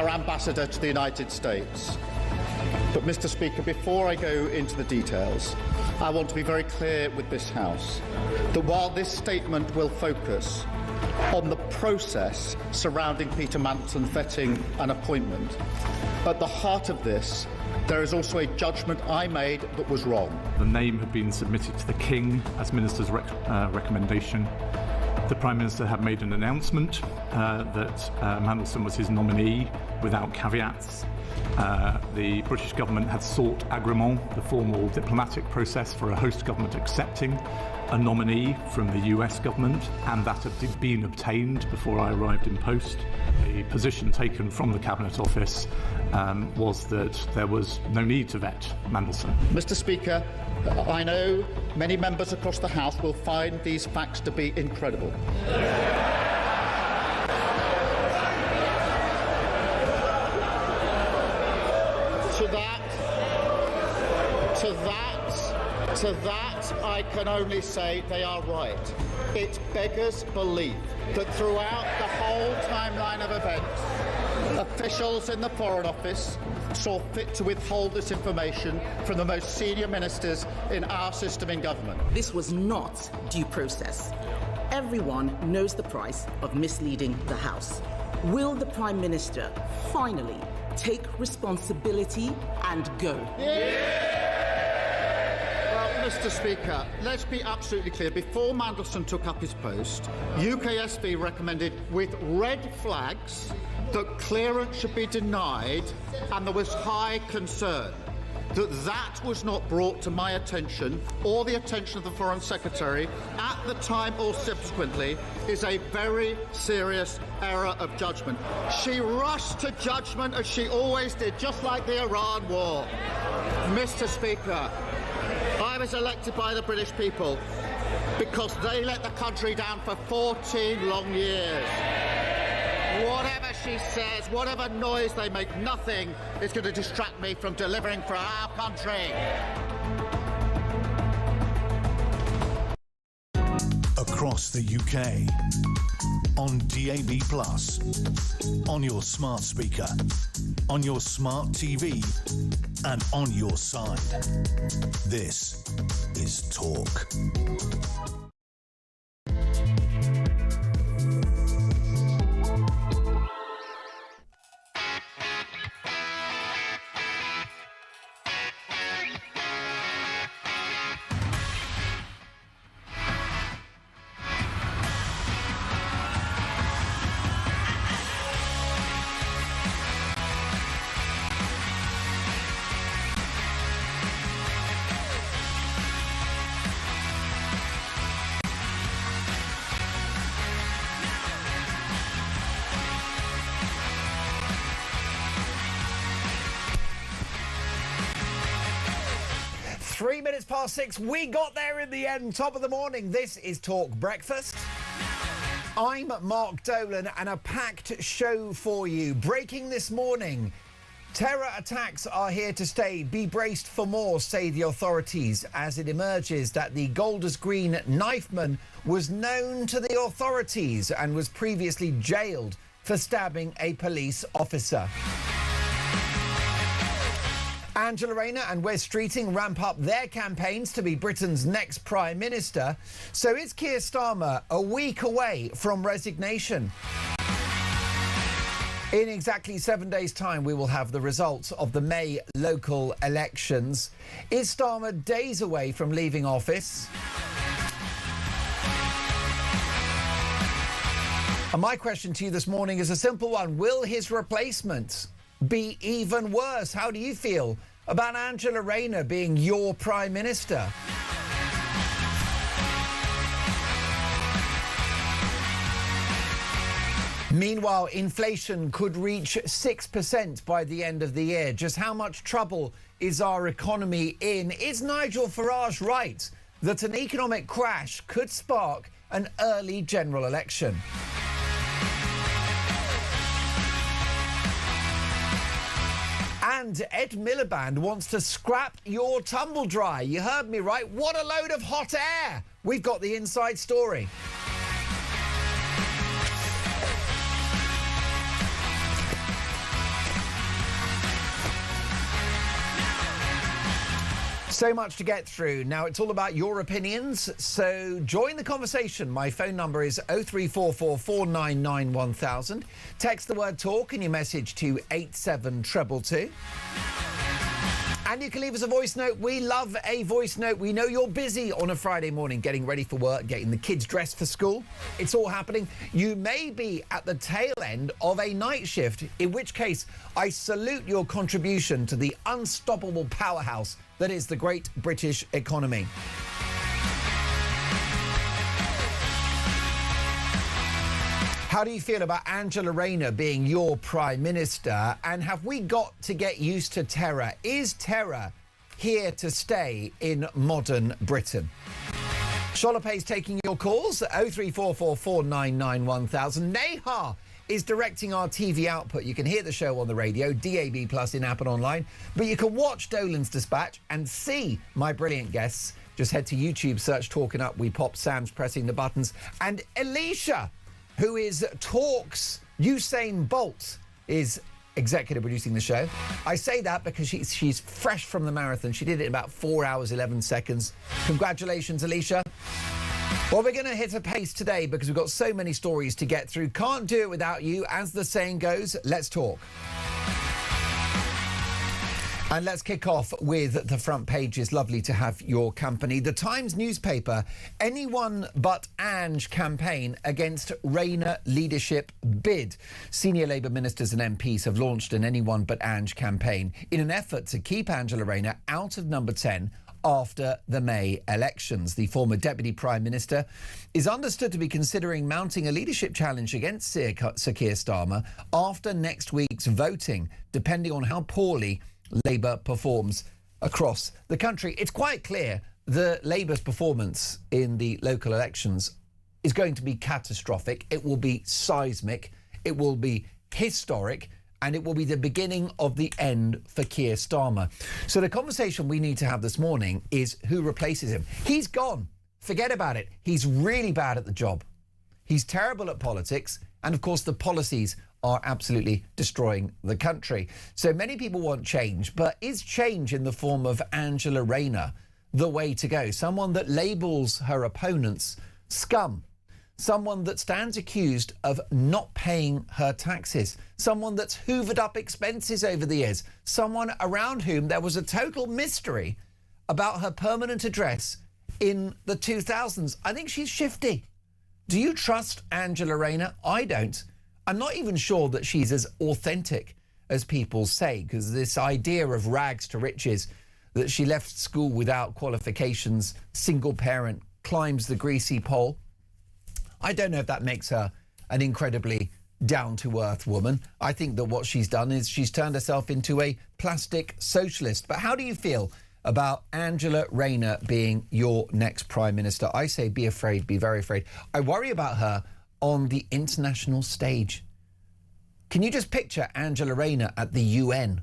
our ambassador to the United States. But, Mr. Speaker, before I go into the details, I want to be very clear with this House that while this statement will focus on the process surrounding Peter Manson's vetting and appointment, at the heart of this, there is also a judgment I made that was wrong. The name had been submitted to the King as Minister's recommendation. The Prime Minister had made an announcement that Mandelson was his nominee without caveats. The British government had sought agrément, the formal diplomatic process for a host government accepting a nominee from the US government, and that had been obtained before I arrived in post. The position taken from the Cabinet Office was that there was no need to vet Mandelson. Mr. Speaker, I know many members across the House will find these facts to be incredible. To that, I can only say they are right. It beggars belief that throughout the whole timeline of events, officials in the Foreign Office saw fit to withhold this information from the most senior ministers in our system in government. This was not due process. Everyone knows the price of misleading the House. Will the Prime Minister finally take responsibility and go? Yeah! Mr. Speaker, let's be absolutely clear. Before Mandelson took up his post, UKSV recommended with red flags that clearance should be denied, and there was high concern that was not brought to my attention or the attention of the Foreign Secretary at the time or subsequently is a very serious error of judgment. She rushed to judgment as she always did, just like the Iran war. Mr. Speaker, I was elected by the British people because they let the country down for 14 long years. Whatever she says, whatever noise they make, nothing is going to distract me from delivering for our country. Across the UK, on DAB+, on your smart speaker, on your smart TV, and on your side. This is Talk. Past 6, we got there in the end. Top of the morning, this is Talk Breakfast. I'm Mark Dolan, and a packed show for you. Breaking this morning, terror attacks are here to stay. Be braced for more, say the authorities, as it emerges that the Golders Green knifeman was known to the authorities and was previously jailed for stabbing a police officer. Angela Rayner and Wes Streeting ramp up their campaigns to be Britain's next Prime Minister. So is Keir Starmer a week away from resignation? In exactly 7 days' time, we will have the results of the May local elections. Is Starmer days away from leaving office? And my question to you this morning is a simple one. Will his replacement be even worse? How do you feel about Angela Rayner being your Prime Minister? Meanwhile, inflation could reach 6% by the end of the year. Just how much trouble is our economy in? Is Nigel Farage right that an economic crash could spark an early general election? And Ed Miliband wants to scrap your tumble dry. You heard me right. What a load of hot air. We've got the inside story. So much to get through. Now, it's all about your opinions, so join the conversation. My phone number is 0344 499 1000. Text the word talk and your message to 87222. And you can leave us a voice note. We love a voice note. We know you're busy on a Friday morning getting ready for work, getting the kids dressed for school. It's all happening. You may be at the tail end of a night shift, in which case I salute your contribution to the unstoppable powerhouse that is the great British economy. How do you feel about Angela Rayner being your Prime Minister? And have we got to get used to terror? Is terror here to stay in modern Britain? Sholopay's taking your calls, 0344 499 1000. Neha is directing our TV output. You can hear the show on the radio, DAB Plus in app and online, but you can watch Dolan's Dispatch and see my brilliant guests. Just head to YouTube, search Talking Up. We pop Sam's pressing the buttons. And Alicia, who is Talk's Usain Bolt, is executive producing the show. I say that because she's fresh from the marathon. She did it in about 4 hours, 11 seconds. Congratulations, Alicia. Well, we're going to hit a pace today because we've got so many stories to get through. Can't do it without you. As the saying goes, let's talk. And let's kick off with the front page. It's lovely to have your company. The Times newspaper, anyone but Ange campaign against Rayner leadership bid. Senior Labour ministers and MPs have launched an anyone but Ange campaign in an effort to keep Angela Rayner out of number 10 after the May elections. The former Deputy Prime Minister is understood to be considering mounting a leadership challenge against Sir Keir Starmer after next week's voting, depending on how poorly Labour performs across the country. It's quite clear that Labour's performance in the local elections is going to be catastrophic. It will be seismic. It will be historic. And it will be the beginning of the end for Keir Starmer. So the conversation we need to have this morning is who replaces him. He's gone. Forget about it. He's really bad at the job. He's terrible at politics. And of course, the policies are absolutely destroying the country. So many people want change, but is change in the form of Angela Rayner the way to go? Someone that labels her opponents scum. Someone that stands accused of not paying her taxes. Someone that's hoovered up expenses over the years. Someone around whom there was a total mystery about her permanent address in the 2000s. I think she's shifty. Do you trust Angela Rayner? I don't. I'm not even sure that she's as authentic as people say, because this idea of rags to riches, that she left school without qualifications, single parent, climbs the greasy pole. I don't know if that makes her an incredibly down-to-earth woman. I think that what she's done is she's turned herself into a plastic socialist. But how do you feel about Angela Rayner being your next Prime Minister? I say be afraid, be very afraid. I worry about her on the international stage. Can you just picture Angela Rayner at the UN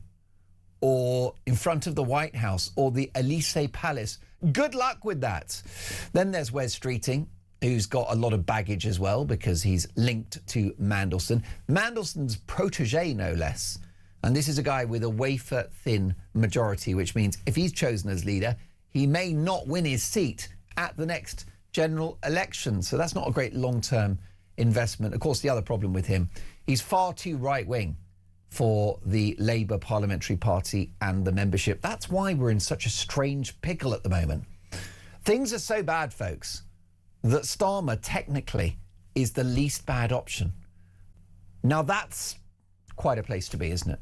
or in front of the White House or the Elysee Palace? Good luck with that. Then there's Wes Streeting, who's got a lot of baggage as well because he's linked to Mandelson. Mandelson's protege, no less. And this is a guy with a wafer-thin majority, which means if he's chosen as leader, he may not win his seat at the next general election. So that's not a great long-term investment. Of course, the other problem with him, he's far too right-wing for the Labour Parliamentary Party and the membership. That's why we're in such a strange pickle at the moment. Things are so bad, folks, that Starmer technically is the least bad option. Now, that's quite a place to be, isn't it?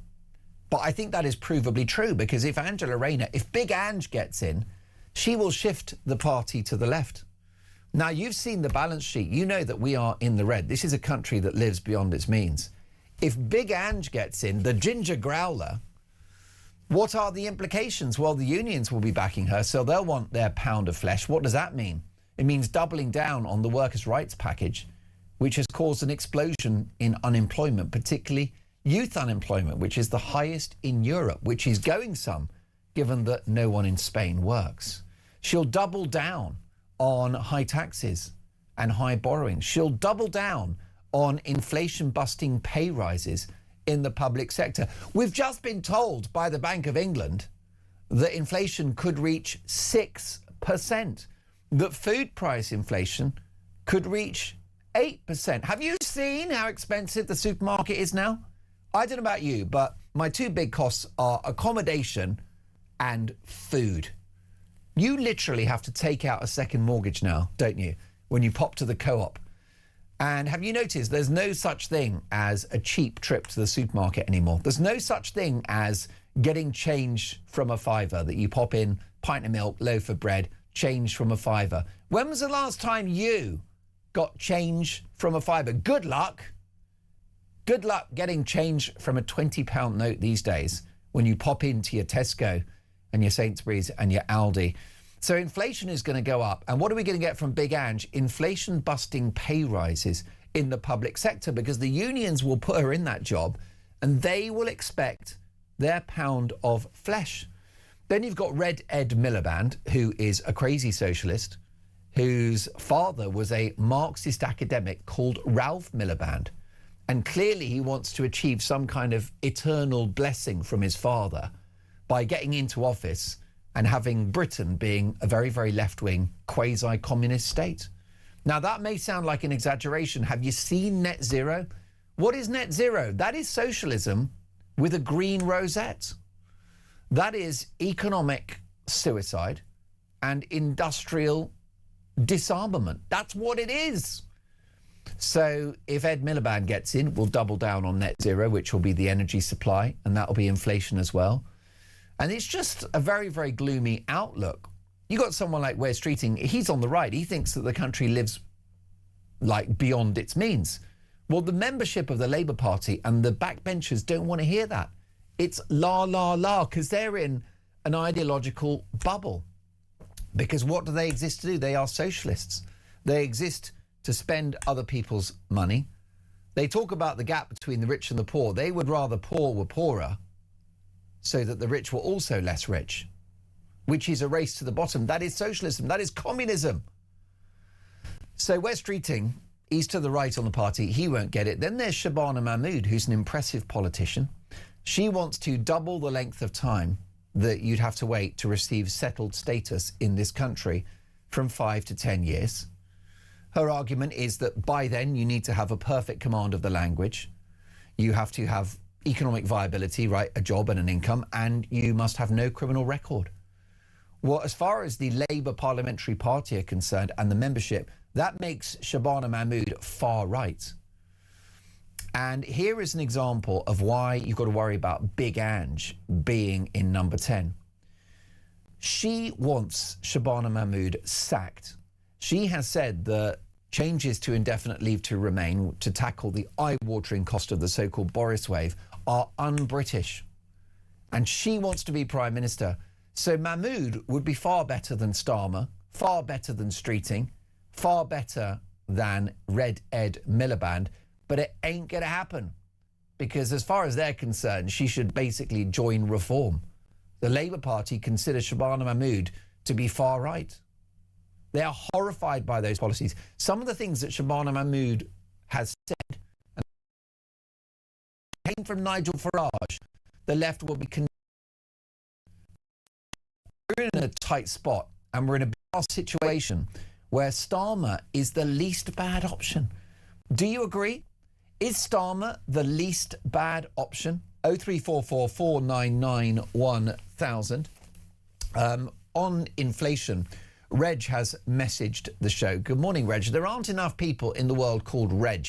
But I think that is provably true, because if Angela Rayner, if Big Ange gets in, she will shift the party to the left. Now, you've seen the balance sheet. You know that we are in the red. This is a country that lives beyond its means. If Big Ange gets in, the ginger growler, what are the implications? Well, the unions will be backing her, so they'll want their pound of flesh. What does that mean? It means doubling down on the workers' rights package, which has caused an explosion in unemployment, particularly youth unemployment, which is the highest in Europe, which is going some, given that no one in Spain works. She'll double down on high taxes and high borrowing. She'll double down on inflation-busting pay rises in the public sector. We've just been told by the Bank of England that inflation could reach 6%, that food price inflation could reach 8%. Have you seen how expensive the supermarket is now? I don't know about you, but my two big costs are accommodation and food. You literally have to take out a second mortgage now, don't you, when you pop to the Co-op? And have you noticed there's no such thing as a cheap trip to the supermarket anymore? There's no such thing as getting change from a fiver, that you pop in, pint of milk, loaf of bread, change from a fiver. When was the last time you got change from a fiver? Good luck. Good luck getting change from a £20 note these days when you pop into your Tesco and your Sainsbury's and your Aldi. So inflation is going to go up. And what are we going to get from Big Ange? Inflation-busting pay rises in the public sector, because the unions will put her in that job and they will expect their pound of flesh. Then you've got Red Ed Miliband, who is a crazy socialist, whose father was a Marxist academic called Ralph Miliband. And clearly he wants to achieve some kind of eternal blessing from his father by getting into office and having Britain being a very, very left-wing quasi-communist state. Now, that may sound like an exaggeration. Have you seen net zero? What is net zero? That is socialism with a green rosette. That is economic suicide and industrial disarmament. That's what it is. So if Ed Miliband gets in, we'll double down on net zero, which will be the energy supply, and that'll be inflation as well. And it's just a very, very gloomy outlook. You got someone like Wes Streeting, he's on the right. He thinks that the country lives like beyond its means. Well, the membership of the Labour Party and the backbenchers don't want to hear that. It's la, la, la, because they're in an ideological bubble. Because what do they exist to do? They are socialists. They exist to spend other people's money. They talk about the gap between the rich and the poor. They would rather poor were poorer so that the rich were also less rich, which is a race to the bottom. That is socialism. That is communism. So Wes Streeting, he's to the right on the party. He won't get it. Then there's Shabana Mahmood, who's an impressive politician. She wants to double the length of time that you'd have to wait to receive settled status in this country from 5 to 10 years. Her argument is that by then you need to have a perfect command of the language. You have to have economic viability, right, a job and an income, and you must have no criminal record. Well, as far as the Labour Parliamentary Party are concerned and the membership, that makes Shabana Mahmood far right. And here is an example of why you've got to worry about Big Ange being in number 10. She wants Shabana Mahmood sacked. She has said that changes to indefinite leave to remain to tackle the eye-watering cost of the so-called Boris wave are un-British. And she wants to be Prime Minister. So Mahmood would be far better than Starmer, far better than Streeting, far better than Red Ed Miliband. But it ain't going to happen, because as far as they're concerned, she should basically join Reform. The Labour Party considers Shabana Mahmood to be far right. They are horrified by those policies. Some of the things that Shabana Mahmood has said came from Nigel Farage. The left will be... We're in a tight spot, and we're in a bizarre situation where Starmer is the least bad option. Do you agree? Is Starmer the least bad option? 0344 499 1000. On inflation, Reg has messaged the show. Good morning, Reg. There aren't enough people in the world called Reg,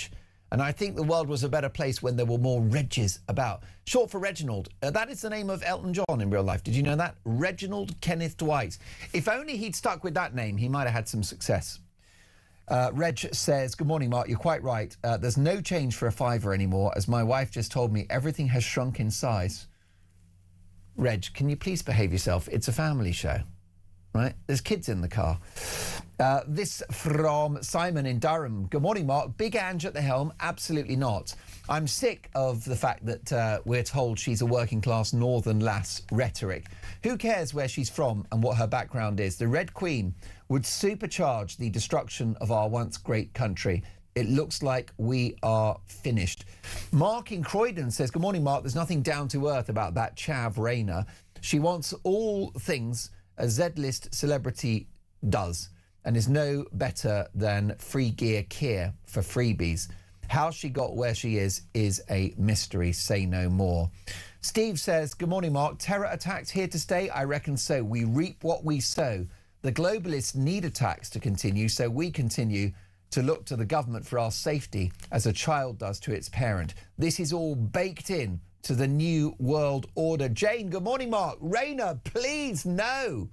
and I think the world was a better place when there were more Regs about. Short for Reginald. That is the name of Elton John in real life. Did you know that? Reginald Kenneth Dwight. If only he'd stuck with that name, he might have had some success. Reg says, good morning, Mark. You're quite right. There's no change for a fiver anymore, as my wife just told me. Everything has shrunk in size. Reg, can you please behave yourself? It's a family show, right? There's kids in the car. This from Simon in Durham. Good morning, Mark. Big Ange at the helm? Absolutely not. I'm sick of the fact that we're told she's a working-class northern lass rhetoric. Who cares where she's from and what her background is? The Red Queen would supercharge the destruction of our once great country. It looks like we are finished. Mark in Croydon says, good morning, Mark. There's nothing down to earth about that chav Rayner. She wants all things a Z-list celebrity does and is no better than Free Gear Keir for freebies. How she got where she is a mystery. Say no more. Steve says, good morning, Mark. Terror attacks here to stay? I reckon so. We reap what we sow. The globalists need attacks to continue, so we continue to look to the government for our safety as a child does to its parent. This is all baked in to the new world order. Jane, good morning, Mark. Rayner, please, no.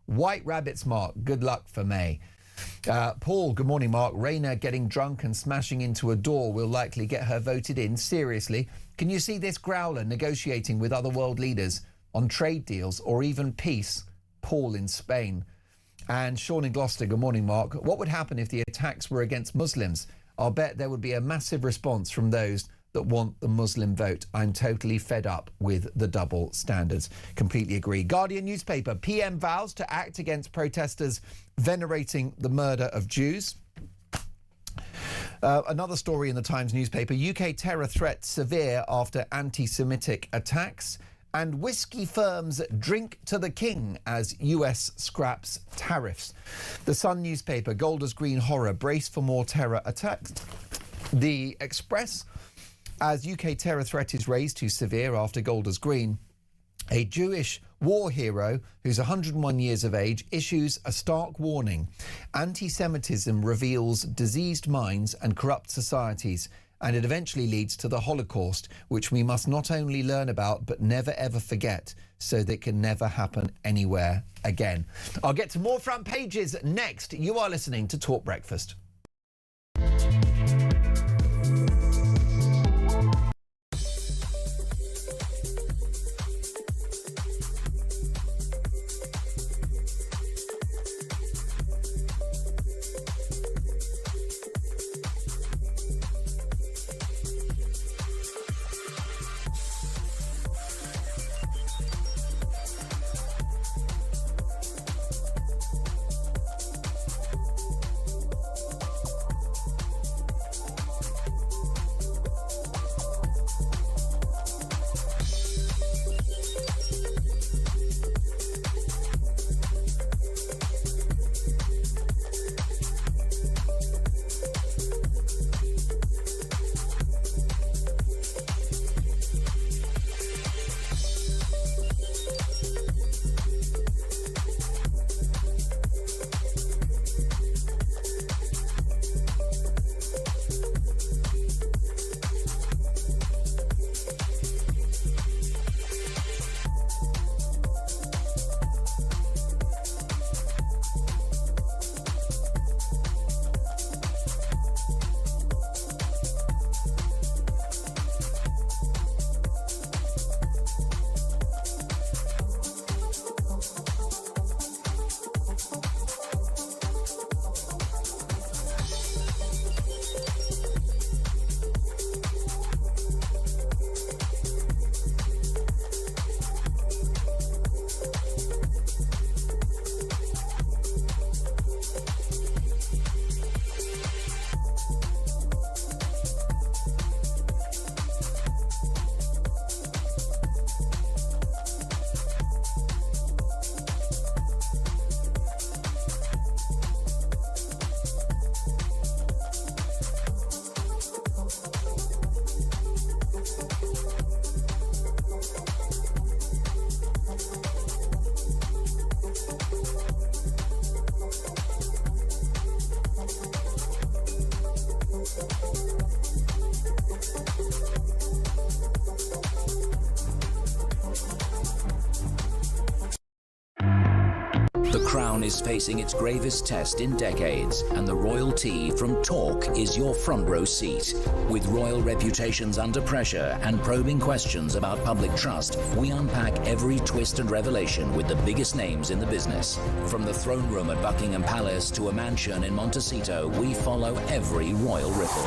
White Rabbits, Mark. Good luck for May. Paul, good morning, Mark. Rayner getting drunk and smashing into a door will likely get her voted in. Seriously, can you see this growler negotiating with other world leaders on trade deals or even peace? Paul in Spain. And Sean in Gloucester, good morning, Mark. What would happen if the attacks were against Muslims? I'll bet there would be a massive response from those that want the Muslim vote. I'm totally fed up with the double standards. Completely agree. Guardian newspaper, PM vows to act against protesters venerating the murder of Jews. Another story in the Times newspaper, UK terror threat severe after anti-Semitic attacks. And whiskey firms drink to the king as US scraps tariffs. The Sun newspaper, Golders Green horror, brace for more terror attacks. The Express, as UK terror threat is raised to severe after Golders Green, a Jewish war hero who's 101 years of age issues a stark warning. Anti-Semitism reveals diseased minds and corrupt societies, and it eventually leads to the Holocaust, which we must not only learn about, but never ever forget, so that it can never happen anywhere again. I'll get to more front pages next. You are listening to Talk Breakfast. The Crown is facing its gravest test in decades, and the royalty from Talk is your front row seat. With royal reputations under pressure and probing questions about public trust, we unpack every twist and revelation with the biggest names in the business. From the throne room at Buckingham Palace to a mansion in Montecito, we follow every royal ripple.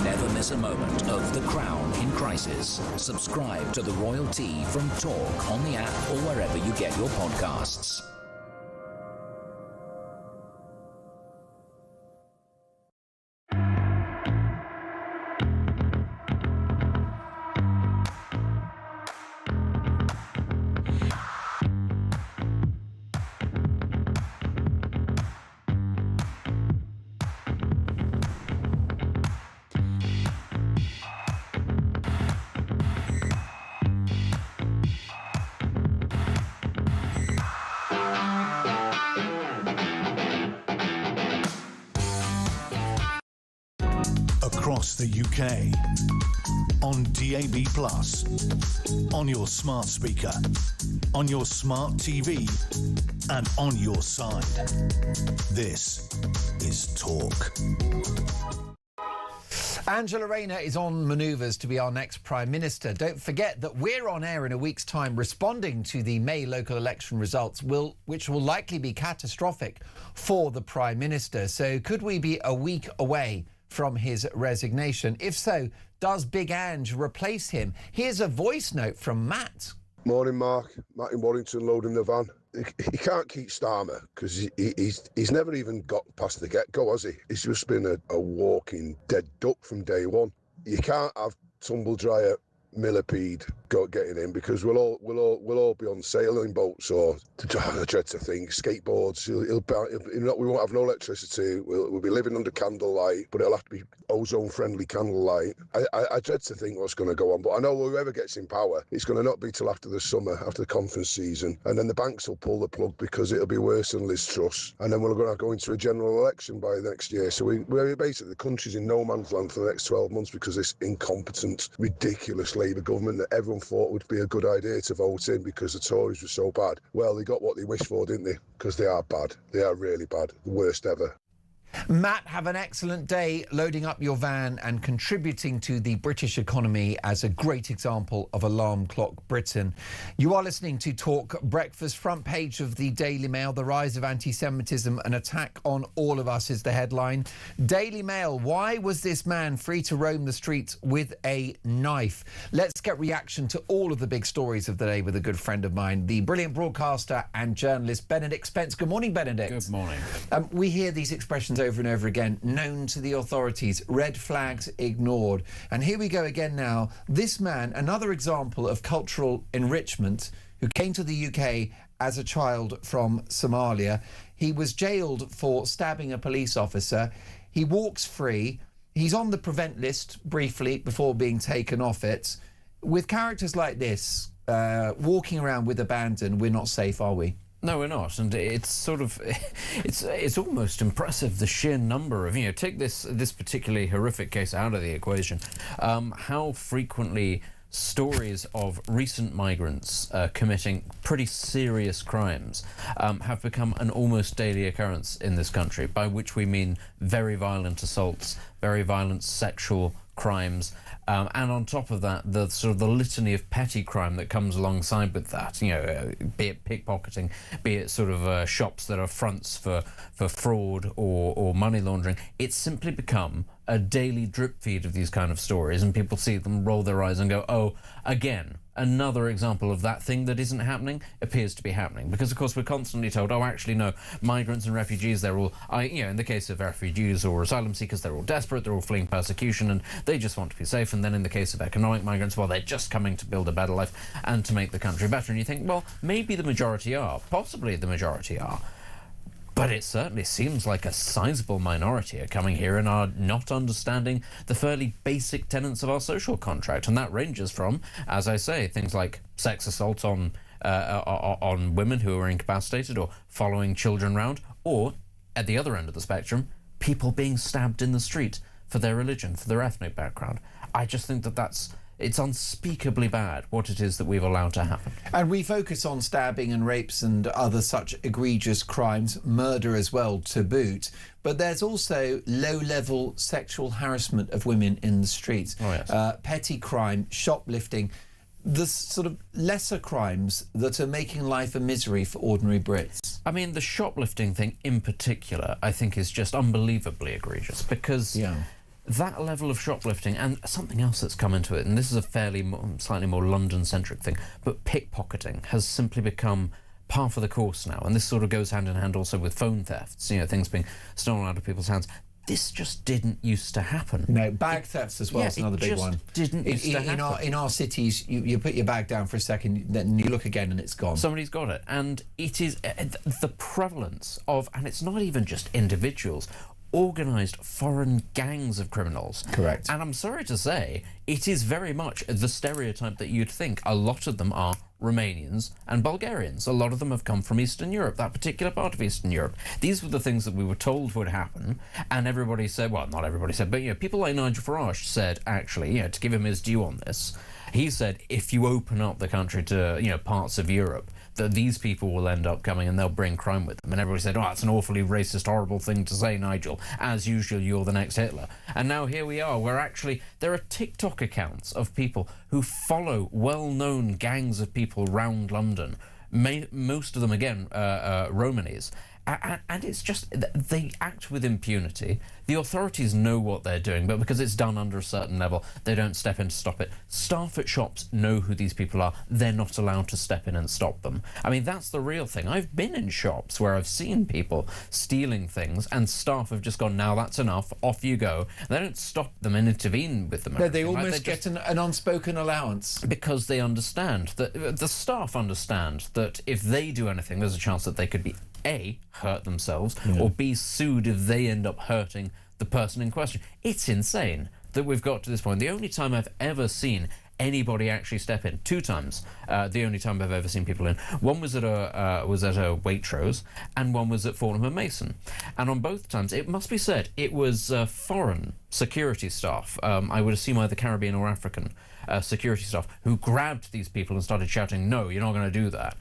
Never miss a moment of The Crown in crisis. Subscribe to the royalty from Talk on the app or wherever you get your podcasts. across the UK. On DAB+, on your smart speaker, on your smart TV, and on your side. This is Talk. Angela Rayner is on manoeuvres to be our next Prime Minister. Don't forget that we're on air in a week's time responding to the May local election results, which will likely be catastrophic for the Prime Minister. So could we be a week away from his resignation? If so, does Big Ange replace him? Here's a voice note from Matt. Morning, Mark. Matt in Warrington, loading the van. He can't keep Starmer because he's never even got past the get-go, has he? He's just been a walking dead duck from day one. You can't have tumble dryer millipede getting in because we'll all be on sailing boats or I dread to think skateboards. We won't have no electricity. We'll be living under candlelight, but it'll have to be ozone-friendly candlelight. I dread to think what's going to go on, but I know whoever gets in power, it's going to not be till after the summer, after the conference season, and then the banks will pull the plug because it'll be worse than Liz Truss, and then we're going to go into a general election by next year. So we're basically, the country's in no man's land for the next 12 months because this incompetent, ridiculous Labour government that everyone thought would be a good idea to vote in because the Tories were so bad. Well, they got what they wished for, didn't they? Because they are bad. They are really bad. The worst ever. Matt, have an excellent day loading up your van and contributing to the British economy as a great example of alarm clock Britain. You are listening to Talk Breakfast. Front page of the Daily Mail, the rise of anti-Semitism, an attack on all of us is the headline. Daily Mail, why was this man free to roam the streets with a knife? Let's get reaction to all of the big stories of the day with a good friend of mine, the brilliant broadcaster and journalist Benedict Spence. Good morning, Benedict. Good morning. We hear these expressions over and over again, known to the authorities, red flags ignored. And here we go again now. This man, another example of cultural enrichment, who came to the UK as a child from Somalia. He was jailed for stabbing a police officer. He walks free. He's on the prevent list briefly before being taken off it. With characters like this, walking around with abandon, we're not safe, are we? No, we're not, and it's sort of, it's almost impressive, the sheer number of, take this particularly horrific case out of the equation, how frequently stories of recent migrants committing pretty serious crimes have become an almost daily occurrence in this country, by which we mean very violent assaults, very violent sexual crimes, and on top of that, the sort of the litany of petty crime that comes alongside with that, be it pickpocketing, be it sort of shops that are fronts for fraud or money laundering. It's simply become a daily drip feed of these kind of stories, and people see them, roll their eyes and go, oh, again, another example of that thing that isn't happening appears to be happening. Because, of course, we're constantly told, oh, actually, no, migrants and refugees, they're all, in the case of refugees or asylum seekers, they're all desperate, they're all fleeing persecution, and they just want to be safe. And then in the case of economic migrants, well, they're just coming to build a better life and to make the country better. And you think, well, maybe the majority are, possibly the majority are. But it certainly seems like a sizable minority are coming here and are not understanding the fairly basic tenets of our social contract. And that ranges from, as I say, things like sex assault on women who are incapacitated or following children around, or, at the other end of the spectrum, people being stabbed in the street for their religion, for their ethnic background. I just think that it's unspeakably bad what it is that we've allowed to happen. And we focus on stabbing and rapes and other such egregious crimes, murder as well to boot. But there's also low-level sexual harassment of women in the streets. Oh, yes. Petty crime, shoplifting, the sort of lesser crimes that are making life a misery for ordinary Brits. I mean, the shoplifting thing in particular, I think, is just unbelievably egregious because... Yeah. That level of shoplifting, and something else that's come into it, and this is a slightly more London-centric thing, but pickpocketing has simply become par for the course now, and this sort of goes hand in hand also with phone thefts, things being stolen out of people's hands. This just didn't used to happen. No, bag thefts as well is another big one. Didn't used to happen. In our cities, you put your bag down for a second, then you look again and it's gone. Somebody's got it, and it is the prevalence of, and it's not even just individuals, organised foreign gangs of criminals. Correct. And I'm sorry to say, it is very much the stereotype that you'd think. A lot of them are Romanians and Bulgarians. A lot of them have come from Eastern Europe, that particular part of Eastern Europe. These were the things that we were told would happen, and everybody said, well, not everybody said, but people like Nigel Farage said, actually, to give him his due on this, he said, if you open up the country to, parts of Europe, that these people will end up coming and they'll bring crime with them. And everybody said, oh, that's an awfully racist, horrible thing to say, Nigel. As usual, you're the next Hitler. And now here we are, where actually there are TikTok accounts of people who follow well-known gangs of people round London, most of them, again, Romanis. And it's just, they act with impunity. The authorities know what they're doing, but because it's done under a certain level, they don't step in to stop it. Staff at shops know who these people are. They're not allowed to step in and stop them. I mean, that's the real thing. I've been in shops where I've seen people stealing things, and staff have just gone, now that's enough, off you go. They don't stop them and intervene with them. No, they almost get an unspoken allowance. Because they understand, that the staff understand that if they do anything, there's a chance that they could be A, hurt themselves, or B, sued if they end up hurting the person in question. It's insane that we've got to this point. The only time I've ever seen anybody actually step in, 2 times, the only time I've ever seen people in, one was at a Waitrose, and one was at Fortnum and Mason. And on both times, it must be said, it was foreign security staff, I would assume either Caribbean or African security staff, who grabbed these people and started shouting, no, you're not going to do that.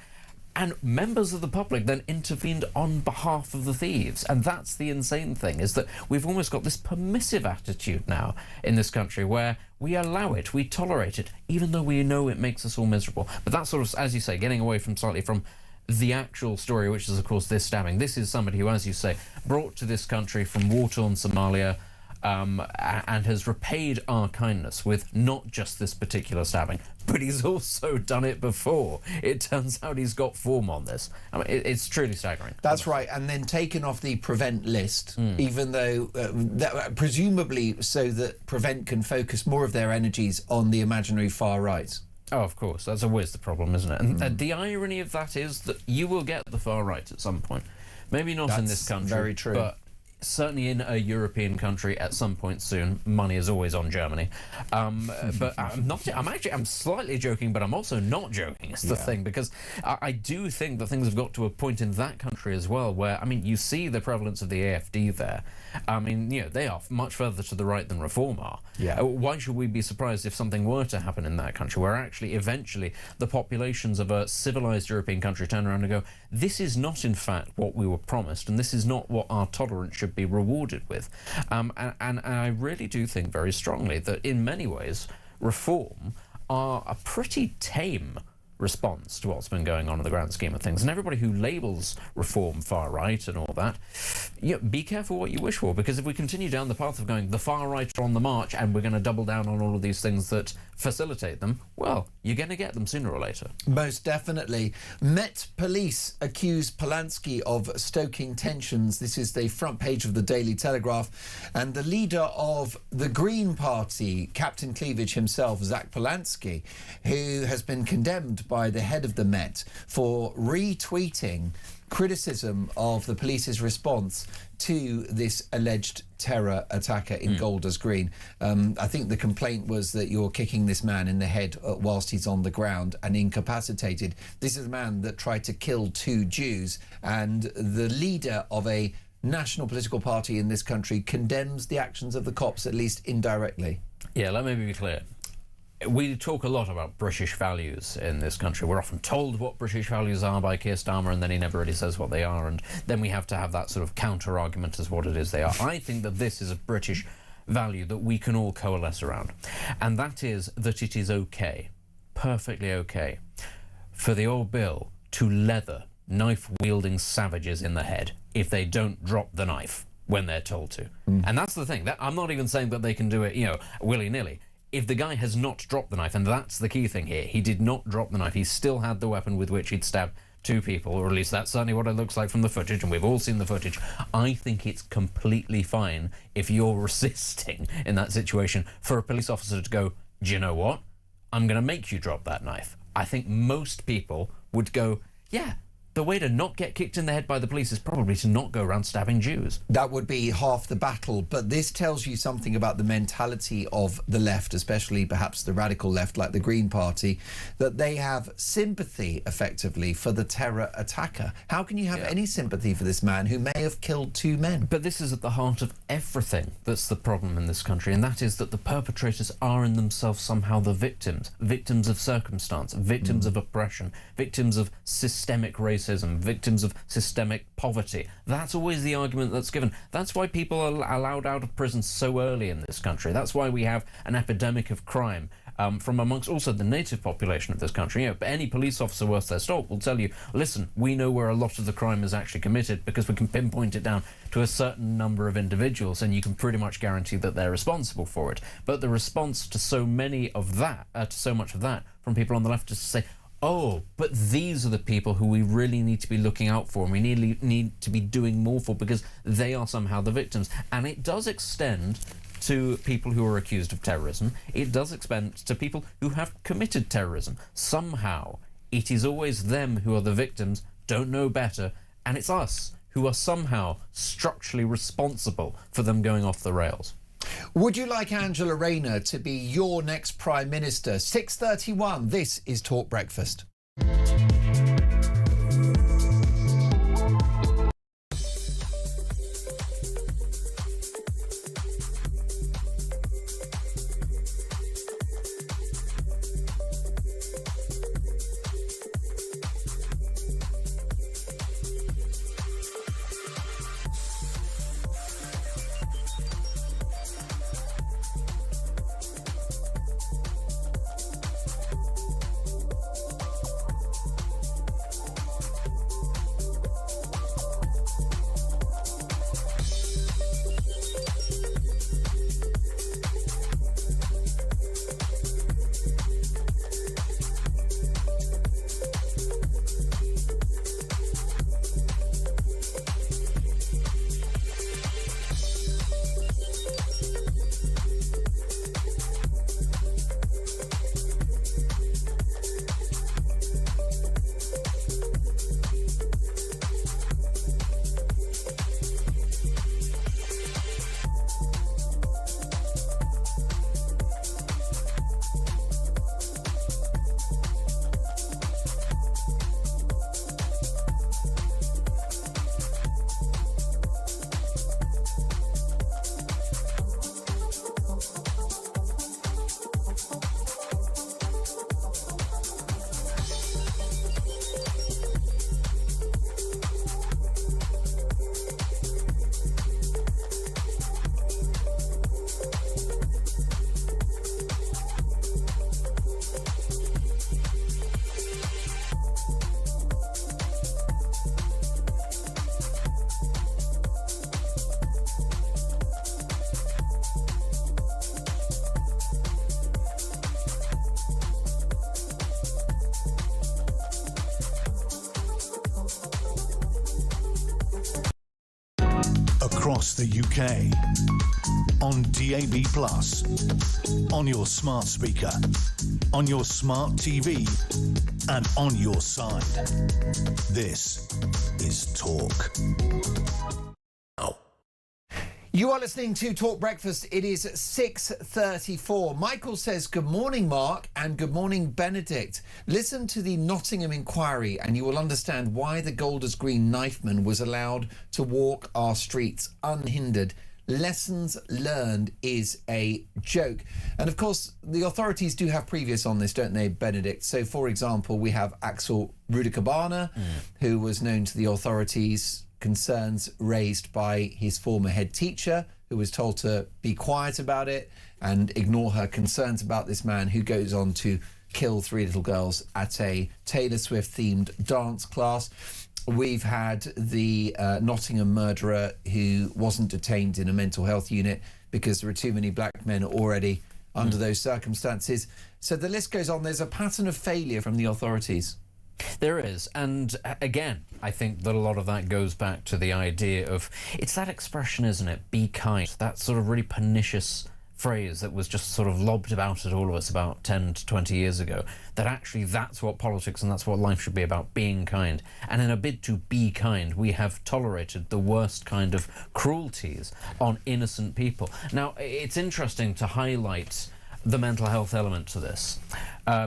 And members of the public then intervened on behalf of the thieves. And that's the insane thing, is that we've almost got this permissive attitude now in this country where we allow it, we tolerate it, even though we know it makes us all miserable. But that's sort of, as you say, getting away slightly from the actual story, which is, of course, this stabbing. This is somebody who, as you say, brought to this country from war-torn Somalia, and has repaid our kindness with not just this particular stabbing, but he's also done it before. It turns out he's got form on this. I mean, it's truly staggering. That's right, and then taken off the prevent list, even though presumably so that prevent can focus more of their energies on the imaginary far right. Oh, of course, that's always the problem, isn't it? And the irony of that is that you will get the far right at some point. Maybe not in this country, very true. But certainly in a European country at some point soon. Money is always on Germany. But I'm slightly joking, but I'm also not joking. It's the thing, because I do think that things have got to a point in that country as well where, I mean, you see the prevalence of the AfD there. I mean, they are much further to the right than Reform are. Yeah. Why should we be surprised if something were to happen in that country where actually eventually the populations of a civilized European country turn around and go, this is not in fact what we were promised, and this is not what our tolerance should be rewarded with. And I really do think very strongly that in many ways Reform are a pretty tame response to what's been going on in the grand scheme of things. And everybody who labels Reform far right and all that, be careful what you wish for, because if we continue down the path of going the far right are on the march and we're going to double down on all of these things that facilitate them, well, you're going to get them sooner or later. Most definitely. Met Police accuse Polanski of stoking tensions. This is the front page of the Daily Telegraph. And the leader of the Green Party, Captain Cleavage himself, Zach Polanski, who has been condemned by the head of the Met for retweeting criticism of the police's response to this alleged terror attacker in Golders Green. I think the complaint was that you're kicking this man in the head whilst he's on the ground and incapacitated. This is a man that tried to kill 2 Jews, and the leader of a national political party in this country condemns the actions of the cops, at least indirectly. Yeah, let me be clear. We talk a lot about British values in this country. We're often told what British values are by Keir Starmer, and then he never really says what they are, and then we have to have that sort of counter-argument as what it is they are. I think that this is a British value that we can all coalesce around, and that is that it is okay, perfectly okay, for the old bill to leather knife-wielding savages in the head if they don't drop the knife when they're told to. And that's the thing. I'm not even saying that they can do it, willy-nilly. If the guy has not dropped the knife, and that's the key thing here, he did not drop the knife, he still had the weapon with which he'd stabbed 2 people, or at least that's certainly what it looks like from the footage, and we've all seen the footage. I think it's completely fine if you're resisting in that situation for a police officer to go, do you know what? I'm going to make you drop that knife. I think most people would go, yeah, the way to not get kicked in the head by the police is probably to not go around stabbing Jews. That would be half the battle, but this tells you something about the mentality of the left, especially perhaps the radical left like the Green Party, that they have sympathy, effectively, for the terror attacker. How can you have any sympathy for this man who may have killed 2 men? But this is at the heart of everything that's the problem in this country, and that is that the perpetrators are in themselves somehow the victims. Victims of circumstance, victims of oppression, victims of systemic racism, victims of systemic poverty. That's always the argument that's given. That's why people are allowed out of prison so early in this country. That's why we have an epidemic of crime from amongst also the native population of this country. You know, any police officer worth their salt will tell you, listen, we know where a lot of the crime is actually committed because we can pinpoint it down to a certain number of individuals, and you can pretty much guarantee that they're responsible for it. But the response to so much of that from people on the left is to say, oh, but these are the people who we really need to be looking out for, and we need to be doing more for because they are somehow the victims. And it does extend to people who are accused of terrorism. It does extend to people who have committed terrorism. Somehow, it is always them who are the victims, don't know better, and it's us who are somehow structurally responsible for them going off the rails. Would you like Angela Rayner to be your next Prime Minister? 6:31, this is Talk Breakfast. Across the UK, on DAB+, on your smart speaker, on your smart TV, and on your side. This is Talk. You are listening to Talk Breakfast. It is 6:34. Michael says, good morning, Mark, and good morning, Benedict. Listen to the Nottingham inquiry and you will understand why the Golders Green knifeman was allowed to walk our streets unhindered. Lessons learned is a joke. And of course, the authorities do have previous on this, don't they, Benedict? So, for example, we have Axel Rudikabana, who was known to the authorities, concerns raised by his former head teacher, who was told to be quiet about it and ignore her concerns about this man who goes on to kill 3 little girls at a Taylor Swift themed dance class. We've had the Nottingham murderer who wasn't detained in a mental health unit because there are too many black men already under those circumstances. So the list goes on. There's a pattern of failure from the authorities. There is, and again, I think that a lot of that goes back to the idea of, it's that expression, isn't it, be kind, that sort of really pernicious phrase that was just sort of lobbed about at all of us about 10 to 20 years ago, that actually that's what politics and that's what life should be about, being kind. And in a bid to be kind, we have tolerated the worst kind of cruelties on innocent people. Now, it's interesting to highlight the mental health element to this,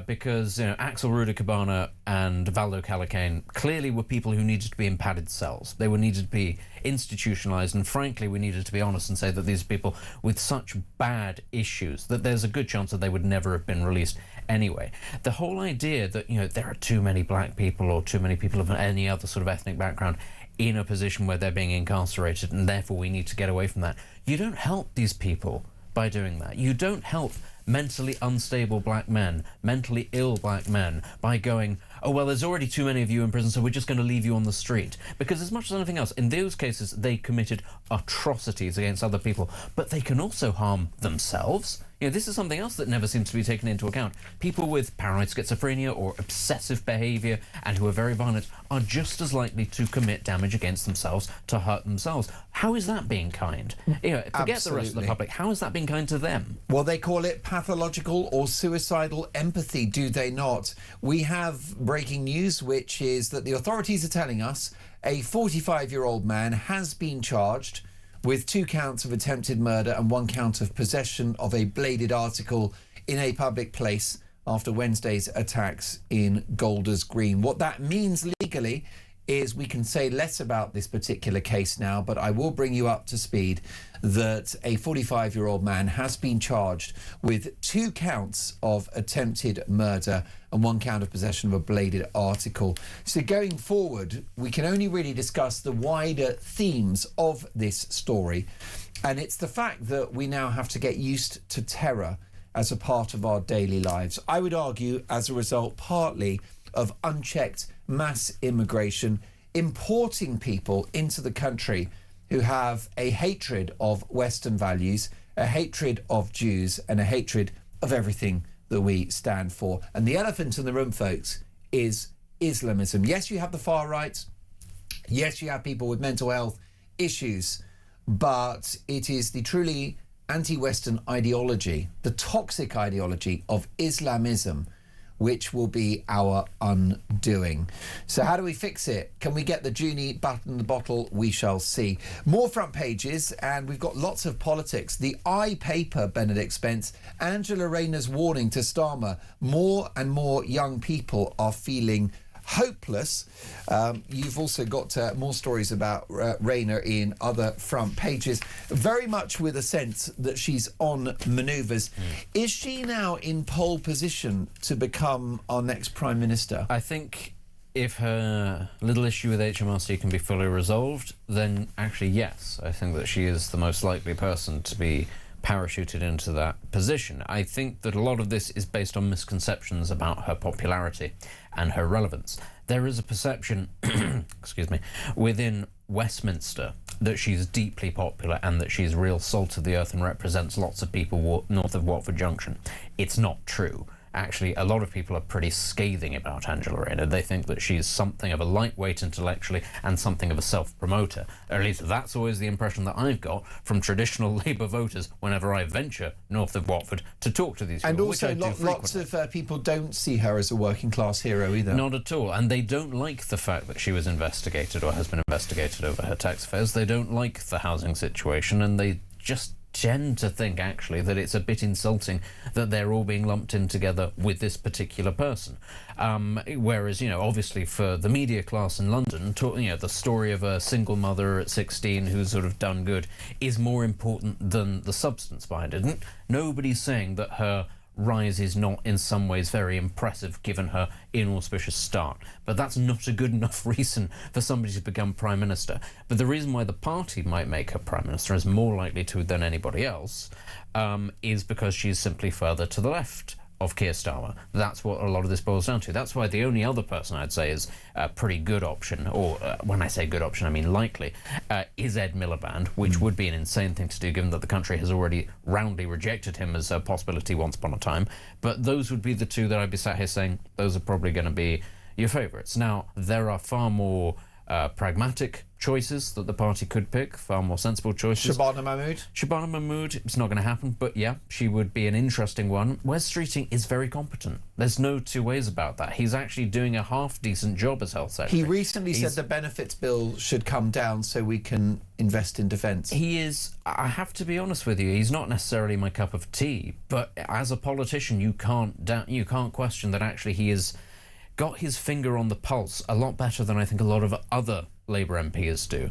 because Axel Ruda-Cabana and Valdo Calacane clearly were people who needed to be in padded cells. They were needed to be institutionalized, and frankly we needed to be honest and say that these people with such bad issues that there's a good chance that they would never have been released anyway. The whole idea that there are too many black people or too many people of any other sort of ethnic background in a position where they're being incarcerated and therefore we need to get away from that. You don't help these people by doing that. You don't help mentally unstable black men, mentally ill black men, by going, oh, well, there's already too many of you in prison, so we're just going to leave you on the street. Because as much as anything else, in those cases, they committed atrocities against other people, but they can also harm themselves. This is something else that never seems to be taken into account. People with paranoid schizophrenia or obsessive behaviour and who are very violent are just as likely to commit damage against themselves, to hurt themselves. How is that being kind? Forget Absolutely. the rest of the public. How is that being kind to them? Well, they call it pathological or suicidal empathy, do they not? We have breaking news, which is that the authorities are telling us a 45-year-old man has been charged with 2 counts of attempted murder and 1 count of possession of a bladed article in a public place after Wednesday's attacks in Golders Green. What that means legally is we can say less about this particular case now, but I will bring you up to speed that a 45-year-old man has been charged with 2 counts of attempted murder and 1 count of possession of a bladed article. So going forward, we can only really discuss the wider themes of this story, and it's the fact that we now have to get used to terror as a part of our daily lives. I would argue as a result partly of unchecked mass immigration, importing people into the country who have a hatred of Western values, a hatred of Jews, and a hatred of everything that we stand for. And the elephant in the room, folks, is Islamism. Yes, you have the far right. Yes, you have people with mental health issues, but it is the truly anti-Western ideology, the toxic ideology of Islamism, which will be our undoing. So how do we fix it? Can we get the genie back in the bottle? We shall see. More front pages, and we've got lots of politics. The I-Paper, Benedict Spence, Angela Rayner's warning to Starmer. More and more young people are feeling hopeless. You've also got more stories about Rayner in other front pages, very much with a sense that she's on manoeuvres. Is she now in pole position to become our next Prime Minister? I think if her little issue with HMRC can be fully resolved, then actually yes, I think that she is the most likely person to be parachuted into that position. I think that a lot of this is based on misconceptions about her popularity and her relevance. There is a perception, excuse me, within Westminster that she's deeply popular and that she's real salt of the earth and represents lots of people north of Watford Junction. It's not true. Actually, a lot of people are pretty scathing about Angela Rayner. They think that she's something of a lightweight intellectually and something of a self-promoter. Or at least that's always the impression that I've got from traditional Labour voters whenever I venture north of Watford to talk to these people. And also lots of people don't see her as a working-class hero either. Not at all. And they don't like the fact that she was investigated or has been investigated over her tax affairs. They don't like the housing situation, and they just tend to think actually that it's a bit insulting that they're all being lumped in together with this particular person. Whereas, obviously for the media class in London, the story of a single mother at 16 who's sort of done good is more important than the substance behind it. And nobody's saying that her rise is not in some ways very impressive given her inauspicious start, but that's not a good enough reason for somebody to become Prime Minister. But the reason why the party might make her Prime Minister, is more likely to than anybody else, is because she's simply further to the left of Keir Starmer. That's what a lot of this boils down to. That's why the only other person I'd say is a pretty good option, or when I say good option I mean likely, is Ed Miliband, which would be an insane thing to do given that the country has already roundly rejected him as a possibility once upon a time. But those would be the two that I'd be sat here saying those are probably going to be your favourites. Now, there are far more pragmatic choices that the party could pick, far more sensible choices. Shabana Mahmood? Shabana Mahmood, it's not going to happen, but yeah, she would be an interesting one. Wes Streeting is very competent. There's no two ways about that. He's actually doing a half-decent job as Health Secretary. He recently said the benefits bill should come down so we can invest in defence. He is, I have to be honest with you, he's not necessarily my cup of tea, but as a politician, you can't question that actually he has got his finger on the pulse a lot better than I think a lot of other Labour MPs do.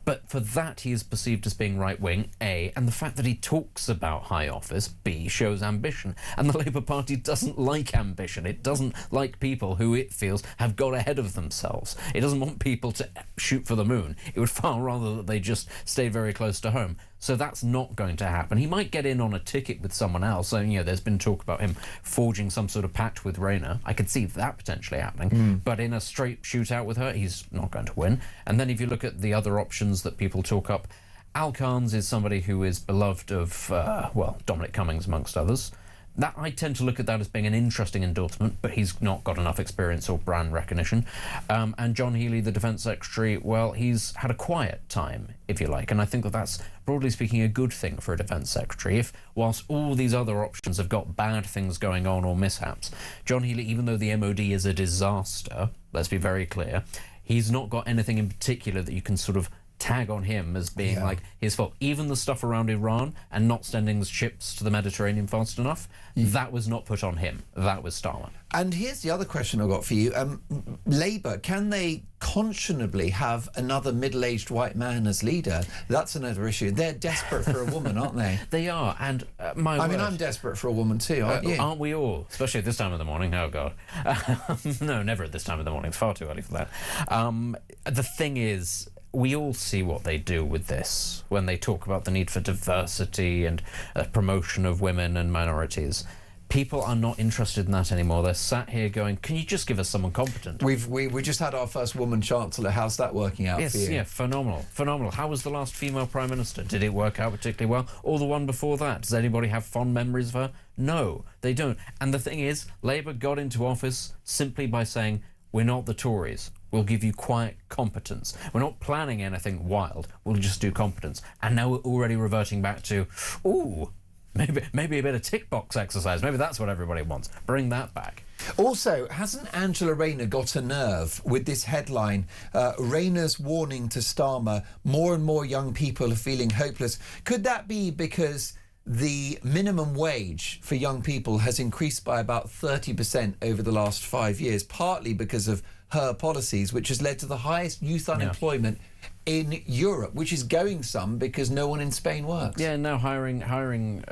But for that, he is perceived as being right-wing, A, and the fact that he talks about high office, B, shows ambition. And the Labour Party doesn't like ambition. It doesn't like people who it feels have got ahead of themselves. It doesn't want people to shoot for the moon. It would far rather that they just stay very close to home. So that's not going to happen. He might get in on a ticket with someone else. So, you know, there's been talk about him forging some sort of pact with Rayner. I could see that potentially happening. But in a straight shootout with her, he's not going to win. And then if you look at the other options that people talk up, Al Carnes is somebody who is beloved of, Dominic Cummings, amongst others. That I tend to look at that as being an interesting endorsement, but he's not got enough experience or brand recognition. And John Healey, the Defence Secretary, well, he's had a quiet time, if you like, and I think that that's, broadly speaking, a good thing for a Defence Secretary. If, whilst all these other options have got bad things going on or mishaps, John Healey, even though the MOD is a disaster, let's be very clear, he's not got anything in particular that you can sort of tag on him as being like his fault. Even the stuff around Iran and not sending ships to the Mediterranean fast enough, that was not put on him. That was Starmer. And here's the other question I've got for you. Labour, can they conscionably have another middle-aged white man as leader? That's another issue. They're desperate for a woman, aren't they? They are, and I mean, I'm desperate for a woman too, aren't you? Aren't we all? Especially at this time of the morning. Oh, God. No, never at this time of the morning. It's far too early for that. The thing is, we all see what they do with this when they talk about the need for diversity and promotion of women and minorities. People are not interested in that anymore. They're sat here going, can you just give us someone competent? We just had our first woman chancellor. How's that working out for you? Yeah, phenomenal. How was the last female prime minister? Did it work out particularly well? Or the one before that? Does anybody have fond memories of her? No, they don't. And the thing is, Labour got into office simply by saying, we're not the Tories. We'll give you quiet competence. We're not planning anything wild. We'll just do competence. And now we're already reverting back to, maybe a bit of tick box exercise. Maybe that's what everybody wants. Bring that back. Also, hasn't Angela Rayner got a nerve with this headline, Rayner's warning to Starmer, more and more young people are feeling hopeless? Could that be because the minimum wage for young people has increased by about 30% over the last 5 years, partly because of her policies, which has led to the highest youth unemployment in Europe, which is going some because no one in Spain works. Yeah, now hiring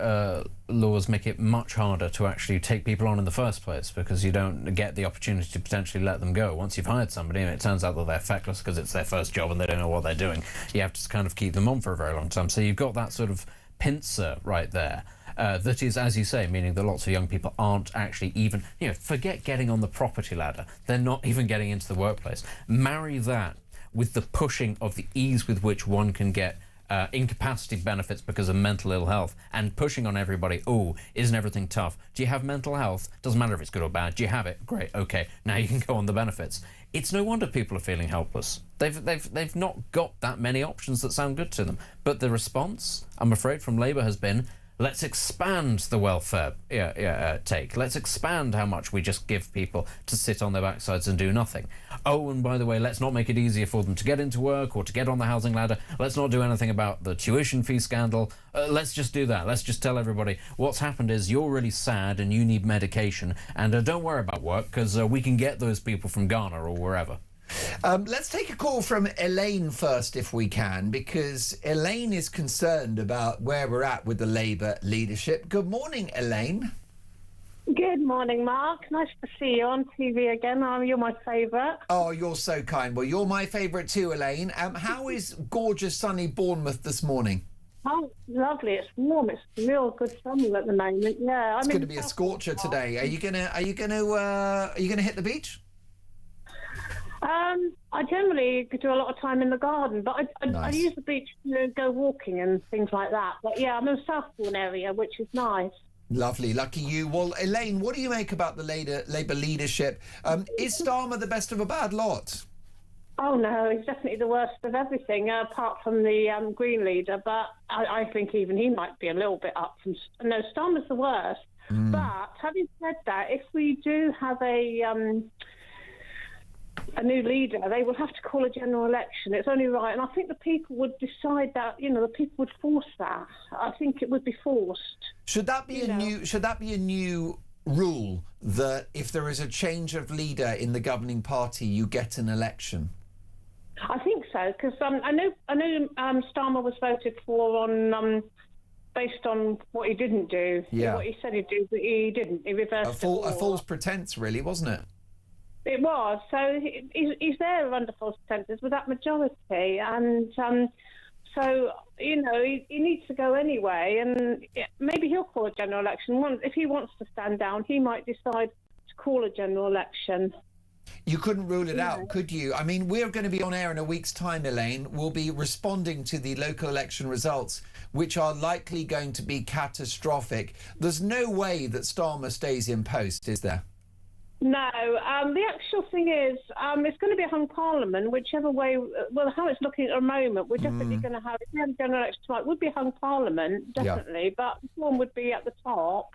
laws make it much harder to actually take people on in the first place because you don't get the opportunity to potentially let them go. Once you've hired somebody and it turns out that they're feckless because it's their first job and they don't know what they're doing, you have to kind of keep them on for a very long time. So you've got that sort of pincer right there. That is, as you say, meaning that lots of young people aren't actually even, forget getting on the property ladder. They're not even getting into the workplace. Marry that with the pushing of the ease with which one can get incapacity benefits because of mental ill health and pushing on everybody, isn't everything tough? Do you have mental health? Doesn't matter if it's good or bad. Do you have it? Great, okay, now you can go on the benefits. It's no wonder people are feeling helpless. They've not got that many options that sound good to them. But the response, I'm afraid, from Labour has been, let's expand the welfare take. Let's expand how much we just give people to sit on their backsides and do nothing. Oh, and by the way, let's not make it easier for them to get into work or to get on the housing ladder. Let's not do anything about the tuition fee scandal. Let's just do that. Let's just tell everybody what's happened is you're really sad and you need medication, and don't worry about work because we can get those people from Ghana or wherever. Let's take a call from Elaine first, if we can, because Elaine is concerned about where we're at with the Labour leadership. Good morning, Elaine. Good morning, Mark. Nice to see you on TV again. You're my favourite. Oh, you're so kind. Well, you're my favourite too, Elaine. How is gorgeous, sunny Bournemouth this morning? Oh, lovely. It's warm. It's real good summer at the moment. Yeah, it's going to be a scorcher today. Are you gonna hit the beach? I generally do a lot of time in the garden, but I use the beach to go walking and things like that. But yeah, I'm in the Southbourne area, which is nice. Lovely, lucky you. Well, Elaine, what do you make about the Labour leadership? Is Starmer the best of a bad lot? Oh, no, he's definitely the worst of everything, apart from the Green leader. But I think even he might be a little bit up from... No, Starmer's the worst. But having said that, if we do have a new leader, they will have to call a general election. It's only right. And I think the people would decide that, the people would force that. I think it would be forced. Should that be a new rule that if there is a change of leader in the governing party, you get an election? I think so, because I know Starmer was voted for on based on what he didn't do. Yeah. What he said he'd do, but he didn't. He reversed it. A false pretense, really, wasn't it? It was. So he's there under false pretenses with that majority, and so he needs to go anyway. And maybe he'll call a general election. If he wants to stand down, he might decide to call a general election. You couldn't rule it out, could you? I mean, we're going to be on air in a week's time, Elaine. We'll be responding to the local election results, which are likely going to be catastrophic. There's no way that Starmer stays in post, is there? No. The actual thing is, it's going to be a hung parliament, whichever way... Well, how it's looking at the moment, we're definitely going to have... If we have a general election tonight, it would be a hung parliament, definitely, yeah. But one would be at the top.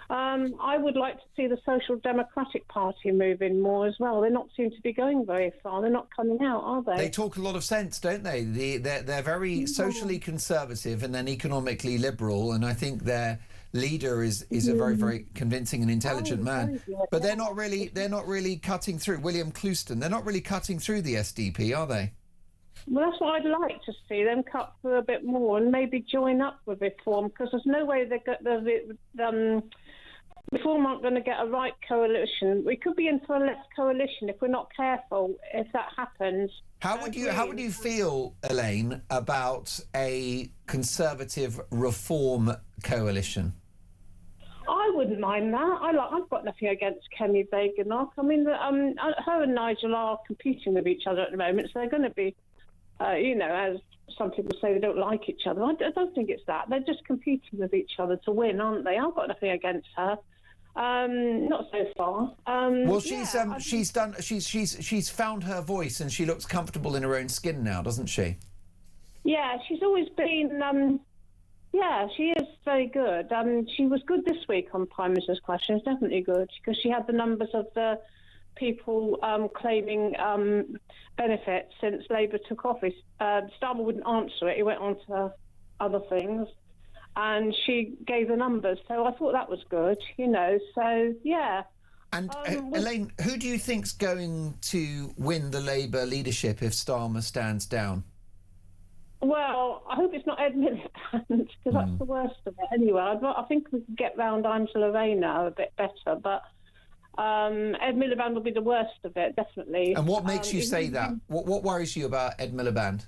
I would like to see the Social Democratic Party move in more as well. They're not seem to be going very far. They're not coming out, are they? They talk a lot of sense, don't they? They're very socially conservative and then economically liberal, and I think their leader is a very, very convincing and intelligent man. But they're not really cutting through. William Clouston, they're not really cutting through the SDP, are they? Well, that's what I'd like to see, them cut through a bit more and maybe join up with Reform, because there's no way Reform aren't going to get a right coalition. We could be in for a left coalition if we're not careful, if that happens. How would you feel, Elaine, about a Conservative Reform coalition? I wouldn't mind that. I've got nothing against Kenny Beganock. I mean, her and Nigel are competing with each other at the moment, so they're going to be, as some people say, they don't like each other. I don't think it's that. They're just competing with each other to win, aren't they? I've got nothing against her. Not so far. Well, she's found her voice and she looks comfortable in her own skin now, doesn't she? Yeah, she's always been. Yeah, she is very good. She was good this week on Prime Minister's Questions, definitely good, because she had the numbers of the people claiming benefits since Labour took office. Starmer wouldn't answer it. He went on to other things. And she gave the numbers. So I thought that was good, so, yeah. And, Elaine, who do you think's going to win the Labour leadership if Starmer stands down? Well, I hope it's not Ed Miliband, because that's the worst of it anyway. I think we could get round I'm to Lorena a bit better, but Ed Miliband will be the worst of it, definitely. And what makes you say that? What worries you about Ed Miliband?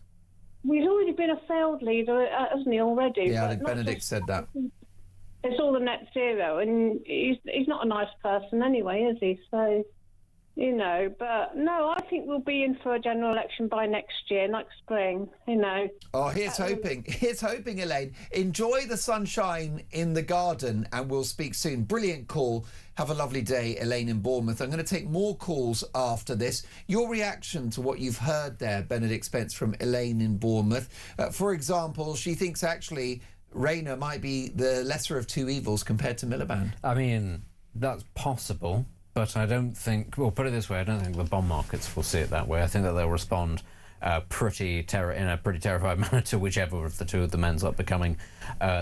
Well, he's already been a failed leader, hasn't he, already? Yeah, I think Benedict said that. It's all the net zero, and he's not a nice person anyway, is he? So, but no, I think we'll be in for a general election by next year, next spring, Oh, here's hoping. Here's hoping, Elaine. Enjoy the sunshine in the garden, and we'll speak soon. Brilliant call. Have a lovely day, Elaine in Bournemouth. I'm going to take more calls after this. Your reaction to what you've heard there, Benedict Spence, from Elaine in Bournemouth. For example, she thinks actually Rayner might be the lesser of two evils compared to Miliband. I mean, that's possible. But I don't think, well, put it this way, I don't think the bond markets will see it that way. I think that they'll respond in a pretty terrified manner to whichever of the two of them ends up becoming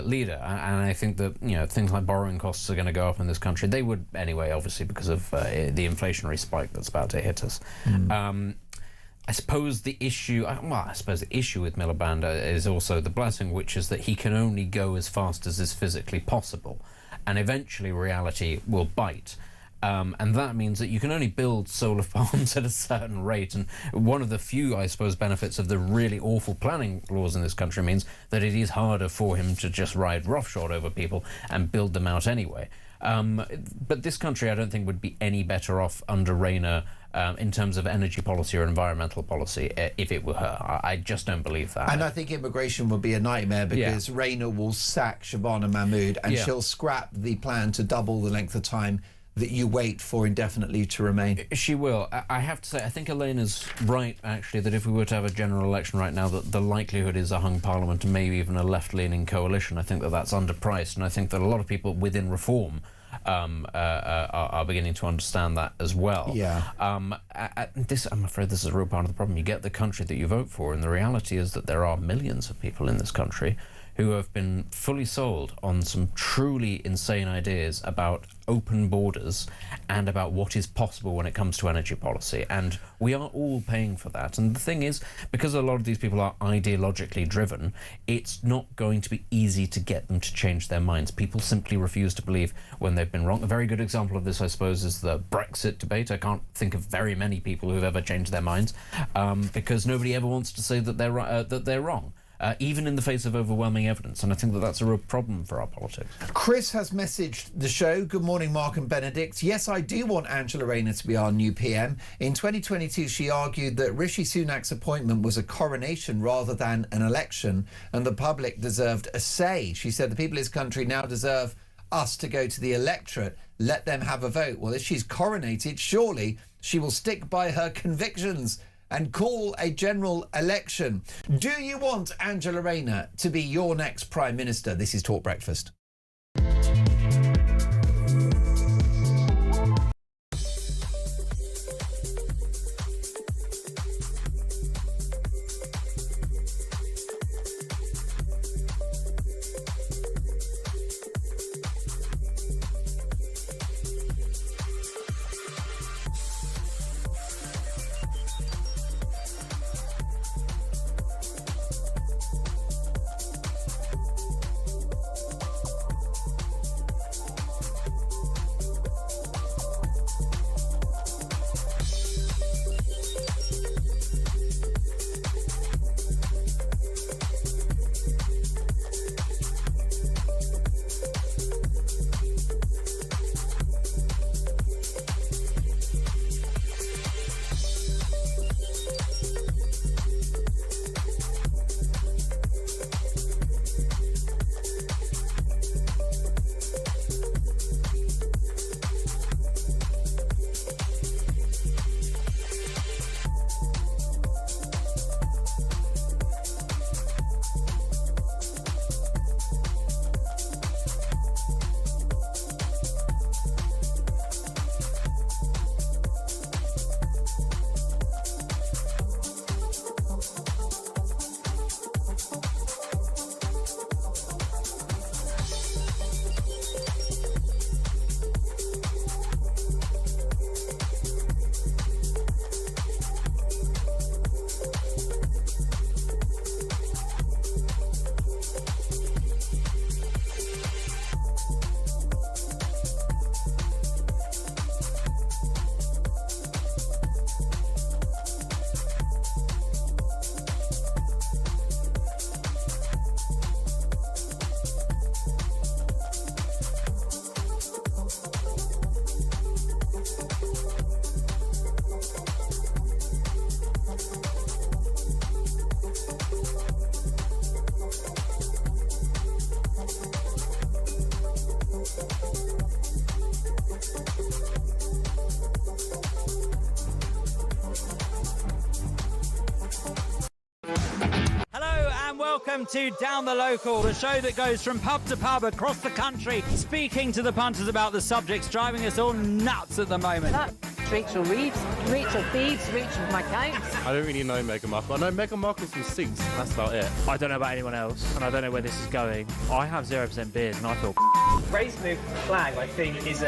leader. And I think that, things like borrowing costs are going to go up in this country. They would anyway, obviously, because of the inflationary spike that's about to hit us. I suppose the issue with Miliband is also the blessing, which is that he can only go as fast as is physically possible. And eventually reality will bite. And that means that you can only build solar farms at a certain rate. And one of the few, I suppose, benefits of the really awful planning laws in this country means that it is harder for him to just ride roughshod over people and build them out anyway. But this country, I don't think, would be any better off under Rayner in terms of energy policy or environmental policy if it were her. I just don't believe that. And I think immigration will be a nightmare because Rayner will sack Shabana Mahmood and she'll scrap the plan to double the length of time that you wait for indefinite leave to remain? She will. I have to say, I think Elena's right, actually, that if we were to have a general election right now, that the likelihood is a hung parliament and maybe even a left-leaning coalition. I think that that's underpriced, and I think that a lot of people within Reform are beginning to understand that as well. Yeah. I'm afraid this is a real part of the problem. You get the country that you vote for, and the reality is that there are millions of people in this country who have been fully sold on some truly insane ideas about open borders and about what is possible when it comes to energy policy. And we are all paying for that. And the thing is, because a lot of these people are ideologically driven, it's not going to be easy to get them to change their minds. People simply refuse to believe when they've been wrong. A very good example of this, I suppose, is the Brexit debate. I can't think of very many people who've ever changed their minds because nobody ever wants to say that they're wrong. Even in the face of overwhelming evidence. And I think that that's a real problem for our politics. Chris has messaged the show. Good morning, Mark and Benedict. Yes, I do want Angela Rayner to be our new PM. In 2022, she argued that Rishi Sunak's appointment was a coronation rather than an election, and the public deserved a say. She said the people of this country now deserve us to go to the electorate. Let them have a vote. Well, if she's coronated, surely she will stick by her convictions and call a general election. Do you want Angela Rayner to be your next Prime Minister? This is Talk Breakfast. Welcome to Down the Local, the show that goes from pub to pub across the country, speaking to the punters about the subjects driving us all nuts at the moment. That's Rachel Reeves, Rachel Thieves, Rachel McCounts. I don't really know Meghan Markle. I know Meghan Markle's from Suits, that's about it. I don't know about anyone else, and I don't know where this is going. I have 0% beard, and I feel raising the flag, I think, is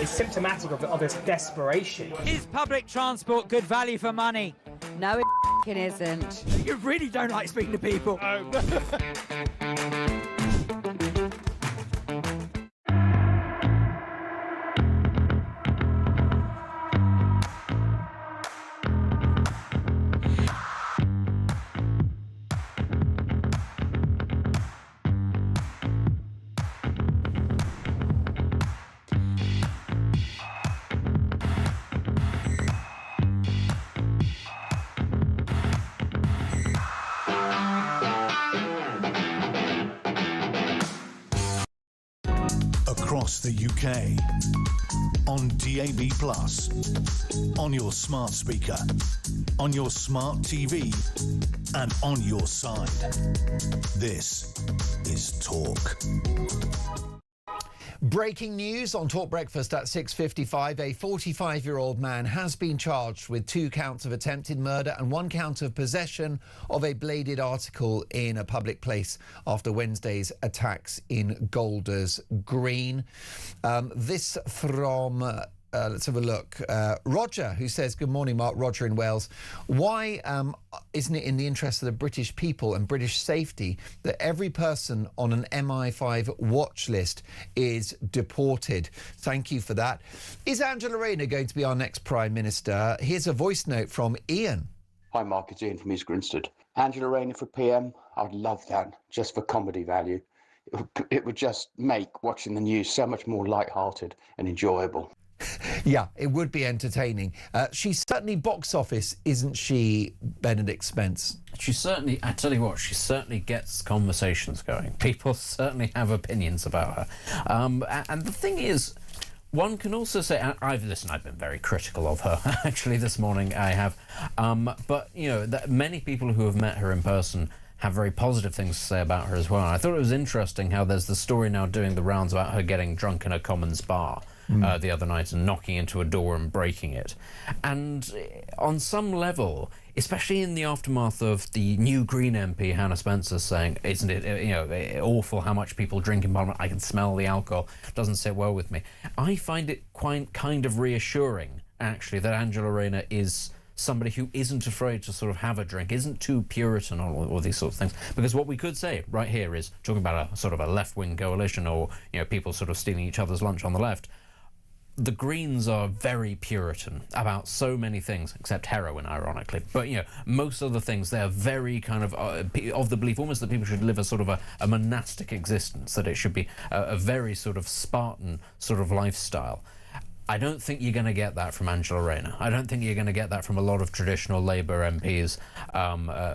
symptomatic of this desperation. Is public transport good value for money? No, it isn't. You really don't like speaking to people. across the UK. On DAB+, on your smart speaker, on your smart TV, and on your side. This is Talk. Breaking news on Talk Breakfast at 6:55. A 45-year-old man has been charged with 2 counts of attempted murder and 1 count of possession of a bladed article in a public place after Wednesday's attacks in Golders Green. This from... let's have a look. Roger, who says, good morning, Mark. Roger in Wales. Why isn't it in the interest of the British people and British safety that every person on an MI5 watch list is deported? Thank you for that. Is Angela Rayner going to be our next Prime Minister? Here's a voice note from Ian. Hi, Mark. It's Ian from East Grinstead. Angela Rayner for PM? I'd love that, just for comedy value. It would just make watching the news so much more light-hearted and enjoyable. Yeah, it would be entertaining. She's certainly box office, isn't she, Benedict Spence? She certainly, I tell you what, she certainly gets conversations going. People certainly have opinions about her. And the thing is, one can also say, I've been very critical of her, actually, this morning I have. But, you know, many people who have met her in person have very positive things to say about her as well. And I thought it was interesting how there's the story now doing the rounds about her getting drunk in a Commons bar the other night and knocking into a door and breaking it. And on some level, especially in the aftermath of the new Green MP, Hannah Spencer, saying, isn't it awful how much people drink in Parliament? I can smell the alcohol. Doesn't sit well with me. I find it quite kind of reassuring, actually, that Angela Rayner is somebody who isn't afraid to sort of have a drink, isn't too Puritan on all these sorts of things. Because what we could say right here is, talking about a sort of a left-wing coalition or, you know, people sort of stealing each other's lunch on the left, the Greens are very Puritan about so many things, except heroin, ironically. But, you know, most other things, they're very kind of the belief almost that people should live a sort of a monastic existence, that it should be a very sort of Spartan sort of lifestyle. I don't think you're going to get that from Angela Rayner. I don't think you're going to get that from a lot of traditional Labour MPs,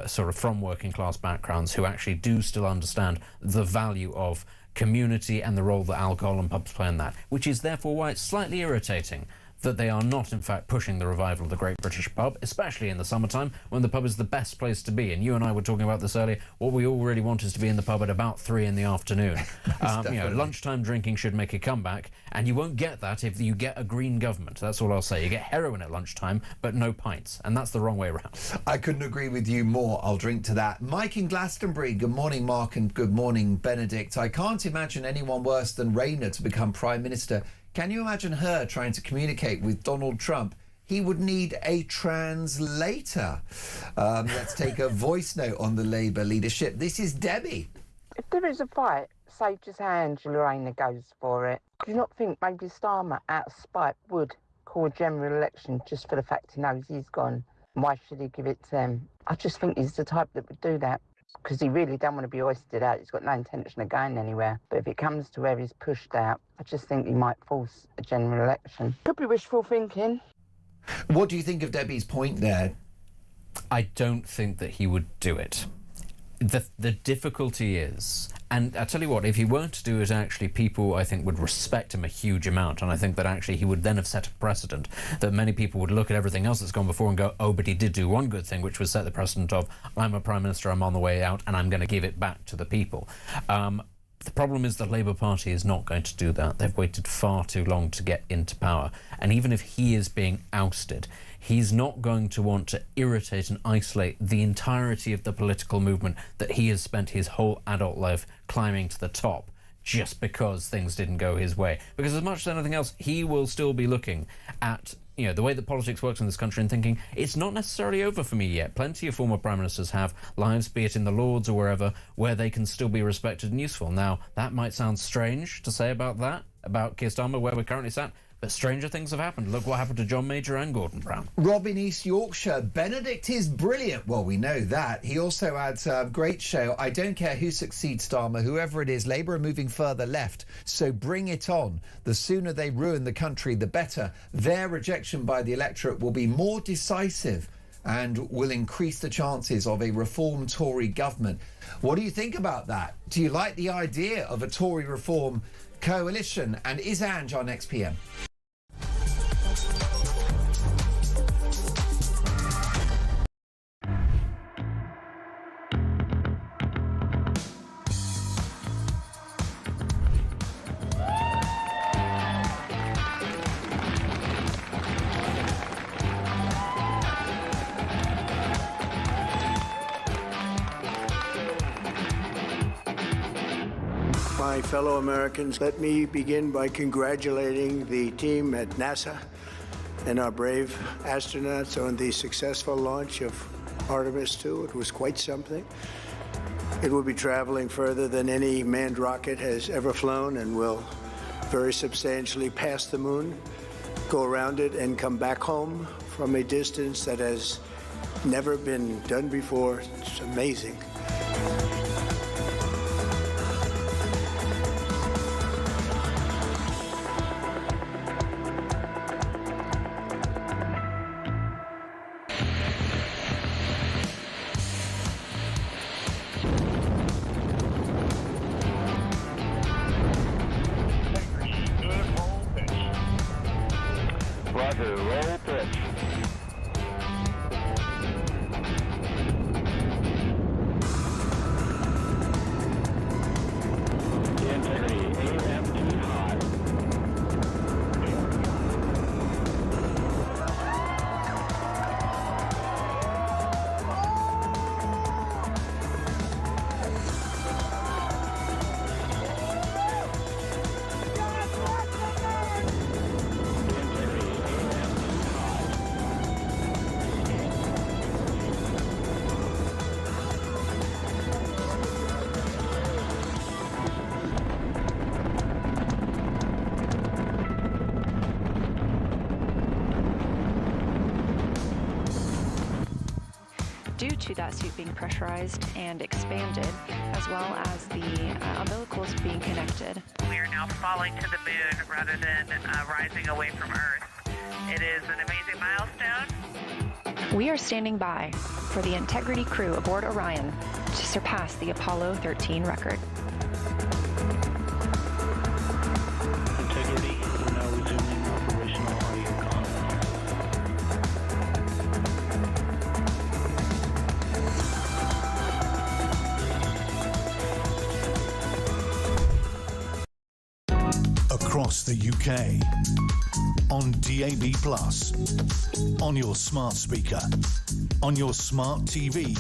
sort of from working class backgrounds, who actually do still understand the value of community and the role that alcohol and pubs play in that, which is therefore why it's slightly irritating that they are not, in fact, pushing the revival of the Great British Pub, especially in the summertime, when the pub is the best place to be. And you and I were talking about this earlier. What we all really want is to be in the pub at about 3 in the afternoon. You know, lunchtime drinking should make a comeback, and you won't get that if you get a Green government. That's all I'll say. You get heroin at lunchtime, but no pints, and that's the wrong way around. I couldn't agree with you more. I'll drink to that. Mike in Glastonbury. Good morning, Mark, and good morning, Benedict. I can't imagine anyone worse than Rayner to become Prime Minister. Can you imagine her trying to communicate with Donald Trump? He would need a translator. Let's take a voice note on the Labour leadership. This is Debbie. If there is a fight, say just how Angela Rayner goes for it, do you not think maybe Starmer, out of spite, would call a general election just for the fact he knows he's gone? Why should he give it to them? I just think he's the type that would do that, because he really don't want to be hoisted out. He's got no intention of going anywhere. But if it comes to where he's pushed out, I just think he might force a general election. Could be wishful thinking. What do you think of Debbie's point there? I don't think that he would do it. The difficulty is, and I tell you what, if he weren't to do it, actually, people, I think, would respect him a huge amount, and I think that actually he would then have set a precedent that many people would look at everything else that's gone before and go, oh, but he did do one good thing, which was set the precedent of, I'm a Prime Minister, I'm on the way out, and I'm going to give it back to the people. The problem is the Labour Party is not going to do that. They've waited far too long to get into power, and even if he is being ousted, he's not going to want to irritate and isolate the entirety of the political movement that he has spent his whole adult life climbing to the top just because things didn't go his way. Because as much as anything else, he will still be looking at, you know, the way that politics works in this country and thinking, it's not necessarily over for me yet. Plenty of former Prime Ministers have lives, be it in the Lords or wherever, where they can still be respected and useful. Now, that might sound strange to say about that, about Keir Starmer, where we're currently sat, but stranger things have happened. Look what happened to John Major and Gordon Brown. Rob in East Yorkshire. Benedict is brilliant. Well, we know that. He also adds a great show. I don't care who succeeds Starmer, whoever it is. Labour are moving further left, so bring it on. The sooner they ruin the country, the better. Their rejection by the electorate will be more decisive and will increase the chances of a reform Tory government. What do you think about that? Do you like the idea of a Tory reform coalition. And is Ange our next PM? My fellow Americans, let me begin by congratulating the team at NASA and our brave astronauts on the successful launch of Artemis 2. It was quite something. It will be traveling further than any manned rocket has ever flown and will very substantially pass the moon, go around it, and come back home from a distance that has never been done before. It's amazing. Roger, roll pitch. Integrity, AMT high. Due to that suit being pressurized and expanded, as well as the umbilicals being connected. We are now falling to the moon rather than rising away from Earth. It is an amazing milestone. We are standing by for the Integrity crew aboard Orion to surpass the Apollo 13 record. Integrity, we're now resuming operational audio contact. Across the UK, on DAB+, on your smart speaker, on your smart TV,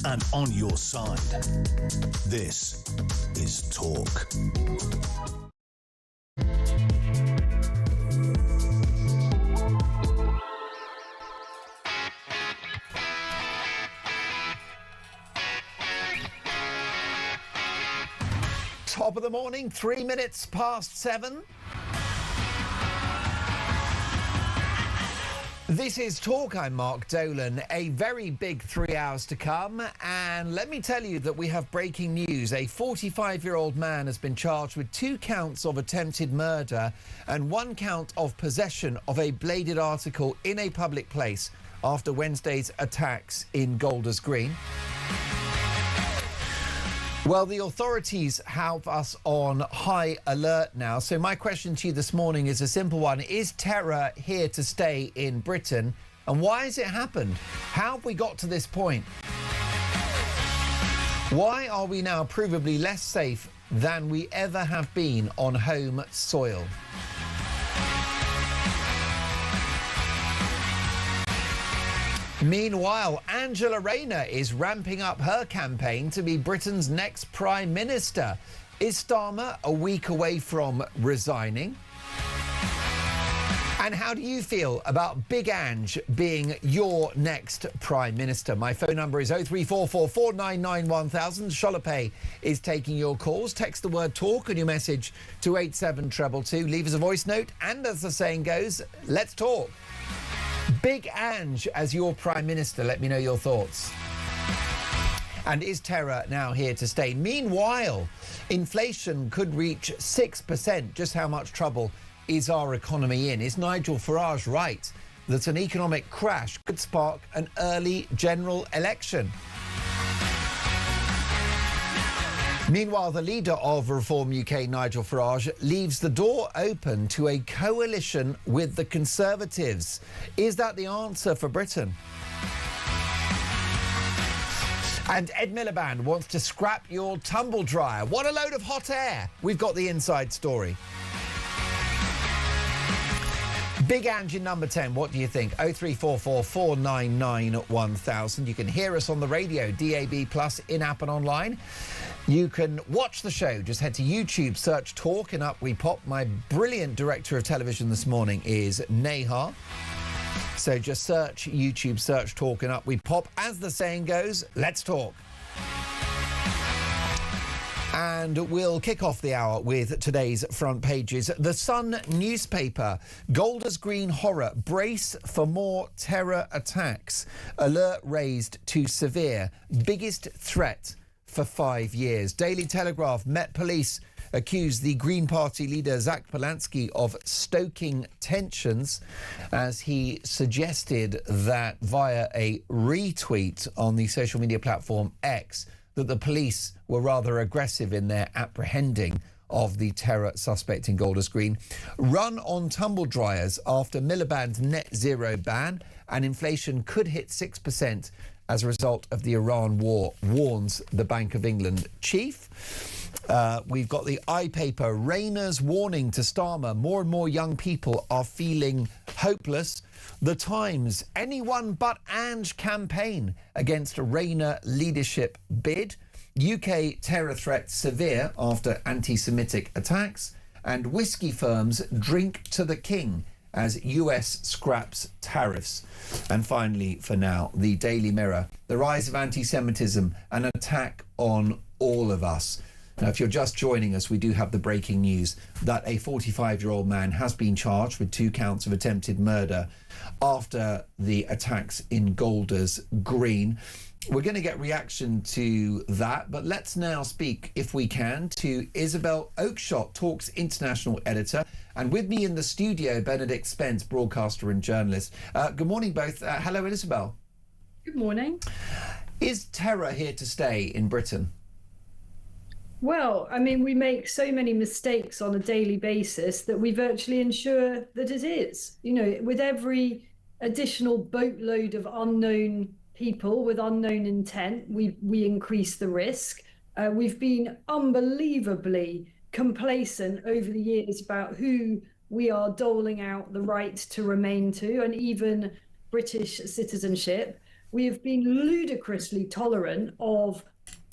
and on your side. This is Talk. Top of the morning, 3 minutes past 7. This is Talk. I'm Mark Dolan. A very big 3 hours to come. And let me tell you that we have breaking news. A 45-year-old man has been charged with 2 counts of attempted murder and 1 count of possession of a bladed article in a public place after Wednesday's attacks in Golders Green. Well, the authorities have us on high alert now. So my question to you this morning is a simple one. Is terror here to stay in Britain? And why has it happened? How have we got to this point? Why are we now provably less safe than we ever have been on home soil? Meanwhile, Angela Rayner is ramping up her campaign to be Britain's next Prime Minister. Is Starmer a week away from resigning? And how do you feel about Big Ange being your next Prime Minister? My phone number is 0344 499 1000. Sholape is taking your calls. Text the word TALK and your message to 87222. Leave us a voice note. And as the saying goes, let's talk. Big Ange as your Prime Minister. Let me know your thoughts. And is terror now here to stay? Meanwhile, inflation could reach 6%. Just how much trouble is our economy in? Is Nigel Farage right that an economic crash could spark an early general election? Meanwhile, the leader of Reform UK, Nigel Farage, leaves the door open to a coalition with the Conservatives. Is that the answer for Britain? And Ed Miliband wants to scrap your tumble dryer. What a load of hot air. We've got the inside story. Big Ange in number 10, what do you think? 0344 499 1000. You can hear us on the radio, DAB+, in-app and online. You can watch the show. Just head to YouTube, search Talk, and up we pop. My brilliant director of television this morning is Neha. So just search YouTube, search Talk, and up we pop. As the saying goes, let's talk. And we'll kick off the hour with today's front pages. The Sun newspaper, Golders Green horror, brace for more terror attacks. Alert raised to severe, biggest threat for 5 years. Daily Telegraph, Met Police accused the Green Party leader Zach Polanski of stoking tensions as he suggested that via a retweet on the social media platform X that the police were rather aggressive in their apprehending of the terror suspect in Golders Green. Run on tumble dryers after Miliband's net zero ban, and inflation could hit 6% as a result of the Iran war, warns the Bank of England chief. We've got the iPaper, Rayner's warning to Starmer. More and more young people are feeling hopeless. The Times, anyone but Ange campaign against Rayner leadership bid. UK terror threat severe after anti-Semitic attacks. And whiskey firms drink to the king as US scraps tariffs. And finally, for now, the Daily Mirror, the rise of anti-Semitism, an attack on all of us. Now, if you're just joining us, we do have the breaking news that a 45-year-old man has been charged with 2 counts of attempted murder after the attacks in Golders Green. We're going to get reaction to that, but let's now speak, if we can, to Isabel Oakeshott, Talk's international editor, and with me in the studio, Benedict Spence, broadcaster and journalist. Good morning, both. Hello, Isabel. Good morning. Is terror here to stay in Britain? Well, I mean, we make so many mistakes on a daily basis that we virtually ensure that it is. You know, with every additional boatload of unknown people with unknown intent, we increase the risk. We've been unbelievably complacent over the years about who we are doling out the right to remain to, and even British citizenship. We have been ludicrously tolerant of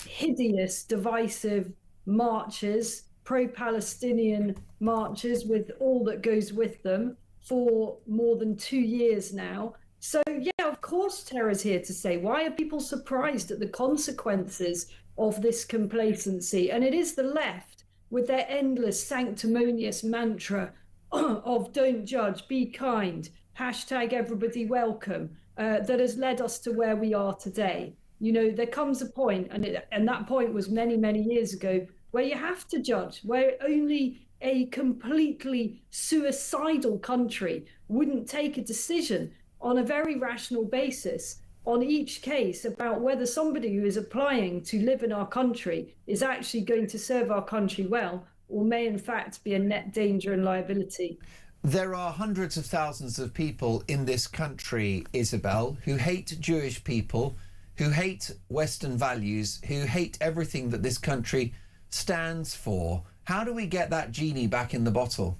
hideous, divisive marches, pro-Palestinian marches with all that goes with them for more than 2 years now. So, yeah, of course terror is here to stay. Why are people surprised at the consequences of this complacency? And it is the left with their endless sanctimonious mantra of don't judge, be kind, hashtag everybody welcome, that has led us to where we are today. You know, there comes a point, and that point was many, many years ago, where you have to judge, where only a completely suicidal country wouldn't take a decision on a very rational basis on each case about whether somebody who is applying to live in our country is actually going to serve our country well, or may in fact be a net danger and liability. There are hundreds of thousands of people in this country, Isabel, who hate Jewish people, who hate Western values, who hate everything that this country stands for. How do we get that genie back in the bottle?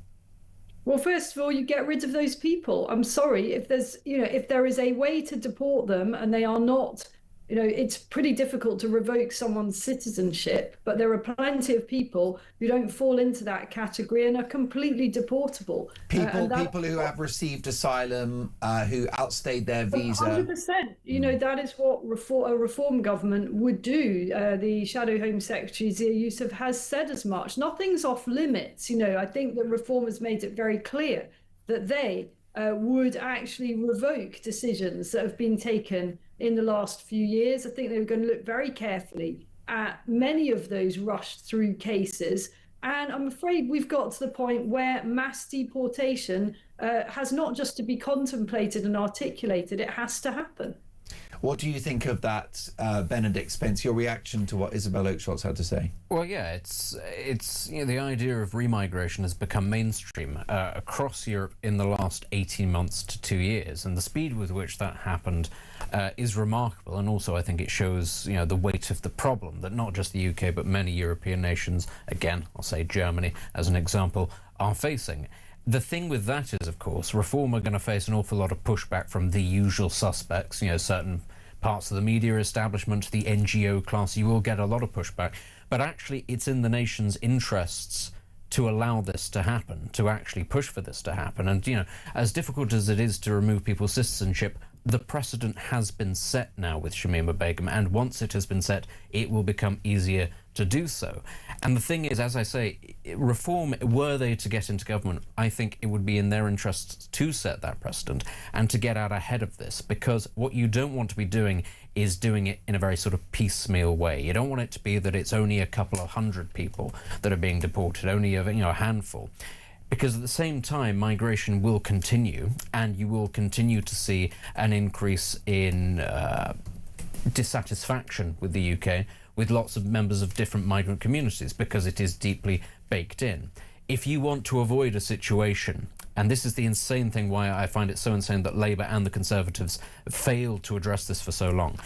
Well, first of all, you get rid of those people. I'm sorry, if there is a way to deport them and they are not, it's pretty difficult to revoke someone's citizenship, but there are plenty of people who don't fall into that category and are completely deportable. People who have received asylum, who outstayed their visa. 100%. That is what a reform government would do. The Shadow Home Secretary, Zia Youssef, has said as much. Nothing's off limits. I think that reform has made it very clear that they would actually revoke decisions that have been taken in the last few years. I think they were going to look very carefully at many of those rushed through cases. And I'm afraid we've got to the point where mass deportation has not just to be contemplated and articulated, it has to happen. What do you think of that, Benedict Spence? Your reaction to what Isabel Oakeshott's had to say? Well, yeah, it's the idea of remigration has become mainstream across Europe in the last 18 months to 2 years, and the speed with which that happened is remarkable. And also, I think it shows the weight of the problem that not just the UK but many European nations, again, I'll say Germany as an example, are facing. The thing with that is, of course, Reform are going to face an awful lot of pushback from the usual suspects, certain parts of the media establishment, the NGO class. You will get a lot of pushback, but actually it's in the nation's interests to allow this to happen, to actually push for this to happen. And, as difficult as it is to remove people's citizenship, the precedent has been set now with Shamima Begum, and once it has been set, it will become easier to do so. And the thing is, as I say, Reform, were they to get into government, I think it would be in their interests to set that precedent and to get out ahead of this, because what you don't want to be doing is doing it in a very sort of piecemeal way. You don't want it to be that it's only a couple of hundred people that are being deported, only a handful. Because at the same time, migration will continue, and you will continue to see an increase in dissatisfaction with the UK, with lots of members of different migrant communities, because it is deeply baked in. If you want to avoid a situation, and this is the insane thing why I find it so insane that Labour and the Conservatives failed to address this for so long.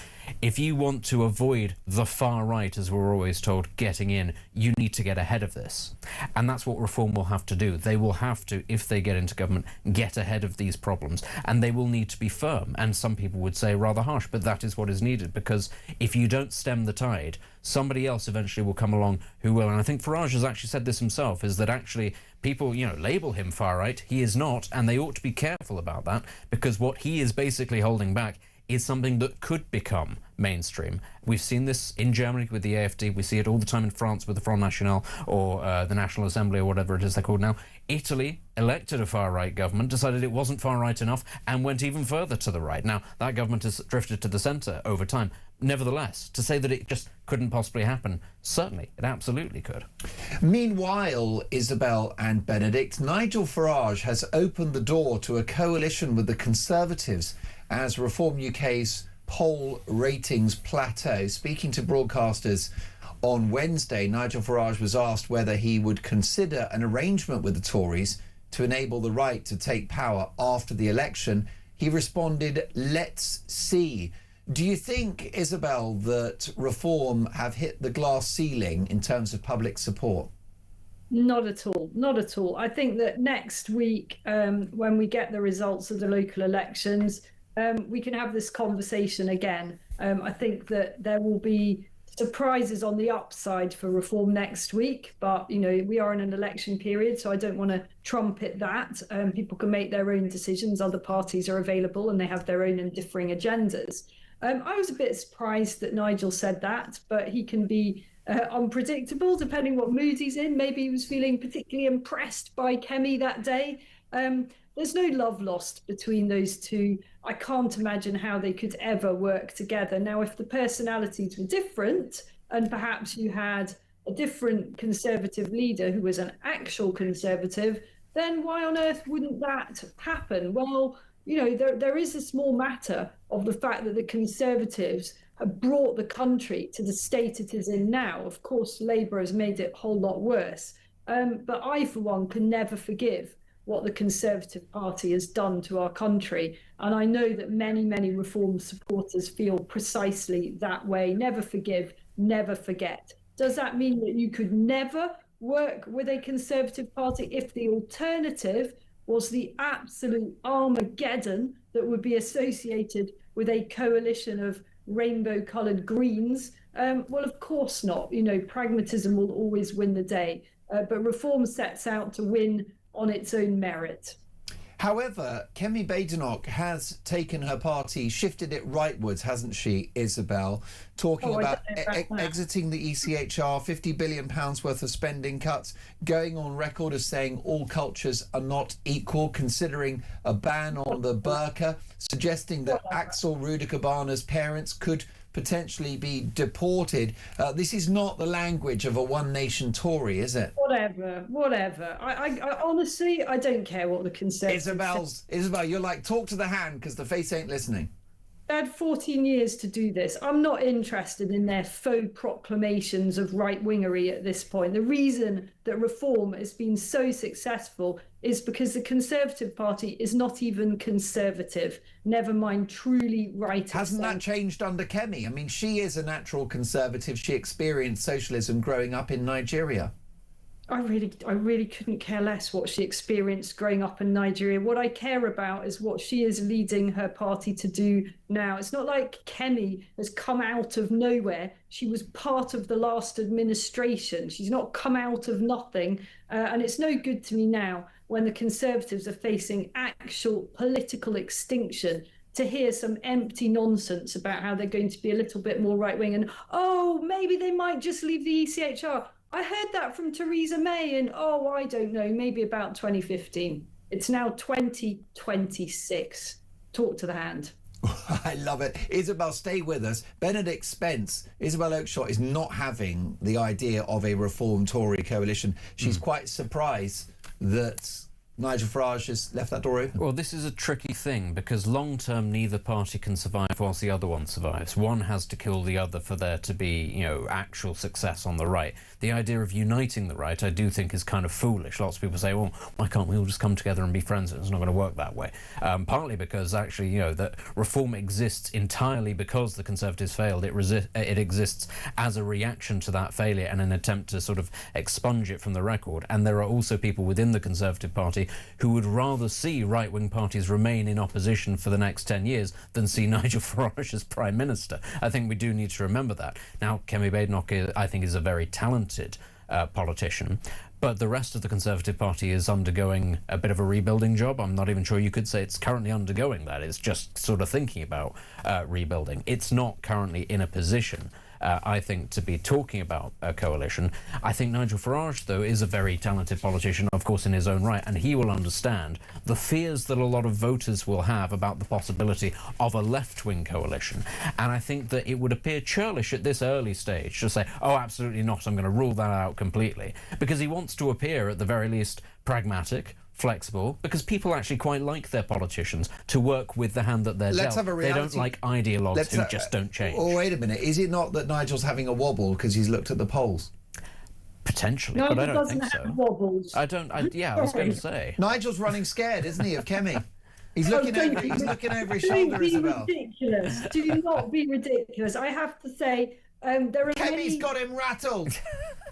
If you want to avoid the far right, as we're always told, getting in, you need to get ahead of this. And that's what Reform will have to do. They will have to, if they get into government, get ahead of these problems. And they will need to be firm. And some people would say rather harsh, but that is what is needed. Because if you don't stem the tide, somebody else eventually will come along who will. And I think Farage has actually said this himself, is that actually people, label him far right. He is not. And they ought to be careful about that, because what he is basically holding back is something that could become mainstream. We've seen this in Germany with the AfD. We see it all the time in France with the Front National, or the National Assembly, or whatever it is they're called now. Italy elected a far-right government, decided it wasn't far-right enough, and went even further to the right. Now, that government has drifted to the centre over time. Nevertheless, to say that it just couldn't possibly happen, certainly, it absolutely could. Meanwhile, Isabel and Benedict, Nigel Farage has opened the door to a coalition with the Conservatives as Reform UK's poll ratings plateau. Speaking to broadcasters on Wednesday, Nigel Farage was asked whether he would consider an arrangement with the Tories to enable the right to take power after the election. He responded, "Let's see." Do you think, Isabel, that Reform have hit the glass ceiling in terms of public support? Not at all. Not at all. I think that next week, when we get the results of the local elections, we can have this conversation again. I think that there will be surprises on the upside for Reform next week, but we are in an election period, so I don't want to trumpet that. People can make their own decisions. Other parties are available and they have their own and differing agendas. I was a bit surprised that Nigel said that, but he can be unpredictable depending what mood he's in. Maybe he was feeling particularly impressed by Kemi that day. There's no love lost between those two. I can't imagine how they could ever work together. Now, if the personalities were different, and perhaps you had a different Conservative leader who was an actual Conservative, then why on earth wouldn't that happen? Well, there is a small matter of the fact that the Conservatives have brought the country to the state it is in now. Of course, Labour has made it a whole lot worse. But I, for one, can never forgive what the Conservative Party has done to our country. And I know that many, many Reform supporters feel precisely that way. Never forgive, never forget. Does that mean that you could never work with a Conservative Party if the alternative was the absolute Armageddon that would be associated with a coalition of rainbow-coloured Greens? Well, of course not. Pragmatism will always win the day. But Reform sets out to win on its own merit. However, Kemi Badenoch has taken her party, shifted it rightwards, hasn't she, Isabel? Talking about exiting the ECHR, £50 billion worth of spending cuts, going on record as saying all cultures are not equal, considering a ban on the burqa, suggesting that Axel Rudikabana's parents could potentially be deported. This is not the language of a one-nation Tory, is it? Whatever. I honestly, I don't care what the Conservatives Isabel, you're like, talk to the hand because the face ain't listening. They had 14 years to do this. I'm not interested in their faux proclamations of right-wingery at this point. The reason that Reform has been so successful is because the Conservative Party is not even conservative, never mind truly right. Hasn't that changed under Kemi? I mean, she is a natural conservative. She experienced socialism growing up in Nigeria. I really couldn't care less what she experienced growing up in Nigeria. What I care about is what she is leading her party to do now. It's not like Kemi has come out of nowhere. She was part of the last administration. She's not come out of nothing. And it's no good to me now when the Conservatives are facing actual political extinction to hear some empty nonsense about how they're going to be a little bit more right-wing and, oh, maybe they might just leave the ECHR. I heard that from Theresa May in, oh, I don't know, maybe about 2015. It's now 2026. Talk to the hand. I love it. Isabel, stay with us. Benedict Spence, Isabel Oakeshott is not having the idea of a Reform Tory coalition. She's quite surprised that Nigel Farage has left that door open. Well, this is a tricky thing because long-term neither party can survive whilst the other one survives. One has to kill the other for there to be, actual success on the right. The idea of uniting the right, I do think, is kind of foolish. Lots of people say, well, why can't we all just come together and be friends? It's not going to work that way. Partly because, actually, that Reform exists entirely because the Conservatives failed. It exists as a reaction to that failure and an attempt to sort of expunge it from the record. And there are also people within the Conservative Party who would rather see right-wing parties remain in opposition for the next 10 years than see Nigel Farage as Prime Minister. I think we do need to remember that. Now, Kemi Badenoch, I think, is a very talented politician, but the rest of the Conservative Party is undergoing a bit of a rebuilding job. I'm not even sure you could say it's currently undergoing that. It's just sort of thinking about rebuilding. It's not currently in a position I think, to be talking about a coalition. I think Nigel Farage, though, is a very talented politician, of course, in his own right, and he will understand the fears that a lot of voters will have about the possibility of a left-wing coalition. And I think that it would appear churlish at this early stage to say, oh, absolutely not, I'm going to rule that out completely, because he wants to appear, at the very least, pragmatic, flexible, because people actually quite like their politicians to work with the hand that they're dealt. Have a reality. They don't like ideologues who just don't change. Oh, wait a minute. Is it not that Nigel's having a wobble because he's looked at the polls? Potentially, Nigel but I don't think doesn't so. have wobbles. I was going to say. Nigel's running scared, isn't he, of Kemi? He's looking over his shoulder, Isabel. Ridiculous. Do not be ridiculous. I have to say, there are Kemi's got him rattled.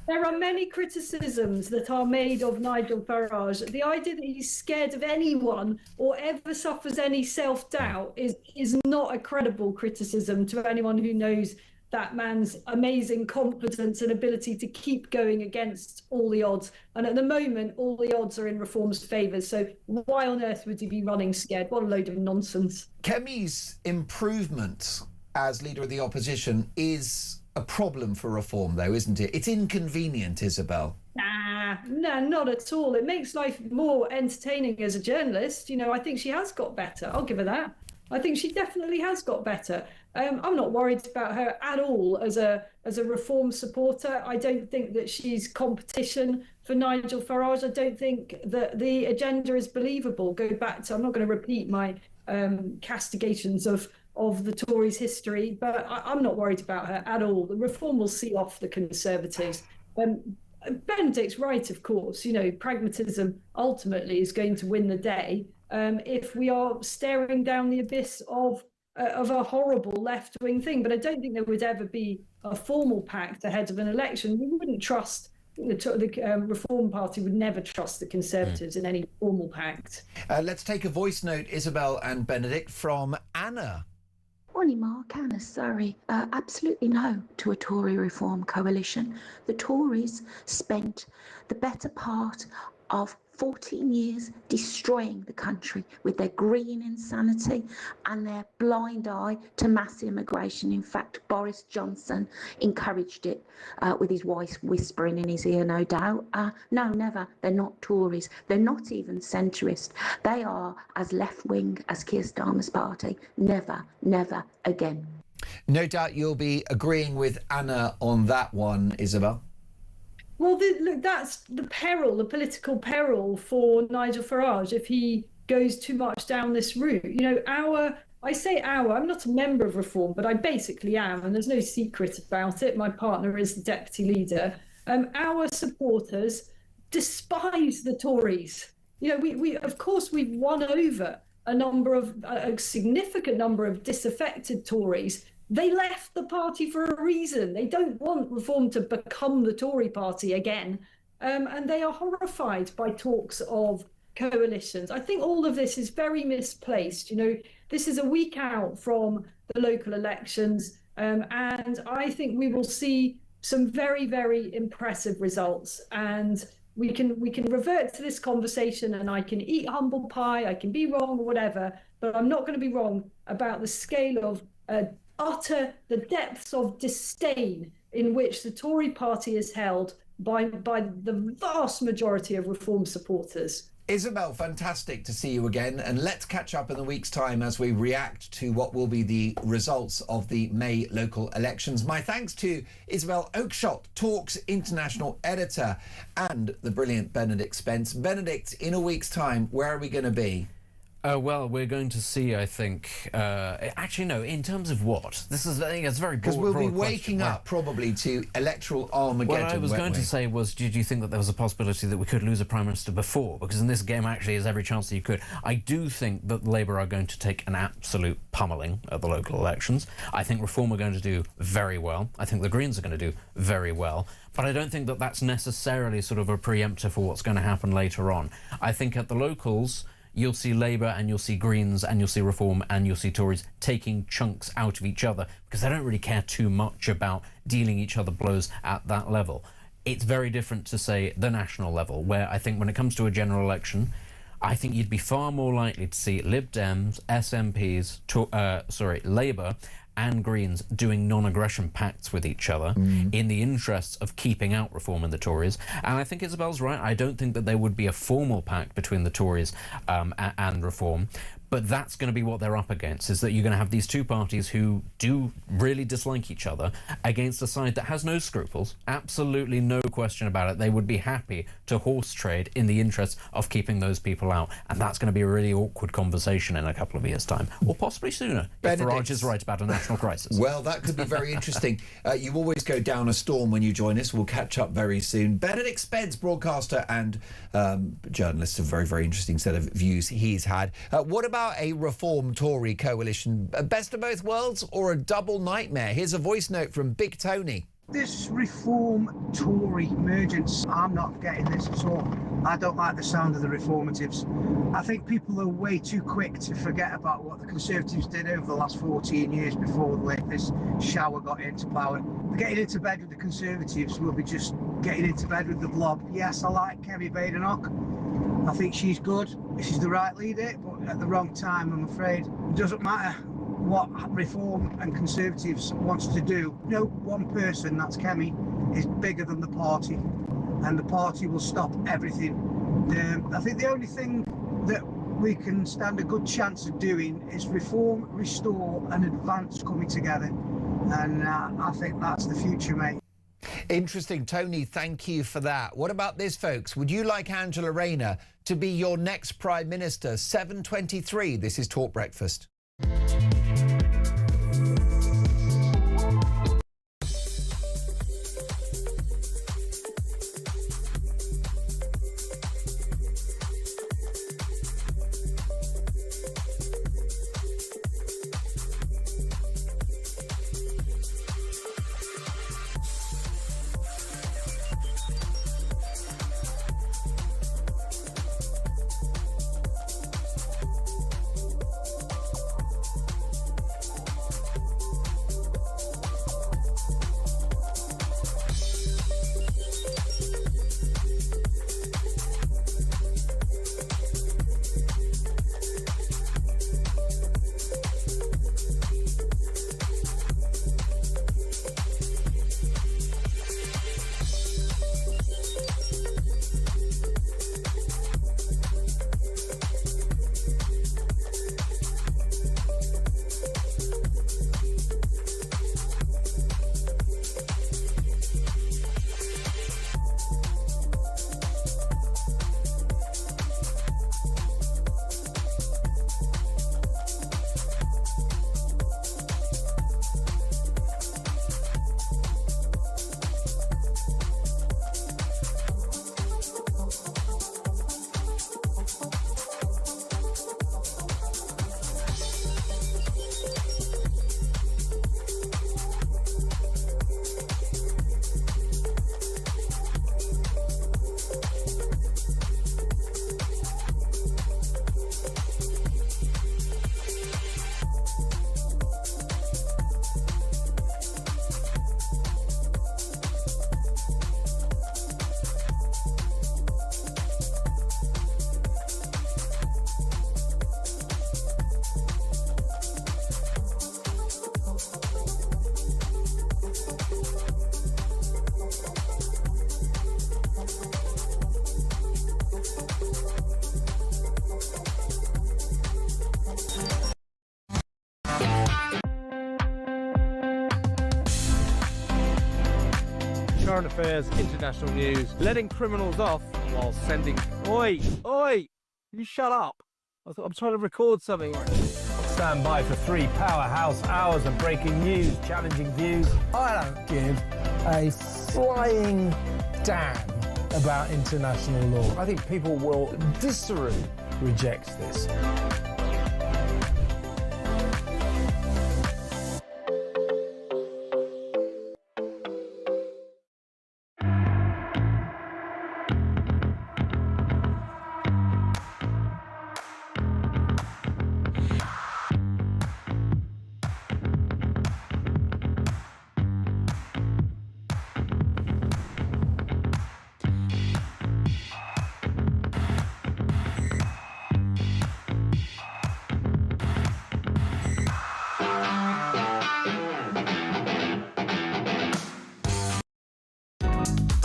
There are many criticisms that are made of Nigel Farage. The idea that he's scared of anyone or ever suffers any self-doubt is not a credible criticism to anyone who knows that man's amazing competence and ability to keep going against all the odds. And at the moment, all the odds are in Reform's favour. So why on earth would he be running scared? What a load of nonsense. Kemi's improvement as leader of the opposition is a problem for Reform, though, isn't it? It's inconvenient, Isabel. No, not at all. It makes life more entertaining as a journalist. I think she has got better. I'll give her that. I think she definitely has got better. I'm not worried about her at all as a Reform supporter. I don't think that she's competition for Nigel Farage. I don't think that the agenda is believable. Go back to, I'm not going to repeat my castigations of the Tories' history, but I'm not worried about her at all. The Reform will see off the Conservatives. Benedict's right, of course. Pragmatism ultimately is going to win the day if we are staring down the abyss of a horrible left-wing thing. But I don't think there would ever be a formal pact ahead of an election. We wouldn't trust. The Reform Party would never trust the Conservatives in any formal pact. Let's take a voice note, Isabel and Benedict, from Anna. Morning, Mark. Anna, sorry. Absolutely no to a Tory Reform coalition. The Tories spent the better part of 14 years destroying the country with their green insanity and their blind eye to mass immigration. In fact, Boris Johnson encouraged it with his wife whispering in his ear, no doubt. No, never. They're not Tories. They're not even centrist. They are as left-wing as Keir Starmer's party. Never, never again. No doubt you'll be agreeing with Anna on that one, Isabel. Well, look, that's the peril, the political peril for Nigel Farage if he goes too much down this route. I say our, I'm not a member of Reform, but I basically am, and there's no secret about it. My partner is the deputy leader. Our supporters despise the Tories. You know, we of course we've won over a significant number of disaffected Tories. They left the party for a reason. They don't want Reform to become the Tory party again. And they are horrified by talks of coalitions. I think all of this is very misplaced. You know, this is a week out from the local elections, and I think we will see some very, very impressive results. And we can revert to this conversation, and I can eat humble pie, I can be wrong or whatever, but I'm not going to be wrong about the scale of the depths of disdain in which the Tory party is held by the vast majority of Reform supporters. Isabel, fantastic to see you again, and let's catch up in a week's time as we react to what will be the results of the May local elections. My thanks to Isabel Oakeshott, Talk's international editor, and the brilliant Benedict Spence. Benedict, in a week's time, where are we going to be? Well, we're going to see, I think... actually, no, in terms of what? I think it's very broad. Because we'll be waking up probably to electoral Armageddon. What I was going to say was, did you think that there was a possibility that we could lose a Prime Minister before? Because in this game, actually, there's every chance that you could. I do think that Labour are going to take an absolute pummelling at the local elections. I think Reform are going to do very well. I think the Greens are going to do very well. But I don't think that that's necessarily sort of a preemptor for what's going to happen later on. I think at the locals... you'll see Labour and you'll see Greens and you'll see Reform and you'll see Tories taking chunks out of each other because they don't really care too much about dealing each other blows at that level. It's very different to, say, the national level, where I think when it comes to a general election, I think you'd be far more likely to see Lib Dems, SNPs, Labour and Greens doing non-aggression pacts with each other in the interests of keeping out Reform and the Tories. And I think Isabel's right. I don't think that there would be a formal pact between the Tories and Reform. But that's going to be what they're up against, is that you're going to have these two parties who do really dislike each other against a side that has no scruples, absolutely no question about it. They would be happy to horse trade in the interest of keeping those people out. And that's going to be a really awkward conversation in a couple of years' time, or possibly sooner, if Farage is right about a national crisis. Well, that could be very interesting. You always go down a storm when you join us. We'll catch up very soon. Benedict Spence, broadcaster and journalist, a very, very interesting set of views he's had. What about a Reform Tory coalition? Best of both worlds or a double nightmare? Here's a voice note from Big Tony. This Reform Tory emergence, I'm not getting this at all. I don't like the sound of the Reformatives. I think people are way too quick to forget about what the Conservatives did over the last 14 years before this shower got into power. Getting into bed with the Conservatives will be just getting into bed with the blob. Yes, I like Kemi Badenoch. I think she's good. She's the right leader, but at the wrong time, I'm afraid. It doesn't matter what Reform and Conservatives wants to do. No one person, that's Kemi, is bigger than the party, and the party will stop everything. I think the only thing that we can stand a good chance of doing is Reform, Restore and Advance coming together, and I think that's the future, mate. Interesting, Tony, thank you for that. What about this, folks? Would you like Angela Rayner to be your next Prime Minister? 7:23, this is Talk Breakfast. current affairs, international news, letting criminals off while sending... Oi! Oi! You shut up. I'm trying to record something. Stand by for 3 powerhouse hours of breaking news, challenging views. I don't give a flying damn about international law. I think people will viscerally reject this.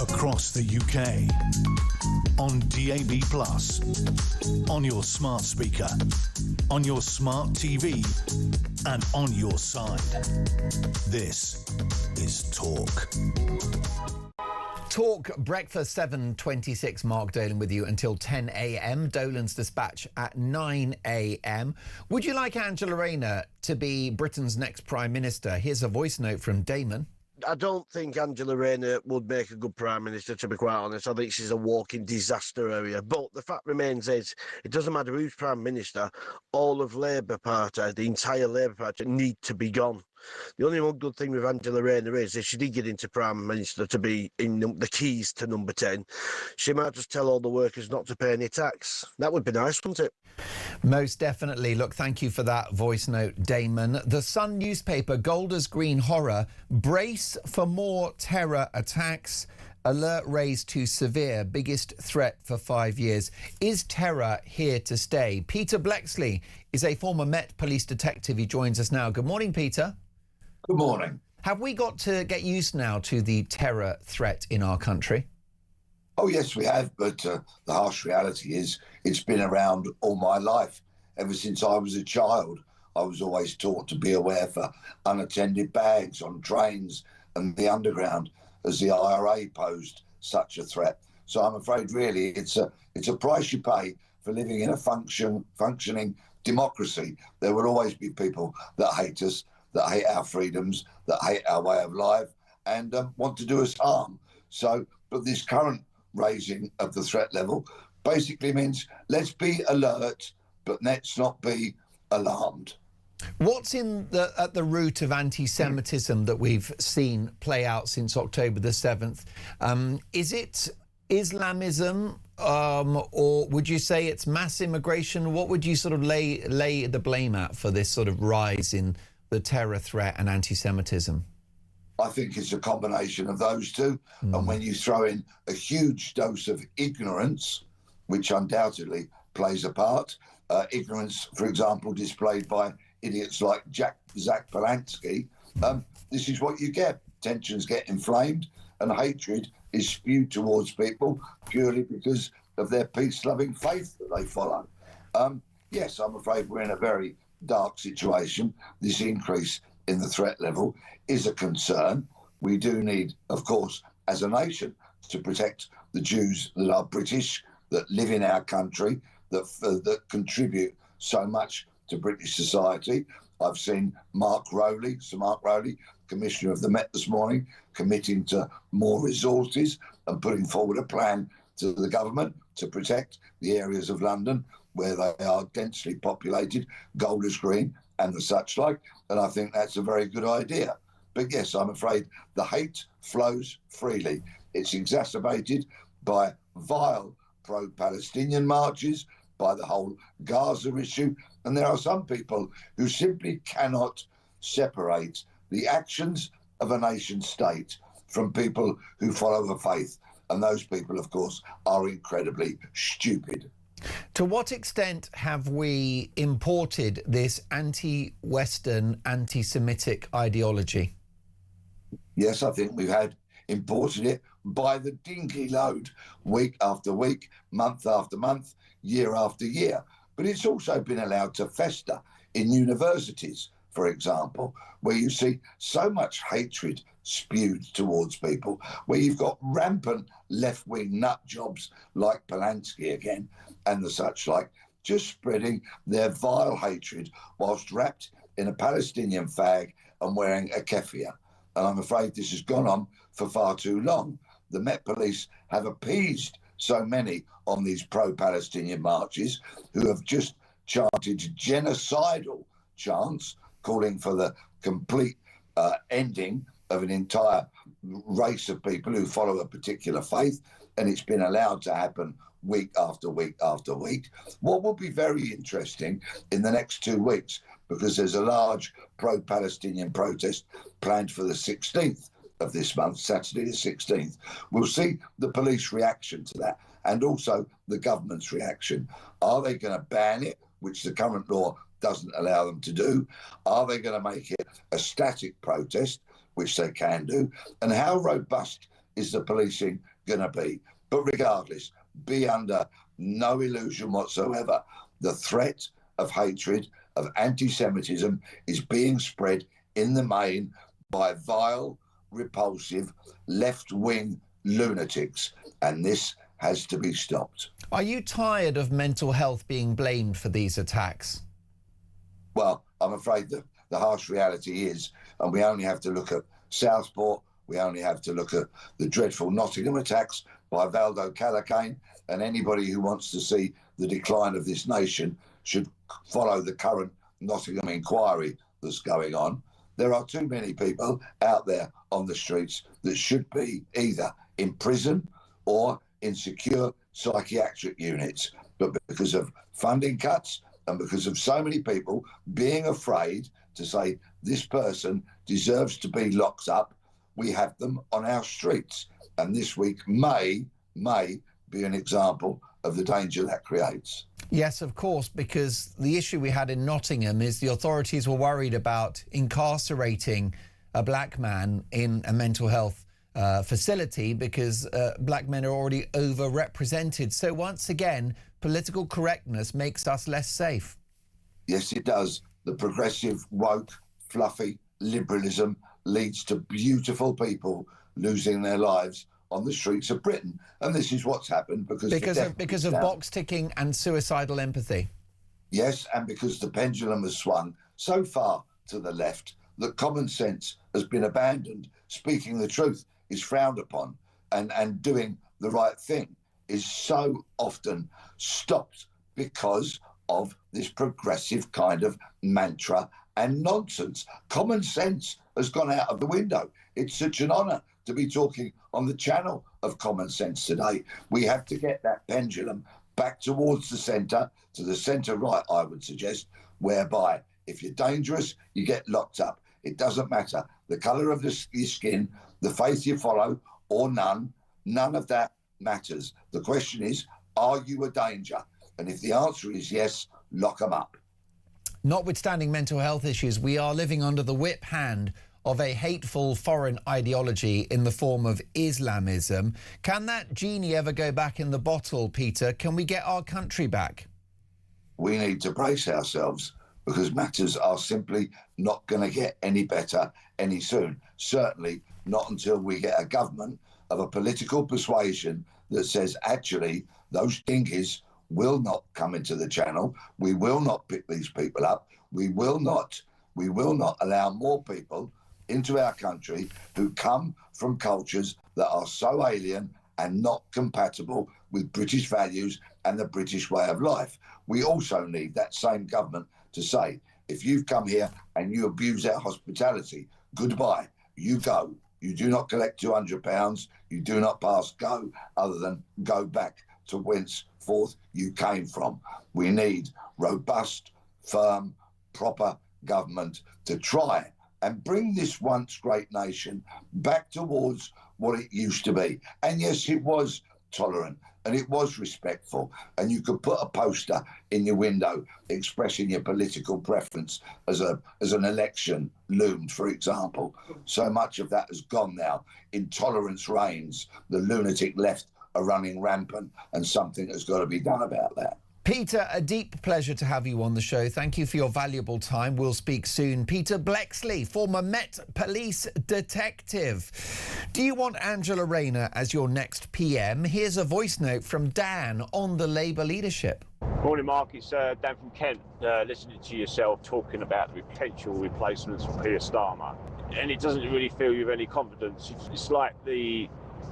Across the UK, on DAB+, on your smart speaker, on your smart TV, and on your side. This is Talk. Talk Breakfast 7:26. Mark Dolan with you until 10 a.m. Dolan's Dispatch at 9 a.m. Would you like Angela Rayner to be Britain's next Prime Minister? Here's a voice note from Damon. I don't think Angela Rayner would make a good Prime Minister, to be quite honest. I think she's a walking disaster area. But the fact remains is, it doesn't matter who's Prime Minister, all of Labour Party, the entire Labour Party, need to be gone. The only one good thing with Angela Rayner is, if she did get into Prime Minister to be in the keys to number 10, she might just tell all the workers not to pay any tax. That would be nice, wouldn't it? Most definitely. Look, thank you for that voice note, Damon. The Sun newspaper, Golders Green horror, brace for more terror attacks. Alert raised to severe, biggest threat for 5 years. Is terror here to stay? Peter Blexley is a former Met police detective. He joins us now. Good morning, Peter. Good morning. Have we got to get used now to the terror threat in our country? Oh, yes, we have. But the harsh reality is it's been around all my life. Ever since I was a child, I was always taught to be aware for unattended bags on trains and the underground, as the IRA posed such a threat. So I'm afraid, really, it's a price you pay for living in a functioning democracy. There will always be people that hate us, that hate our freedoms, that hate our way of life, and want to do us harm. So, but this current raising of the threat level basically means let's be alert, but let's not be alarmed. What's at the root of anti-Semitism that we've seen play out since October the 7th? Is it Islamism, or would you say it's mass immigration? What would you sort of lay the blame at for this sort of rise in the terror threat and anti-Semitism? I think it's a combination of those two. And when you throw in a huge dose of ignorance, which undoubtedly plays a part, ignorance, for example, displayed by idiots like Zach Polanski, this is what you get. Tensions get inflamed and hatred is spewed towards people purely because of their peace-loving faith that they follow. Yes, I'm afraid we're in a very dark situation. This increase in the threat level is a concern. We do need, of course, as a nation, to protect the Jews that are British, that live in our country, that contribute so much to British society. I've seen Sir Mark Rowley, Commissioner of the Met this morning, committing to more resources and putting forward a plan to the government to protect the areas of London where they are densely populated, Golders Green and the such like, and I think that's a very good idea. But yes, I'm afraid the hate flows freely. It's exacerbated by vile pro-Palestinian marches, by the whole Gaza issue, and there are some people who simply cannot separate the actions of a nation state from people who follow a faith, and those people, of course, are incredibly stupid. To what extent have we imported this anti-Western, anti-Semitic ideology? Yes, I think we've imported it by the dinky load, week after week, month after month, year after year. But it's also been allowed to fester in universities. for example, where you see so much hatred spewed towards people, where you've got rampant left-wing nut jobs like Polanski again and the such like, just spreading their vile hatred whilst wrapped in a Palestinian flag and wearing a keffiyeh. And I'm afraid this has gone on for far too long. The Met Police have appeased so many on these pro-Palestinian marches who have just chanted genocidal chants, calling for the complete ending of an entire race of people who follow a particular faith, and it's been allowed to happen week after week after week. What will be very interesting in the next 2 weeks, because there's a large pro-Palestinian protest planned for the 16th of this month, Saturday the 16th, we'll see the police reaction to that and also the government's reaction. Are they going to ban it, which the current law doesn't allow them to do? Are they going to make it a static protest, which they can do? And how robust is the policing going to be? But regardless, be under no illusion whatsoever. The threat of hatred, of anti-Semitism is being spread in the main by vile, repulsive, left-wing lunatics, and this has to be stopped. Are you tired of mental health being blamed for these attacks? Well, I'm afraid that the harsh reality is, and we only have to look at Southport, we only have to look at the dreadful Nottingham attacks by Valdo Calacane, and anybody who wants to see the decline of this nation should follow the current Nottingham inquiry that's going on. There are too many people out there on the streets that should be either in prison or in secure psychiatric units. But because of funding cuts and because of so many people being afraid to say this person deserves to be locked up, we have them on our streets. And this week may be an example of the danger that creates. Yes, of course, because the issue we had in Nottingham is the authorities were worried about incarcerating a black man in a mental health facility because black men are already overrepresented. So once again, political correctness makes us less safe. Yes, it does. The progressive, woke, fluffy liberalism leads to beautiful people losing their lives on the streets of Britain. And this is what's happened because of box ticking and suicidal empathy. Yes, and because the pendulum has swung so far to the left that common sense has been abandoned. Speaking the truth is frowned upon, and doing the right thing is so often stopped because of this progressive kind of mantra and nonsense. Common sense has gone out of the window. It's such an honour to be talking on the channel of Common Sense today. We have to get that pendulum back towards the centre, to the centre-right, I would suggest, whereby if you're dangerous, you get locked up. It doesn't matter the colour of your skin, the faith you follow, or none. None of that matters. The question is, are you a danger? And if the answer is yes, lock them up. Notwithstanding mental health issues, we are living under the whip hand of a hateful foreign ideology in the form of Islamism. Can that genie ever go back in the bottle, Peter? Can we get our country back? We need to brace ourselves because matters are simply not going to get any better any soon. Certainly not until we get a government of a political persuasion that says, actually, those dingies will not come into the channel. We will not pick these people up. We will not allow more people into our country who come from cultures that are so alien and not compatible with British values and the British way of life. We also need that same government to say, if you've come here and you abuse our hospitality, goodbye, you go. You do not collect £200, you do not pass go, other than go back to whence forth you came from. We need robust, firm, proper government to try and bring this once great nation back towards what it used to be. And yes, it was tolerant and it was respectful, and you could put a poster in your window expressing your political preference as an election loomed, for example. So much of that has gone now. Intolerance reigns. The lunatic left are running rampant, and something has got to be done about that. Peter, a deep pleasure to have you on the show. Thank you for your valuable time. We'll speak soon. Peter Blexley, former Met Police detective. Do you want Angela Rayner as your next PM? Here's a voice note from Dan on the Labour leadership. Morning, Mark. It's Dan from Kent, listening to yourself talking about the potential replacements for Keir Starmer. And it doesn't really fill you with any confidence. It's like the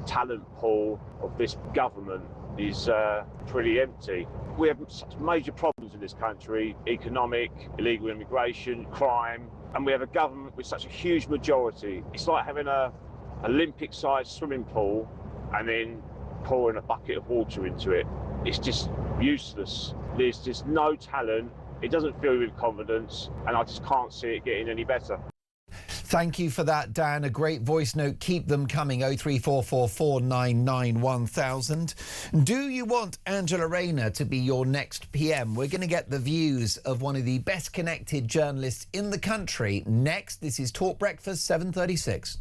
talent pool of this government is pretty empty. We have such major problems in this country: economic, illegal immigration, crime, and we have a government with such a huge majority. It's like having a Olympic-sized swimming pool and then pouring a bucket of water into it. It's just useless. There's just no talent. It doesn't fill you with confidence, and I just can't see it getting any better. Thank you for that, Dan. A great voice note. Keep them coming. 03444991000. Do you want Angela Rayner to be your next PM? We're going to get the views of one of the best connected journalists in the country next. This is Talk Breakfast 7:36.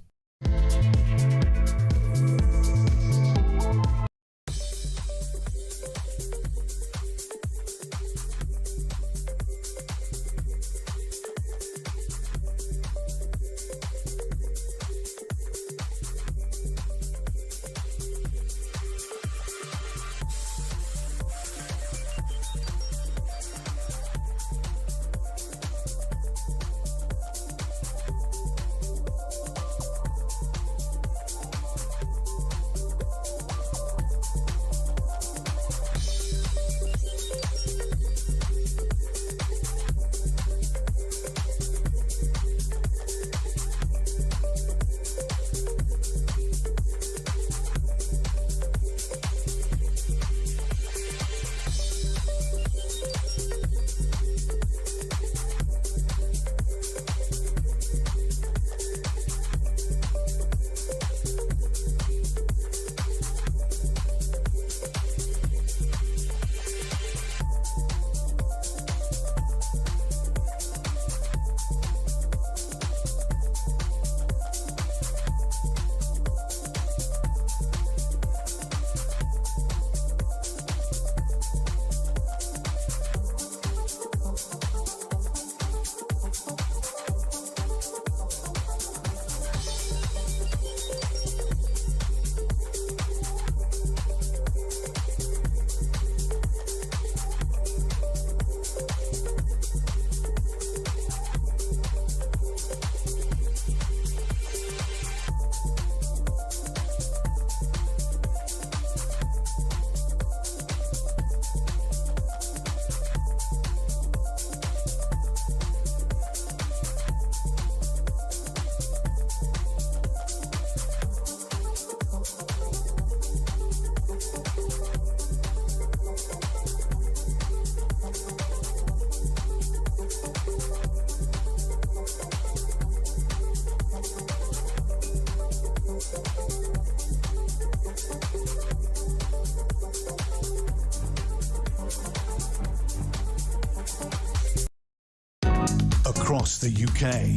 Across the UK,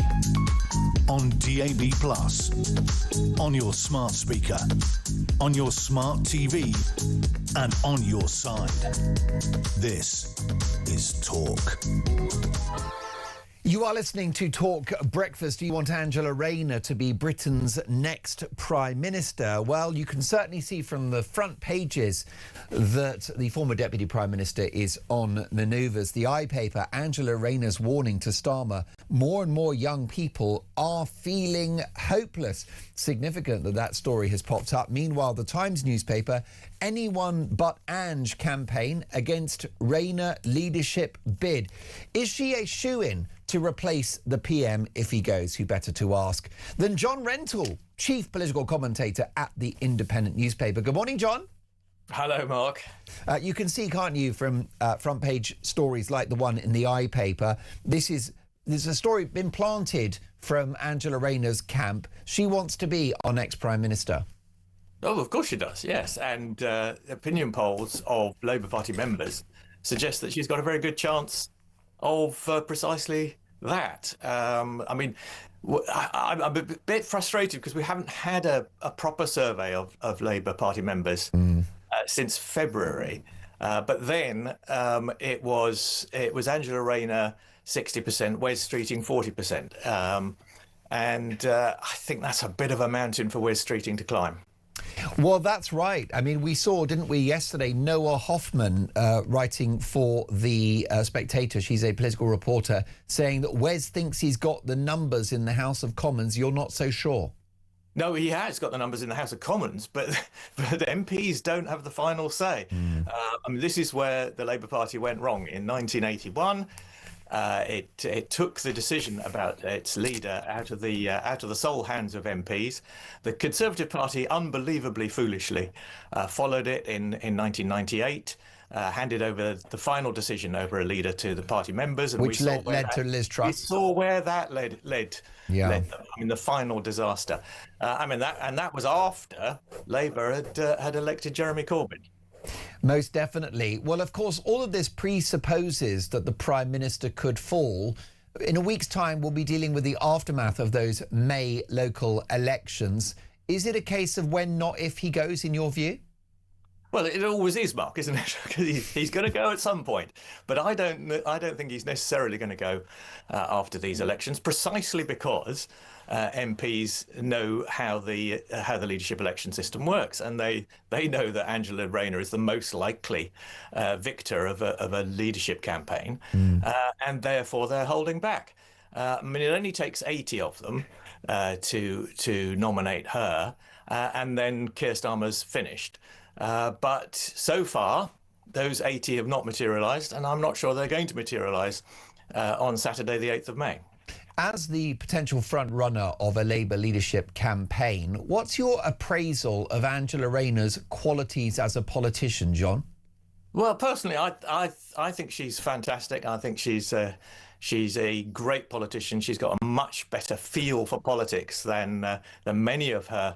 on DAB+, on your smart speaker, on your smart TV, and on your side. This is Talk. You are listening to Talk Breakfast. Do you want Angela Rayner to be Britain's next Prime Minister? Well, you can certainly see from the front pages that the former Deputy Prime Minister is on manoeuvres. The iPaper, Angela Rayner's warning to Starmer: more and more young people are feeling hopeless. Significant that that story has popped up. Meanwhile, the Times newspaper, anyone but Ange campaign against Rayner leadership bid. Is she a shoo-in to replace the PM if he goes? Who better to ask than John Rentoul, chief political commentator at the Independent newspaper. Good morning, John. Hello, Mark. You can see, can't you, from front page stories like the one in the iPaper, there's a story been planted from Angela Rayner's camp. She wants to be our next Prime Minister. Oh, of course she does, yes. And opinion polls of Labour Party members suggest that she's got a very good chance of precisely that. I mean, I'm a bit frustrated because we haven't had a proper survey of Labour Party members since February. But then it was Angela Rayner 60%, Wes Streeting 40%. I think that's a bit of a mountain for Wes Streeting to climb. Well, that's right. I mean, we saw, didn't we, yesterday, Noah Hoffman writing for The Spectator, she's a political reporter, saying that Wes thinks he's got the numbers in the House of Commons. You're not so sure? No, he has got the numbers in the House of Commons, but MPs don't have the final say. I mean, this is where the Labour Party went wrong. In 1981, it took the decision about its leader out of the sole hands of MPs. The Conservative Party, unbelievably foolishly, followed it in 1998. Handed over the final decision over a leader to the party members, and which led to Liz Truss. We saw where that led. Yeah. I mean, the final disaster. That was after Labour had elected Jeremy Corbyn. Most definitely. Well, of course, all of this presupposes that the Prime Minister could fall. In a week's time, we'll be dealing with the aftermath of those May local elections. Is it a case of when, not if, he goes, in your view? Well, it always is, Mark, isn't it? Because he's going to go at some point. But I don't think he's necessarily going to go after these elections, precisely because MPs know how the leadership election system works, and they know that Angela Rayner is the most likely victor of a leadership campaign, and therefore they're holding back. I mean, it only takes 80 of them to nominate her, and then Keir Starmer's finished. But so far, those 80 have not materialised, and I'm not sure they're going to materialise on Saturday, the 8th of May. As the potential front runner of a Labour leadership campaign, what's your appraisal of Angela Rayner's qualities as a politician, John? Well, personally, I think she's fantastic. I think she's a great politician. She's got a much better feel for politics than many of her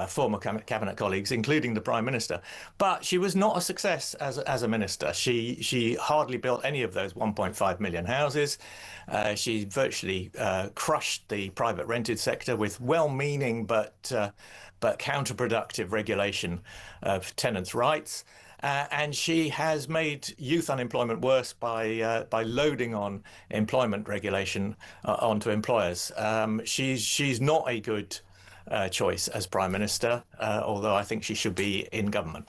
former cabinet colleagues, including the Prime Minister. But she was not a success as a minister. She hardly built any of those 1.5 million houses. She virtually crushed the private rented sector with well-meaning but counterproductive regulation of tenants' rights. And she has made youth unemployment worse by loading on employment regulation onto employers. She's not a good choice as Prime Minister, although I think she should be in government.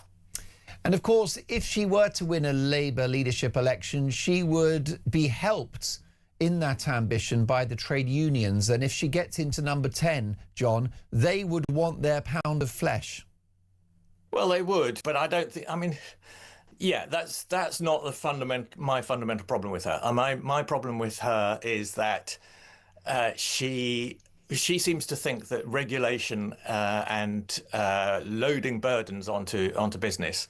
And of course, if she were to win a Labour leadership election, she would be helped in that ambition by the trade unions. And if she gets into number 10, John, they would want their pound of flesh. Well, they would, but I don't think. I mean, yeah, that's not my fundamental problem with her. My problem with her is that she seems to think that regulation and loading burdens onto business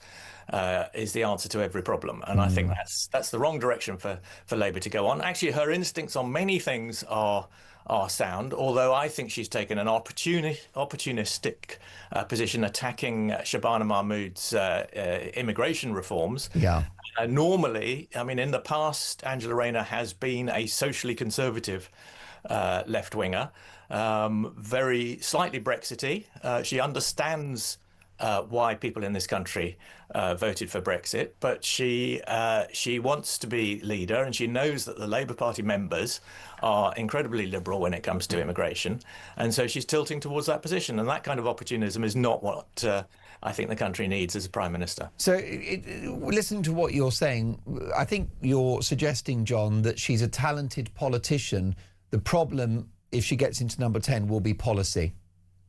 is the answer to every problem, and I think that's the wrong direction for Labour to go on. Actually, her instincts on many things are sound, although I think she's taken an opportunistic position attacking Shabana Mahmood's immigration reforms. Yeah. Normally, I mean, in the past, Angela Rayner has been a socially conservative left-winger, very slightly Brexity. She understands why people in this country voted for Brexit, but she wants to be leader, and she knows that the Labour Party members are incredibly liberal when it comes to immigration, and so she's tilting towards that position, and that kind of opportunism is not what I think the country needs as a Prime Minister. So listening to what you're saying, I think you're suggesting, John, that she's a talented politician. The problem, if she gets into number 10, will be policy.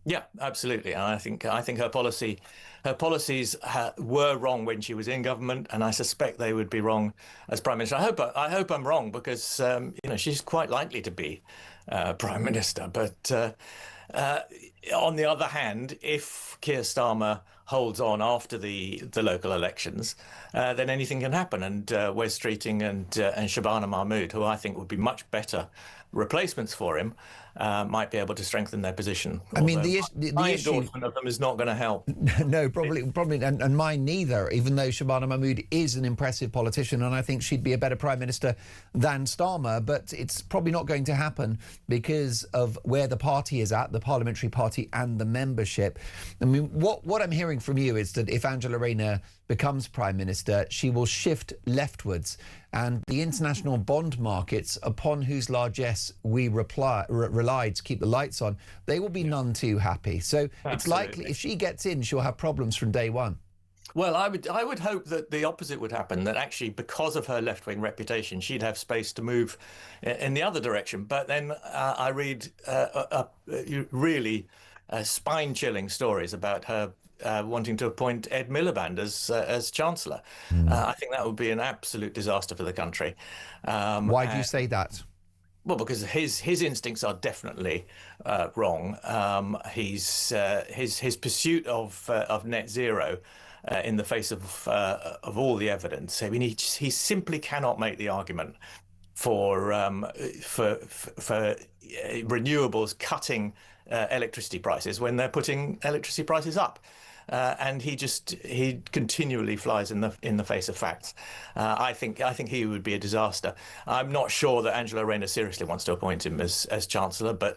Yeah, absolutely. And I think her policies were wrong when she was in government, and I suspect they would be wrong as Prime Minister. I hope I'm wrong, because she's quite likely to be Prime Minister. But on the other hand, if Keir Starmer holds on after the local elections, then anything can happen. And Wes Streeting and Shabana Mahmood, who I think would be much better replacements for him, might be able to strengthen their position. I mean, my issue endorsement of them is not going to help. No, probably, and mine neither. Even though Shabana Mahmood is an impressive politician, and I think she'd be a better prime minister than Starmer, but it's probably not going to happen because of where the party is at, the parliamentary party and the membership. I mean, what I'm hearing from you is that if Angela Rayner becomes prime minister, she will shift leftwards, and the international bond markets, upon whose largesse we relied to keep the lights on, they will be none too happy. So it's likely if she gets in, she'll have problems from day one. Well, I would hope that the opposite would happen, that actually because of her left-wing reputation, she'd have space to move in the other direction. But then I read really spine-chilling stories about her wanting to appoint Ed Miliband as Chancellor. I think that would be an absolute disaster for the country. Why do you say that? Well, because his instincts are definitely wrong. His pursuit of net zero in the face of all the evidence. I mean, he simply cannot make the argument for renewables cutting electricity prices when they're putting electricity prices up. And he continually flies in the face of facts. I think he would be a disaster. I'm not sure that Angela Rayner seriously wants to appoint him as Chancellor, but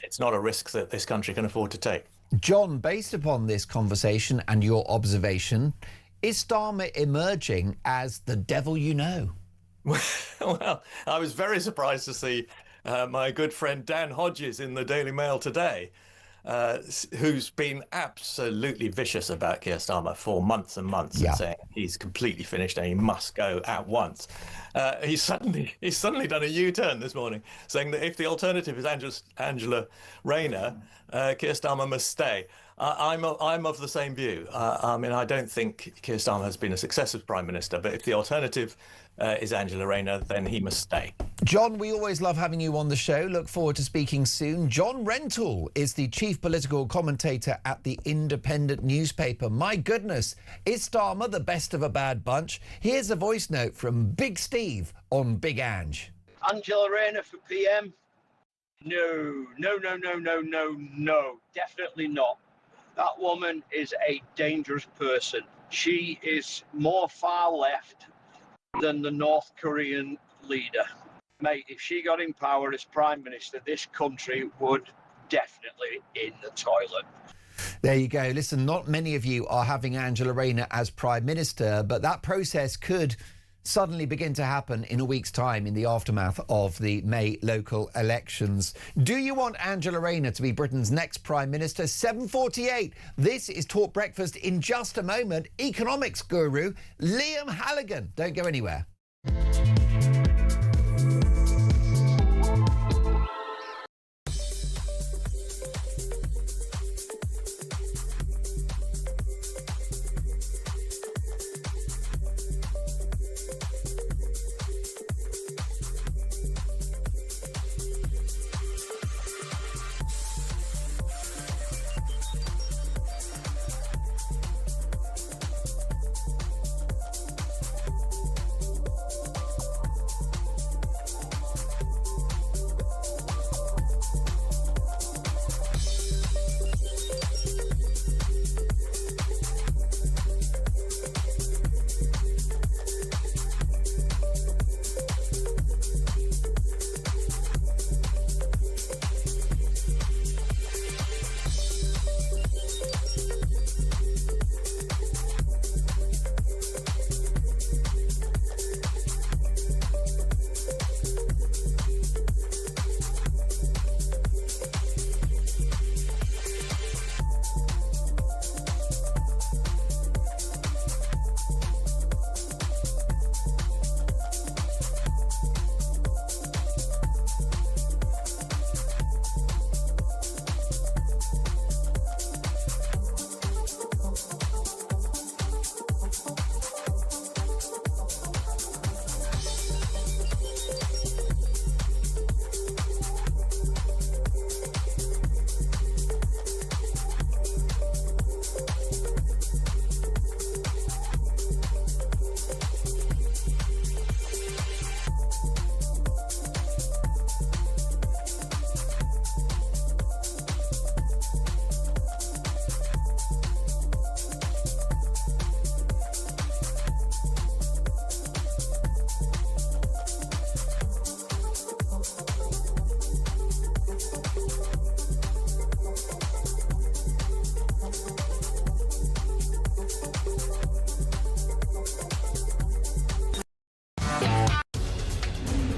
it's not a risk that this country can afford to take. John, based upon this conversation and your observation, is Starmer emerging as the devil you know? Well, I was very surprised to see my good friend Dan Hodges in the Daily Mail today, who's been absolutely vicious about Keir Starmer for months and months, and saying he's completely finished and he must go at once. He's suddenly done a U-turn this morning, saying that if the alternative is Angela Rayner, Keir Starmer must stay. I'm of the same view. I mean, I don't think Keir Starmer has been a successful prime minister, but if the alternative is Angela Rayner, then he must stay. John, we always love having you on the show. Look forward to speaking soon. John Rentoul is the chief political commentator at the Independent newspaper. My goodness, is Starmer the best of a bad bunch? Here's a voice note from Big Steve on Big Ange. Angela Rayner for PM? No, definitely not. That woman is a dangerous person. She is more far left than the North Korean leader. Mate, if she got in power as Prime Minister, this country would definitely in the toilet. There you go. Listen, not many of you are having Angela Rayner as Prime Minister, but that process could suddenly begin to happen in a week's time in the aftermath of the May local elections. Do you want Angela Rayner to be Britain's next Prime Minister? 7:48. This is Talk Breakfast. In just a moment, economics guru Liam Halligan. Don't go anywhere.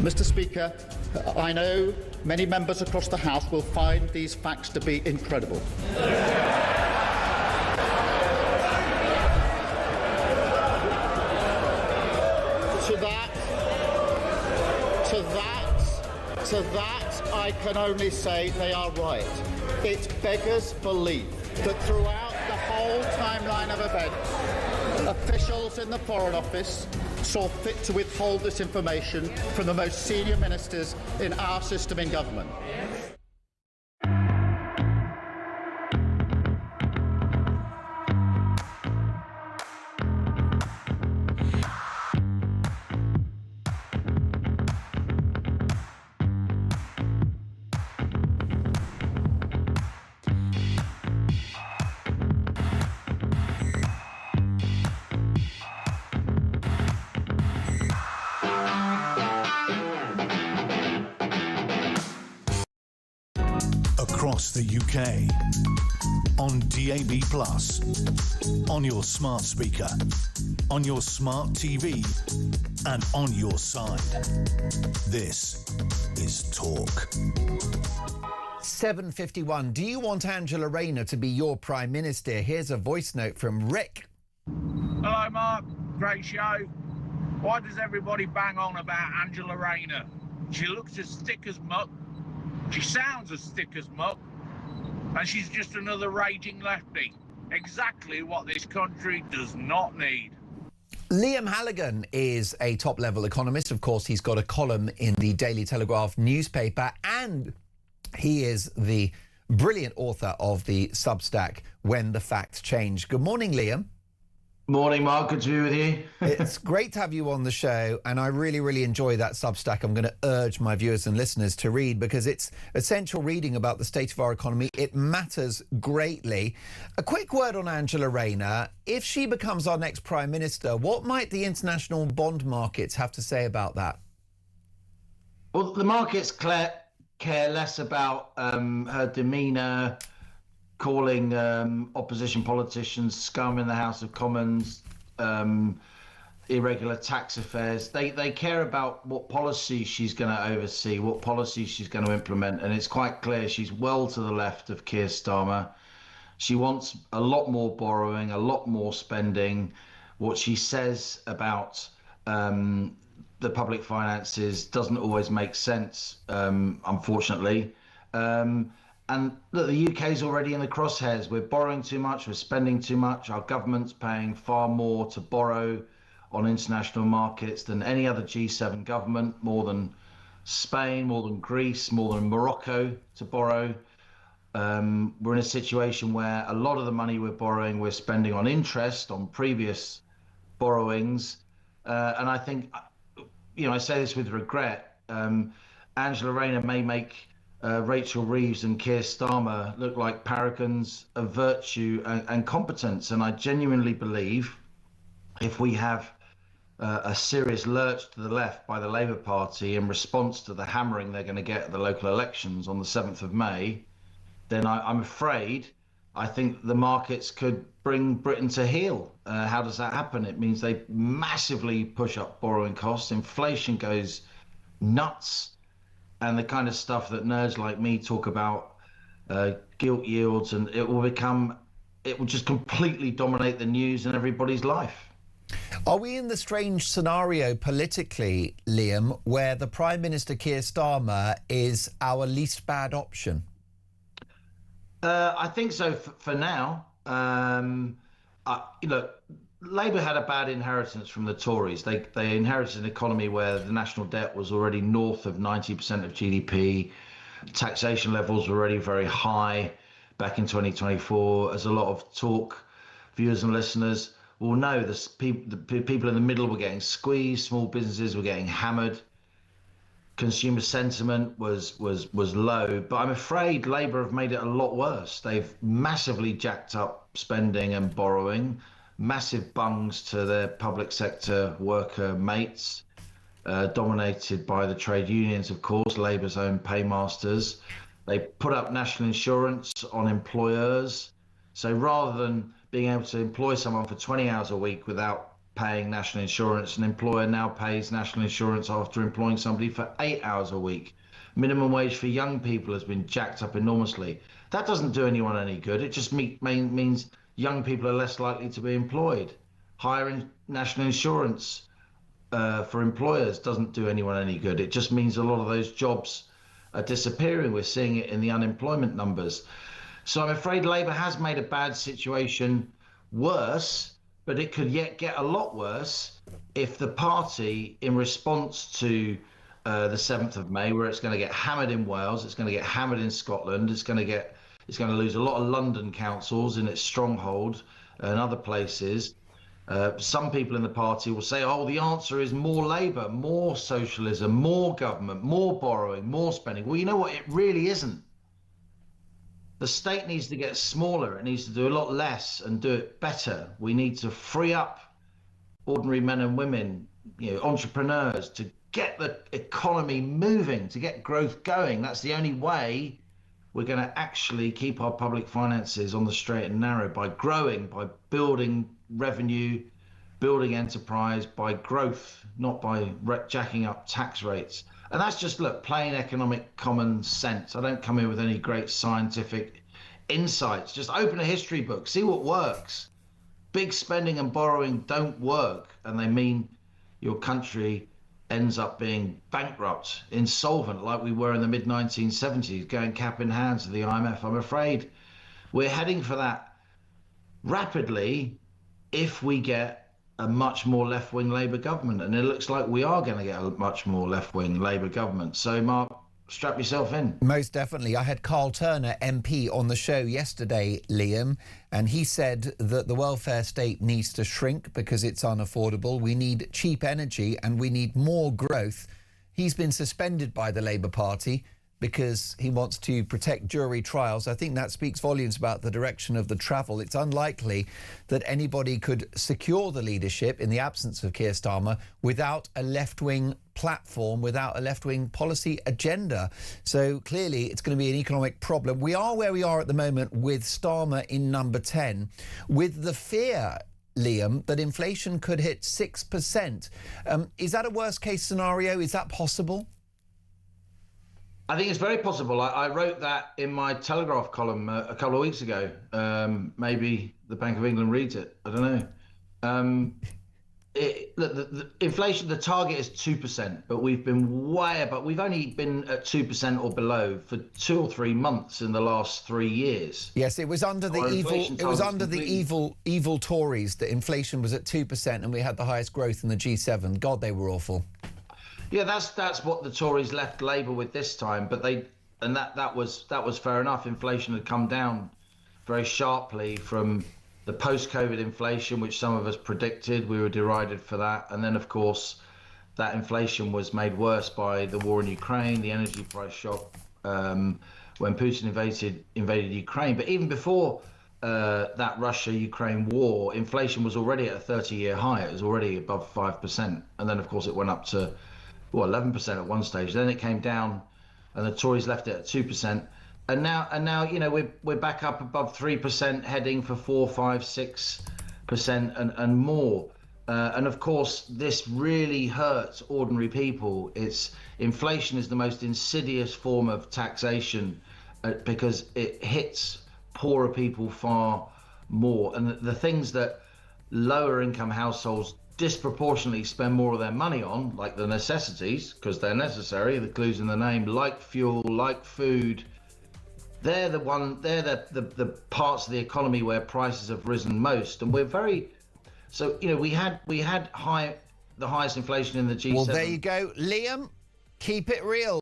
Mr. Speaker, I know many members across the House will find these facts to be incredible. To that, I can only say they are right. It beggars belief that throughout the whole timeline of events, officials in the Foreign Office saw fit to withhold this information from the most senior ministers in our system in government. Across the UK, on DAB+, on your smart speaker, on your smart TV, and on your side. This is Talk. 7:51. Do you want Angela Rayner to be your Prime Minister? Here's a voice note from Rick. Hello, Mark. Great show. Why does everybody bang on about Angela Rayner? She looks as thick as muck. She sounds as thick as muck. And she's just another raging lefty. Exactly what this country does not need. Liam Halligan is a top-level economist. Of course, he's got a column in the Daily Telegraph newspaper, and he is the brilliant author of the Substack When the Facts Change. Good morning, Liam. Morning, Mark. Good to be with you. It's great to have you on the show, and I really, really enjoy that Substack. I'm going to urge my viewers and listeners to read because it's essential reading about the state of our economy. It matters greatly. A quick word on Angela Rayner. If she becomes our next Prime Minister, what might the international bond markets have to say about that? Well, the markets care less about her demeanour, calling opposition politicians scum in the House of Commons, irregular tax affairs. They care about what policy she's going to oversee, what policy she's going to implement, and it's quite clear she's well to the left of Keir Starmer. She wants a lot more borrowing, a lot more spending. What she says about the public finances doesn't always make sense, unfortunately. And look, the UK is already in the crosshairs. We're borrowing too much, we're spending too much. Our government's paying far more to borrow on international markets than any other G7 government, more than Spain, more than Greece, more than Morocco to borrow. We're in a situation where a lot of the money we're borrowing, we're spending on interest on previous borrowings. And I think, I say this with regret, Angela Rayner may make Rachel Reeves and Keir Starmer look like paragons of virtue and competence. And I genuinely believe if we have a serious lurch to the left by the Labour Party in response to the hammering they're going to get at the local elections on the 7th of May, then I'm afraid I think the markets could bring Britain to heel. How does that happen? It means they massively push up borrowing costs. Inflation goes nuts. And the kind of stuff that nerds like me talk about, gilt yields, and it will just completely dominate the news and everybody's life. Are we in the strange scenario politically, Liam, where the Prime Minister Keir Starmer is our least bad option? I think so for now. Labour had a bad inheritance from the Tories. They inherited an economy where the national debt was already north of 90% of GDP. Taxation levels were already very high back in 2024. As a lot of Talk viewers and listeners will know, the people in the middle were getting squeezed, small businesses were getting hammered. Consumer sentiment was low, but I'm afraid Labour have made it a lot worse. They've massively jacked up spending and borrowing, massive bungs to their public sector worker mates, dominated by the trade unions, of course, Labour's own paymasters. They put up national insurance on employers. So rather than being able to employ someone for 20 hours a week without paying national insurance. An employer now pays national insurance after employing somebody for 8 hours a week. Minimum wage for young people has been jacked up enormously. That doesn't do anyone any good. It just means young people are less likely to be employed. Higher national insurance for employers doesn't do anyone any good. It just means a lot of those jobs are disappearing. We're seeing it in the unemployment numbers. So I'm afraid Labour has made a bad situation worse, but it could yet get a lot worse if the party, in response to the 7th of May, where it's going to get hammered in Wales, it's going to get hammered in Scotland, it's going to lose a lot of London councils in its stronghold and other places. Some people in the party will say, oh, the answer is more Labour, more socialism, more government, more borrowing, more spending. Well, you know what? It really isn't. The state needs to get smaller. It needs to do a lot less and do it better. We need to free up ordinary men and women, entrepreneurs, to get the economy moving, to get growth going. That's the only way we're going to actually keep our public finances on the straight and narrow, by growing, by building revenue, building enterprise, by growth, not by jacking up tax rates. And that's just, look, plain economic common sense. I don't come in with any great scientific insights. Just open a history book, see what works. Big spending and borrowing don't work, and they mean your country ends up being bankrupt, insolvent, like we were in the mid-1970s, going cap in hand to the IMF. I'm afraid we're heading for that rapidly if we get a much more left-wing Labour government, and it looks like we are going to get a much more left-wing Labour government. So, Mark, strap yourself in. Most definitely. I had Carl Turner, MP, on the show yesterday, Liam, and he said that the welfare state needs to shrink because it's unaffordable. We need cheap energy and we need more growth. He's been suspended by the Labour Party because he wants to protect jury trials. I think that speaks volumes about the direction of the travel. It's unlikely that anybody could secure the leadership in the absence of Keir Starmer without a left-wing platform, without a left-wing policy agenda. So clearly it's going to be an economic problem. We are where we are at the moment with Starmer in number 10, with the fear, Liam, that inflation could hit 6%. Is that a worst-case scenario? Is that possible? I think it's very possible. I wrote that in my Telegraph column a couple of weeks ago. Maybe the Bank of England reads it. I don't know. The inflation, the target is 2%, but we've been way above. We've only been at 2% or below for 2 or 3 months in the last 3 years. Yes, it was under the evil Tories that inflation was at 2% and we had the highest growth in the G7. God, they were awful. Yeah, that's what the Tories left Labour with this time, but that was fair enough. Inflation had come down very sharply from the post-COVID inflation, which some of us predicted. We were derided for that, and then of course that inflation was made worse by the war in Ukraine, the energy price shock when Putin invaded Ukraine. But even before that Russia-Ukraine war, inflation was already at a 30-year high. It was already above 5%, and then of course it went up to 11% at one stage. Then it came down, and the Tories left it at 2%. And now, we're back up above 3%, heading for 4, 5, 6% and more. And of course, this really hurts ordinary people. Inflation is the most insidious form of taxation because it hits poorer people far more. And the things that lower income households disproportionately spend more of their money on, like the necessities, because they're necessary, the clue's in the name, like fuel, like food, they're the parts of the economy where prices have risen most. And we had the highest inflation in the G7. Well, there you go. Liam, keep it real.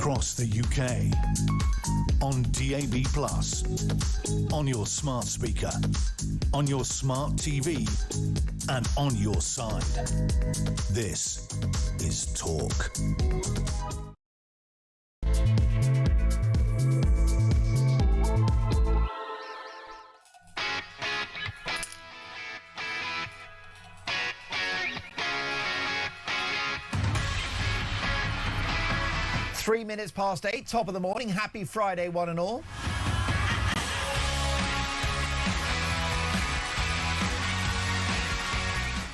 across the UK. On DAB+, on your smart speaker, on your smart TV, and on your side. This is Talk. Three minutes past 8, top of the morning. Happy Friday, one and all.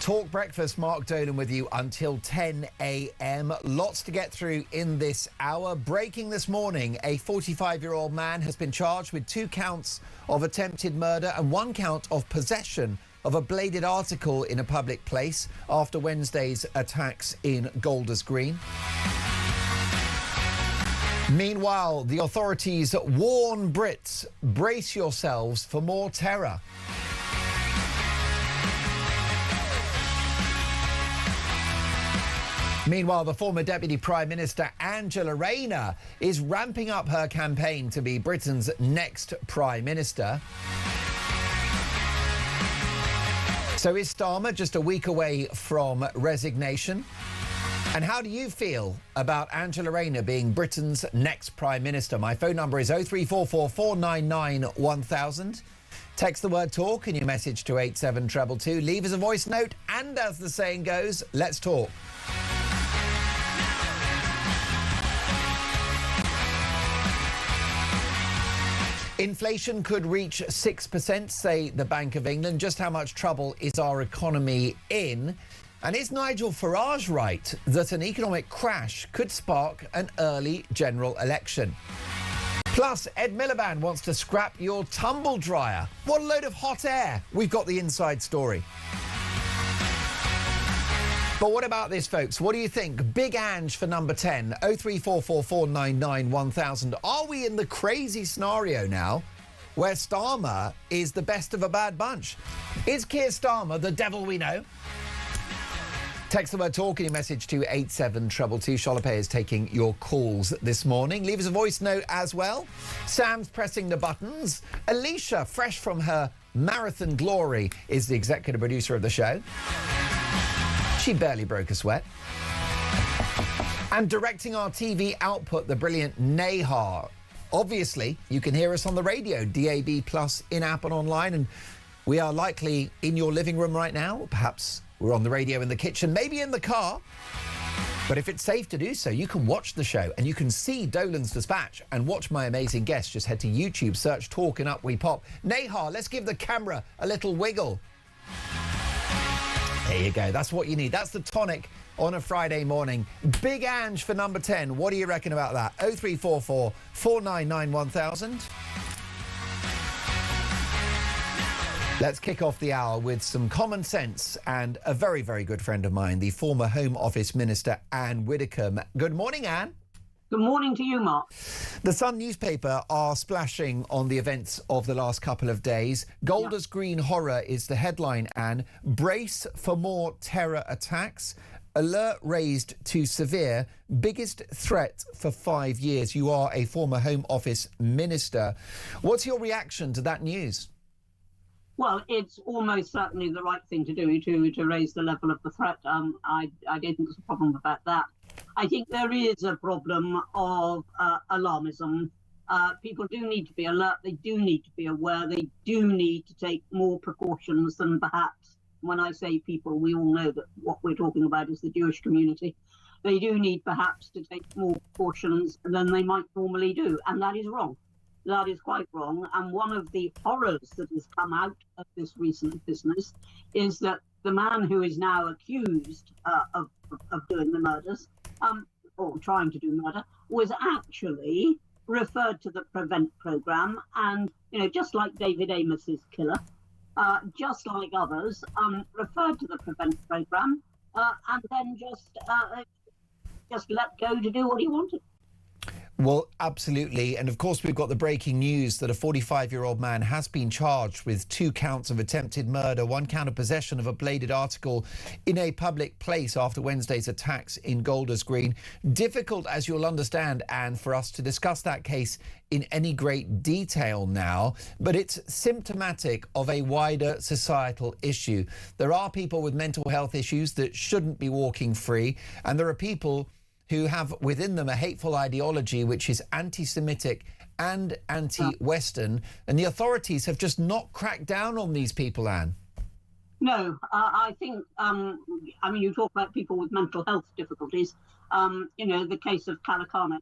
Talk Breakfast, Mark Dolan with you until 10 a.m. Lots to get through in this hour. Breaking this morning, a 45-year-old man has been charged with 2 counts of attempted murder and 1 count of possession of a bladed article in a public place after Wednesday's attacks in Golders Green. Meanwhile, the authorities warn Brits, brace yourselves for more terror. Meanwhile, the former Deputy Prime Minister Angela Rayner is ramping up her campaign to be Britain's next Prime Minister. So is Starmer just a week away from resignation? And how do you feel about Angela Rayner being Britain's next Prime Minister? My phone number is 0344 499 1000. Text the word TALK in your message to 87222. Leave us a voice note, and as the saying goes, let's talk. Inflation could reach 6%, say the Bank of England. Just how much trouble is our economy in? And is Nigel Farage right that an economic crash could spark an early general election? Plus, Ed Miliband wants to scrap your tumble dryer. What a load of hot air. We've got the inside story. But what about this, folks? What do you think? Big Ange for number 10, 0344 499 1000. Are we in the crazy scenario now where Starmer is the best of a bad bunch? Is Keir Starmer the devil we know? Text the word TALK in your message to 87222. Sholopay is taking your calls this morning. Leave us a voice note as well. Sam's pressing the buttons. Alicia, fresh from her marathon glory, is the executive producer of the show. She barely broke a sweat. And directing our TV output, the brilliant Nahar. Obviously, you can hear us on the radio, DAB+, in-app and online, and we are likely in your living room right now, perhaps we're on the radio in the kitchen, maybe in the car. But if it's safe to do so, you can watch the show and you can see Dolan's Dispatch and watch my amazing guests. Just head to YouTube, search Talk and up we pop. Nahar, let's give the camera a little wiggle. There you go. That's what you need. That's the tonic on a Friday morning. Big Ange for number 10. What do you reckon about that? 0344 499 1000. Let's kick off the hour with some common sense and a very, very good friend of mine, the former Home Office Minister, Anne Widdecombe. Good morning, Anne. Good morning to you, Mark. The Sun newspaper are splashing on the events of the last couple of days. Golders Green horror is the headline, Anne. Brace for more terror attacks. Alert raised to severe. Biggest threat for 5 years. You are a former Home Office Minister. What's your reaction to that news? Well, it's almost certainly the right thing to do to raise the level of the threat. I don't think there's a problem about that. I think there is a problem of alarmism. People do need to be alert. They do need to be aware. They do need to take more precautions than perhaps, when I say people, we all know that what we're talking about is the Jewish community. They do need perhaps to take more precautions than they might normally do. And that is wrong. That is quite wrong. And one of the horrors that has come out of this recent business is that the man who is now accused of doing the murders, or trying to do murder, was actually referred to the PREVENT programme, and, you know, just like David Amos's killer, just like others, referred to the PREVENT programme, and then just let go to do what he wanted. Well, absolutely. And of course, we've got the breaking news that a 45-year-old man has been charged with 2 counts of attempted murder, 1 count of possession of a bladed article in a public place after Wednesday's attacks in Golders Green. Difficult, as you'll understand, Anne, for us to discuss that case in any great detail now, but it's symptomatic of a wider societal issue. There are people with mental health issues that shouldn't be walking free, and there are people who have within them a hateful ideology which is anti-Semitic and anti-Western, and the authorities have just not cracked down on these people, Anne. No, I think, I mean, you talk about people with mental health difficulties. You know, the case of Kalakane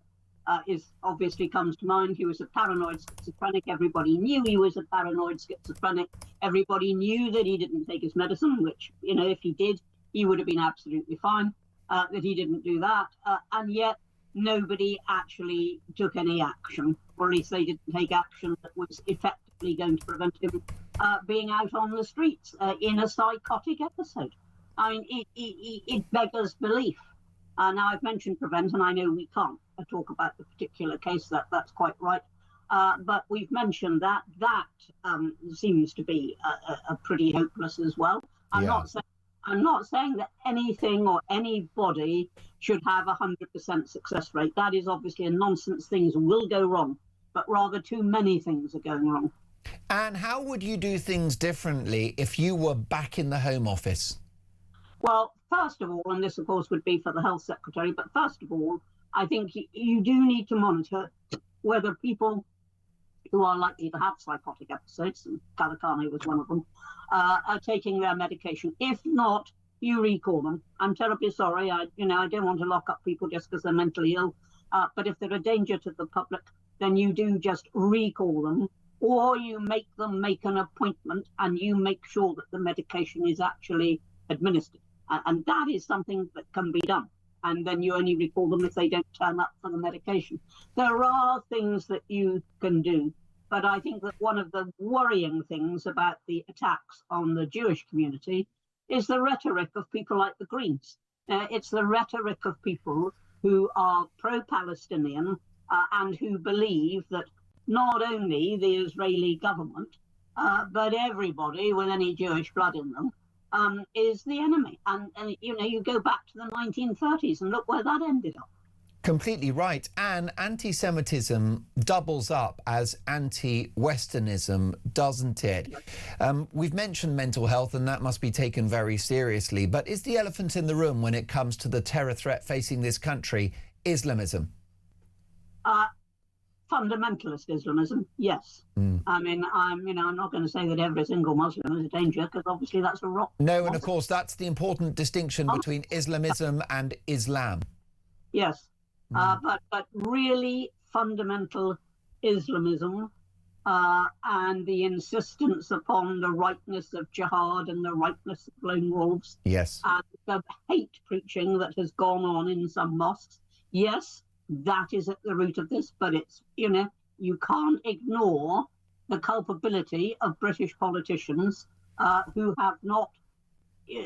is obviously comes to mind. He was a paranoid schizophrenic. Everybody knew he was a paranoid schizophrenic. Everybody knew that he didn't take his medicine, which, you know, if he did, he would have been absolutely fine. That he didn't do that, and yet nobody actually took any action, or at least they didn't take action that was effectively going to prevent him being out on the streets in a psychotic episode. I mean, it beggars belief. Now, I've mentioned prevent, and I know we can't talk about the particular case, that's quite right, but we've mentioned that seems to be a pretty hopeless as well. I'm not saying that anything or anybody should have 100% success rate. That is obviously a nonsense. Things will go wrong, but rather too many things are going wrong. And how would you do things differently if you were back in the Home Office? Well, first of all, and this of course would be for the Health Secretary, but first of all, I think you do need to monitor whether people who are likely to have psychotic episodes, and Kalakane was one of them, are taking their medication. If not, you recall them. I'm terribly sorry. I don't want to lock up people just because they're mentally ill. But if they're a danger to the public, then you do just recall them, or you make them make an appointment and you make sure that the medication is actually administered. And that is something that can be done. And then you only recall them if they don't turn up for the medication. There are things that you can do. But I think that one of the worrying things about the attacks on the Jewish community is the rhetoric of people like the Greens. It's the rhetoric of people who are pro-Palestinian and who believe that not only the Israeli government, but everybody with any Jewish blood in them is the enemy. And you know, you go back to the 1930s and look where that ended up. Completely right. And anti-Semitism doubles up as anti-Westernism, doesn't it? We've mentioned mental health, and that must be taken very seriously. But is the elephant in the room when it comes to the terror threat facing this country Islamism? Fundamentalist Islamism, yes. I mean, I'm not going to say that every single Muslim is a danger, because obviously that's a rock. No, and of course that's the important distinction between Islamism and Islam. Yes. But really fundamental Islamism and the insistence upon the rightness of jihad and the rightness of lone wolves. Yes. And the hate preaching that has gone on in some mosques. Yes, that is at the root of this, but it's, you know, you can't ignore the culpability of British politicians who have not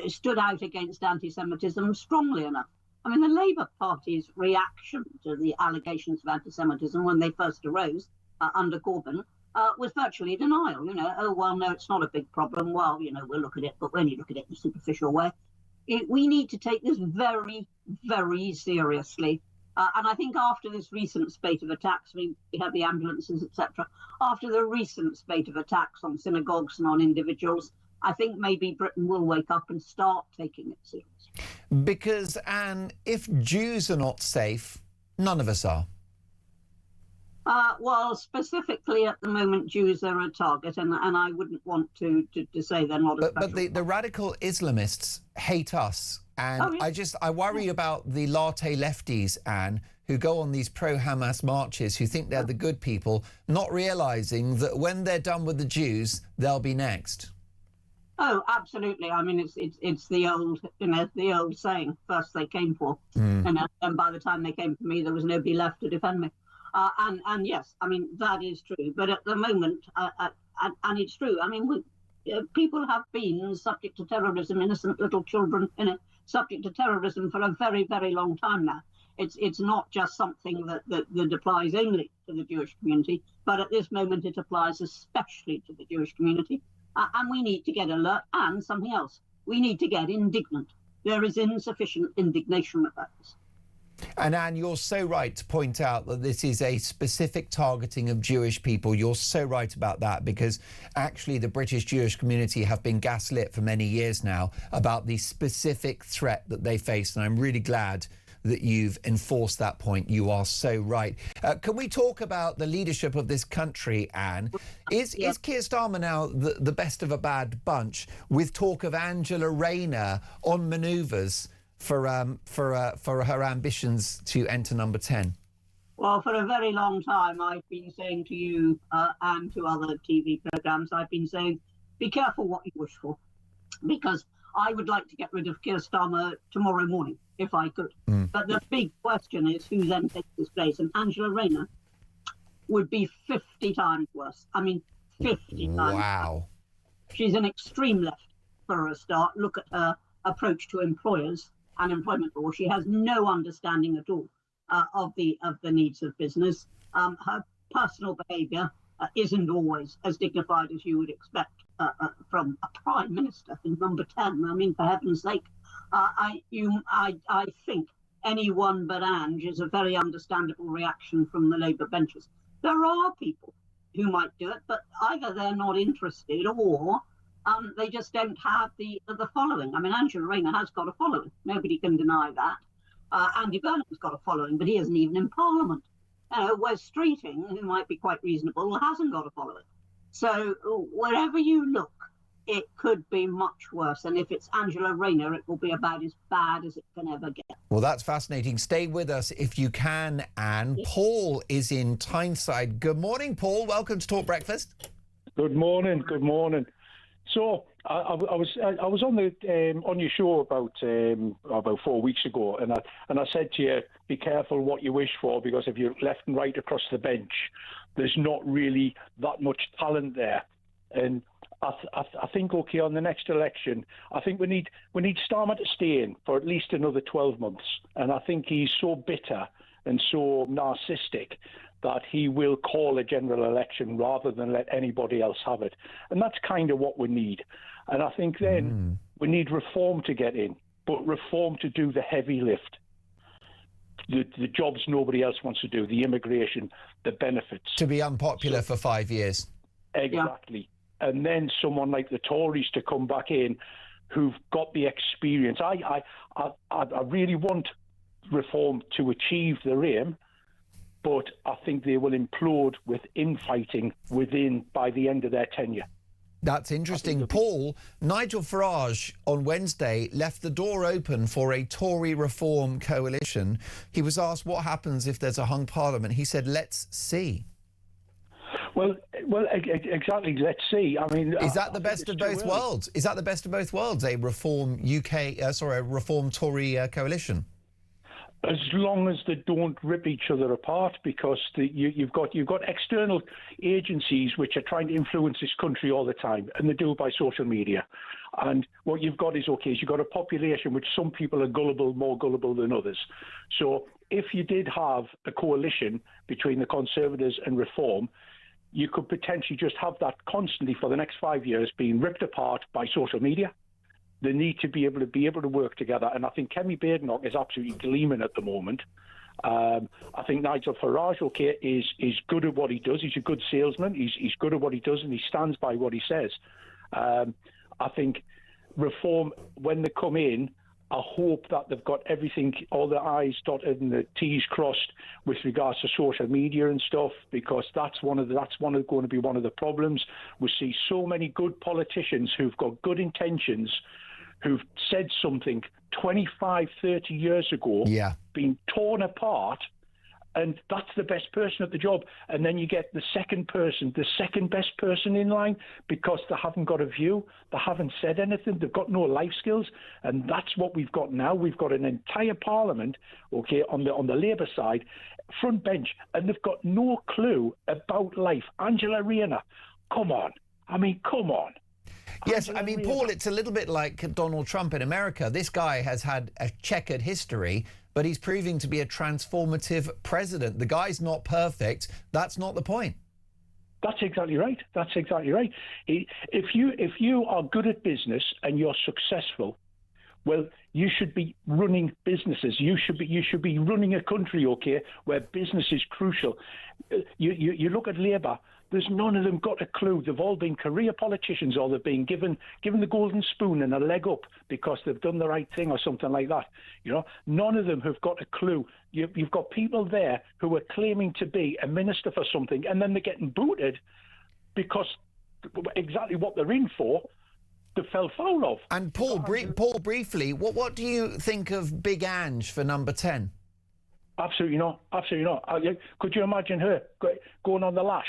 stood out against anti-Semitism strongly enough. I mean, the Labour Party's reaction to the allegations of anti-Semitism when they first arose under Corbyn was virtually denial. You know, oh, well, no, it's not a big problem. Well, you know, we'll look at it, but we only look at it in a superficial way. We need to take this very, very seriously. And I think after this recent spate of attacks, I mean, we had the ambulances, etc. After the recent spate of attacks on synagogues and on individuals, I think maybe Britain will wake up and start taking it seriously. Because, Anne, if Jews are not safe, none of us are. Well, specifically at the moment, Jews are a target, and I wouldn't want to say they're not a special. But the radical Islamists hate us, and I worry about the latte lefties, Anne, who go on these pro-Hamas marches, who think they're the good people, not realising that when they're done with the Jews, they'll be next. Oh, absolutely. I mean, it's the old, you know, the old saying, first they came for, and by the time they came for me, there was nobody left to defend me. And yes, I mean, that is true. But at the moment, and it's true, I mean, people have been subject to terrorism, innocent little children, you know, subject to terrorism for a very, very long time now. It's not just something that applies only to the Jewish community, but at this moment it applies especially to the Jewish community. And we need to get alert, and something else. We need to get indignant. There is insufficient indignation about this. And Anne, you're so right to point out that this is a specific targeting of Jewish people. You're so right about that, because actually the British Jewish community have been gaslit for many years now about the specific threat that they face. And I'm really glad that you've enforced that point. You are so right. Can we talk about the leadership of this country, Anne? Is Keir Starmer now the best of a bad bunch, with talk of Angela Rayner on manoeuvres for her ambitions to enter number 10? Well, for a very long time, I've been saying to you and to other TV programmes, I've been saying, be careful what you wish for, because I would like to get rid of Keir Starmer tomorrow morning, if I could. But the big question is who then takes his place, and Angela Rayner would be 50 times worse. I mean, 50 times. Wow. She's an extreme left for a start. Look at her approach to employers and employment law. She has no understanding at all of the needs of business. Her personal behaviour isn't always as dignified as you would expect from a prime minister in number 10. I mean, for heaven's sake, I think anyone but Ange is a very understandable reaction from the Labour benches. There are people who might do it, but either they're not interested or they just don't have the following. I mean, Angela Rayner has got a following. Nobody can deny that. Andy Burnham's got a following, but he isn't even in Parliament. Wes Streeting, who might be quite reasonable, hasn't got a following. So wherever you look, it could be much worse. And if it's Angela Rayner, it will be about as bad as it can ever get. Well, that's fascinating. Stay with us if you can, Anne. Paul is in Tyneside. Good morning, Paul. Welcome to Talk Breakfast. Good morning. Good morning. So I was on your show about 4 weeks ago, and I said to you, be careful what you wish for, because if you're left and right across the bench, there's not really that much talent there. And I think, okay, on the next election, I think we need Starmer to stay in for at least another 12 months. And I think he's so bitter and so narcissistic that he will call a general election rather than let anybody else have it. And that's kind of what we need. And I think then we need reform to get in, but reform to do the heavy lift. The jobs nobody else wants to do, the immigration, the benefits. To be unpopular for 5 years. Exactly. Yeah. And then someone like the Tories to come back in who've got the experience. I really want reform to achieve their aim, but I think they will implode with infighting by the end of their tenure. That's interesting. Paul, Nigel Farage on Wednesday left the door open for a Tory reform coalition. He was asked what happens if there's a hung parliament. He said, let's see. Well, exactly. Let's see. I mean, is that the best of both worlds? Is that the best of both worlds? A reform a reform Tory coalition? As long as they don't rip each other apart, because you've got external agencies which are trying to influence this country all the time, and they do it by social media. And what you've got is you've got a population which some people are gullible, more gullible than others. So if you did have a coalition between the Conservatives and Reform, you could potentially just have that constantly for the next 5 years being ripped apart by social media. They need to be able to work together, and I think Kemi Badenoch is absolutely gleaming at the moment. I think Nigel Farage, is good at what he does. He's a good salesman. He's good at what he does, and he stands by what he says. I think Reform, when they come in, I hope that they've got everything, all the I's dotted and the T's crossed with regards to social media and stuff, because that's going to be one of the problems. We see so many good politicians who've got good intentions, who've said something 25, 30 years ago, being torn apart, and that's the best person at the job. And then you get the second best person in line, because they haven't got a view, they haven't said anything, they've got no life skills, and that's what we've got now. We've got an entire parliament, on the Labour side, front bench, and they've got no clue about life. Angela Rayner, come on. I mean, come on. Yes, I mean, Paul, it's a little bit like Donald Trump in America. This guy has had a checkered history, but he's proving to be a transformative president. The guy's not perfect. That's not the point. That's exactly right. That's exactly right. If you are good at business and you're successful, well, you should be running businesses. You should be running a country, okay, where business is crucial. You look at Labour. There's none of them got a clue. They've all been career politicians, or they've been given the golden spoon and a leg up because they've done the right thing or something like that. You know, none of them have got a clue. You've got people there who are claiming to be a minister for something, and then they're getting booted because exactly what they're in for, they fell foul of. And Paul, briefly, what do you think of Big Ange for number 10? Absolutely not. Absolutely not. Could you imagine her going on the lash?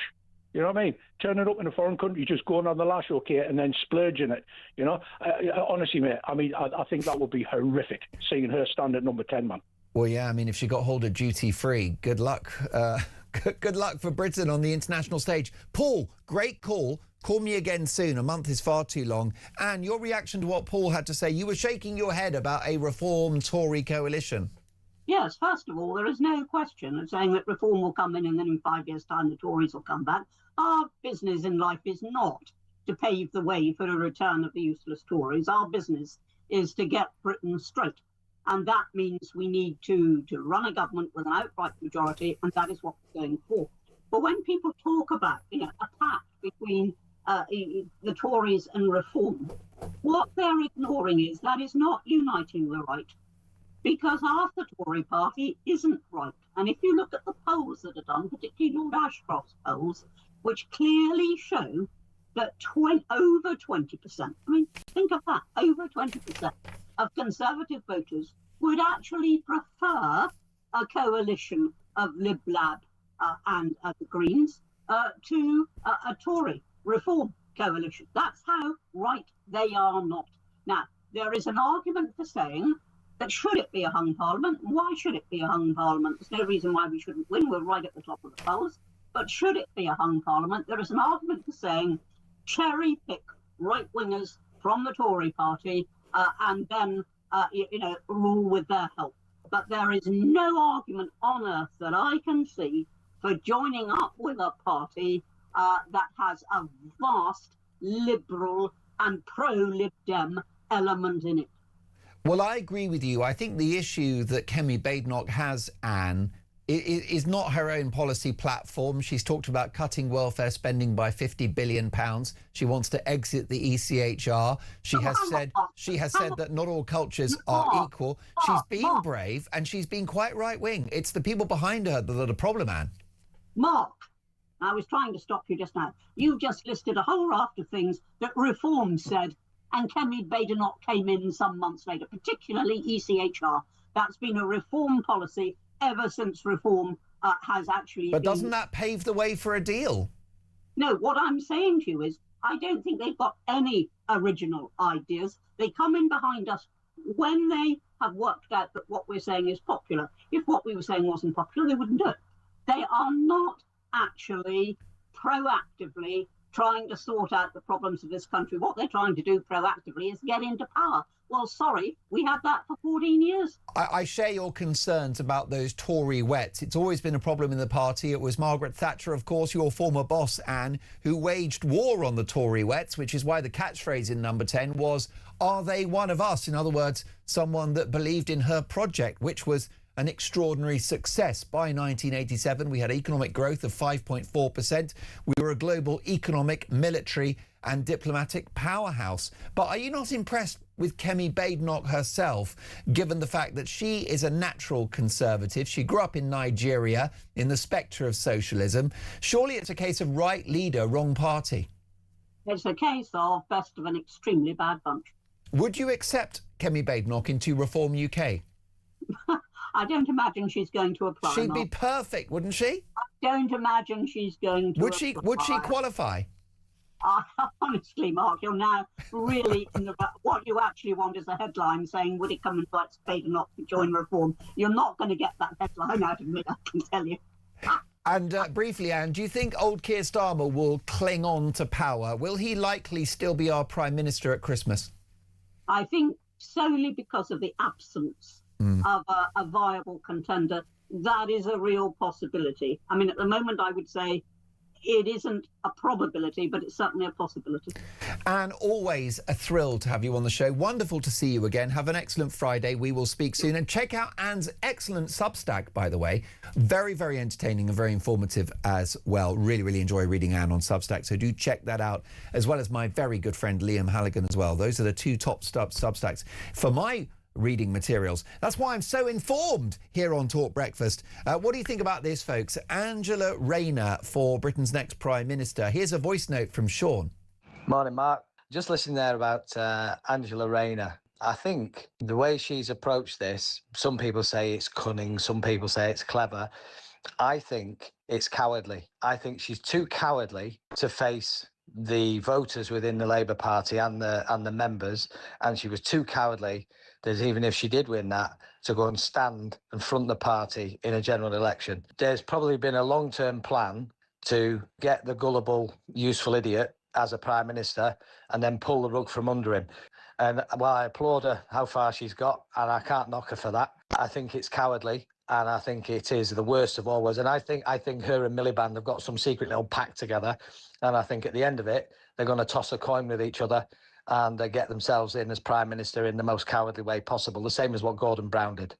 You know what I mean? Turning up in a foreign country, just going on the lash, okay, and then splurging it. You know, honestly, mate. I mean, I think that would be horrific, seeing her stand at number 10, man. Well, yeah. I mean, if she got hold of duty free, good luck. Good luck for Britain on the international stage. Paul, great call. Call me again soon. A month is far too long. And your reaction to what Paul had to say, you were shaking your head about a Reform Tory coalition. Yes, first of all, there is no question of saying that Reform will come in and then in 5 years' time the Tories will come back. Our business in life is not to pave the way for a return of the useless Tories. Our business is to get Britain straight. And that means we need to run a government with an outright majority, and that is what we're going for. But when people talk about, a pact between the Tories and Reform, what they're ignoring is that is not uniting the right, because half the Tory party isn't right. And if you look at the polls that are done, particularly Lord Ashcroft's polls, which clearly show that over 20%, I mean, think of that, over 20% of Conservative voters would actually prefer a coalition of Lib Lab and the Greens to a Tory Reform coalition. That's how right they are not. Now, there is an argument for saying that should it be a hung parliament? Why should it be a hung parliament? There's no reason why we shouldn't win. We're right at the top of the polls. But should it be a hung parliament? There is an argument for saying cherry pick right-wingers from the Tory party and then, rule with their help. But there is no argument on earth that I can see for joining up with a party that has a vast liberal and pro-Lib Dem element in it. Well, I agree with you. I think the issue that Kemi Badenoch has, Anne, is not her own policy platform. She's talked about cutting welfare spending by £50 billion. She wants to exit the ECHR. She has said that not all cultures are equal. She's been brave and she's been quite right-wing. It's the people behind her that are the problem, Anne. Mark, I was trying to stop you just now. You just listed a whole raft of things that Reform said, and Kemi Badenoch came in some months later, particularly ECHR. That's been a Reform policy ever since Reform has actually But doesn't that pave the way for a deal? No, what I'm saying to you is I don't think they've got any original ideas. They come in behind us when they have worked out that what we're saying is popular. If what we were saying wasn't popular, they wouldn't do it. They are not actually proactively trying to sort out the problems of this country. What they're trying to do proactively is get into power. Well, sorry, we had that for 14 years. I share your concerns about those Tory wets. It's always been a problem in the party. It was Margaret Thatcher, of course, your former boss, Anne, who waged war on the Tory wets, which is why the catchphrase in number 10 was, are they one of us? In other words, someone that believed in her project, which was an extraordinary success. By 1987, we had economic growth of 5.4%. We were a global economic, military and diplomatic powerhouse. But are you not impressed with Kemi Badenoch herself, given the fact that she is a natural conservative? She grew up in Nigeria in the spectre of socialism. Surely it's a case of right leader, wrong party. It's a case of best of an extremely bad bunch. Would you accept Kemi Badenoch into Reform UK? I don't imagine she's going to apply. She'd be perfect, wouldn't she? I don't imagine she's going to Would she qualify? Honestly, Mark, you're now really in the... What you actually want is a headline saying, would it come and invite Badenoch to join Reform? You're not going to get that headline out of me, I can tell you. And briefly, Anne, do you think old Keir Starmer will cling on to power? Will he likely still be our Prime Minister at Christmas? I think solely because of the absence of a viable contender, that is a real possibility. I mean, at the moment, I would say it isn't a probability, but it's certainly a possibility. Anne, always a thrill to have you on the show. Wonderful to see you again. Have an excellent Friday. We will speak soon. And check out Anne's excellent Substack, by the way. Very, very entertaining and very informative as well. Really, really enjoy reading Anne on Substack. So do check that out, as well as my very good friend Liam Halligan as well. Those are the two top Substacks for my reading materials. That's why I'm so informed here on Talk Breakfast. What do you think about this, folks? Angela Rayner for Britain's next Prime Minister. Here's a voice note from Sean. Morning, Mark. Just listening there about Angela Rayner. I think the way she's approached this, some people say it's cunning, some people say it's clever. I think it's cowardly. I think she's too cowardly to face the voters within the Labour Party and the members, and she was too cowardly that even if she did win that, to go and stand and front the party in a general election. There's probably been a long-term plan to get the gullible, useful idiot as a Prime Minister and then pull the rug from under him. And while I applaud her how far she's got, and I can't knock her for that, I think it's cowardly, and I think it is the worst of all worlds. And I think her and Miliband have got some secret little pact together, and I think at the end of it, they're going to toss a coin with each other and get themselves in as Prime Minister in the most cowardly way possible, the same as what Gordon Brown did.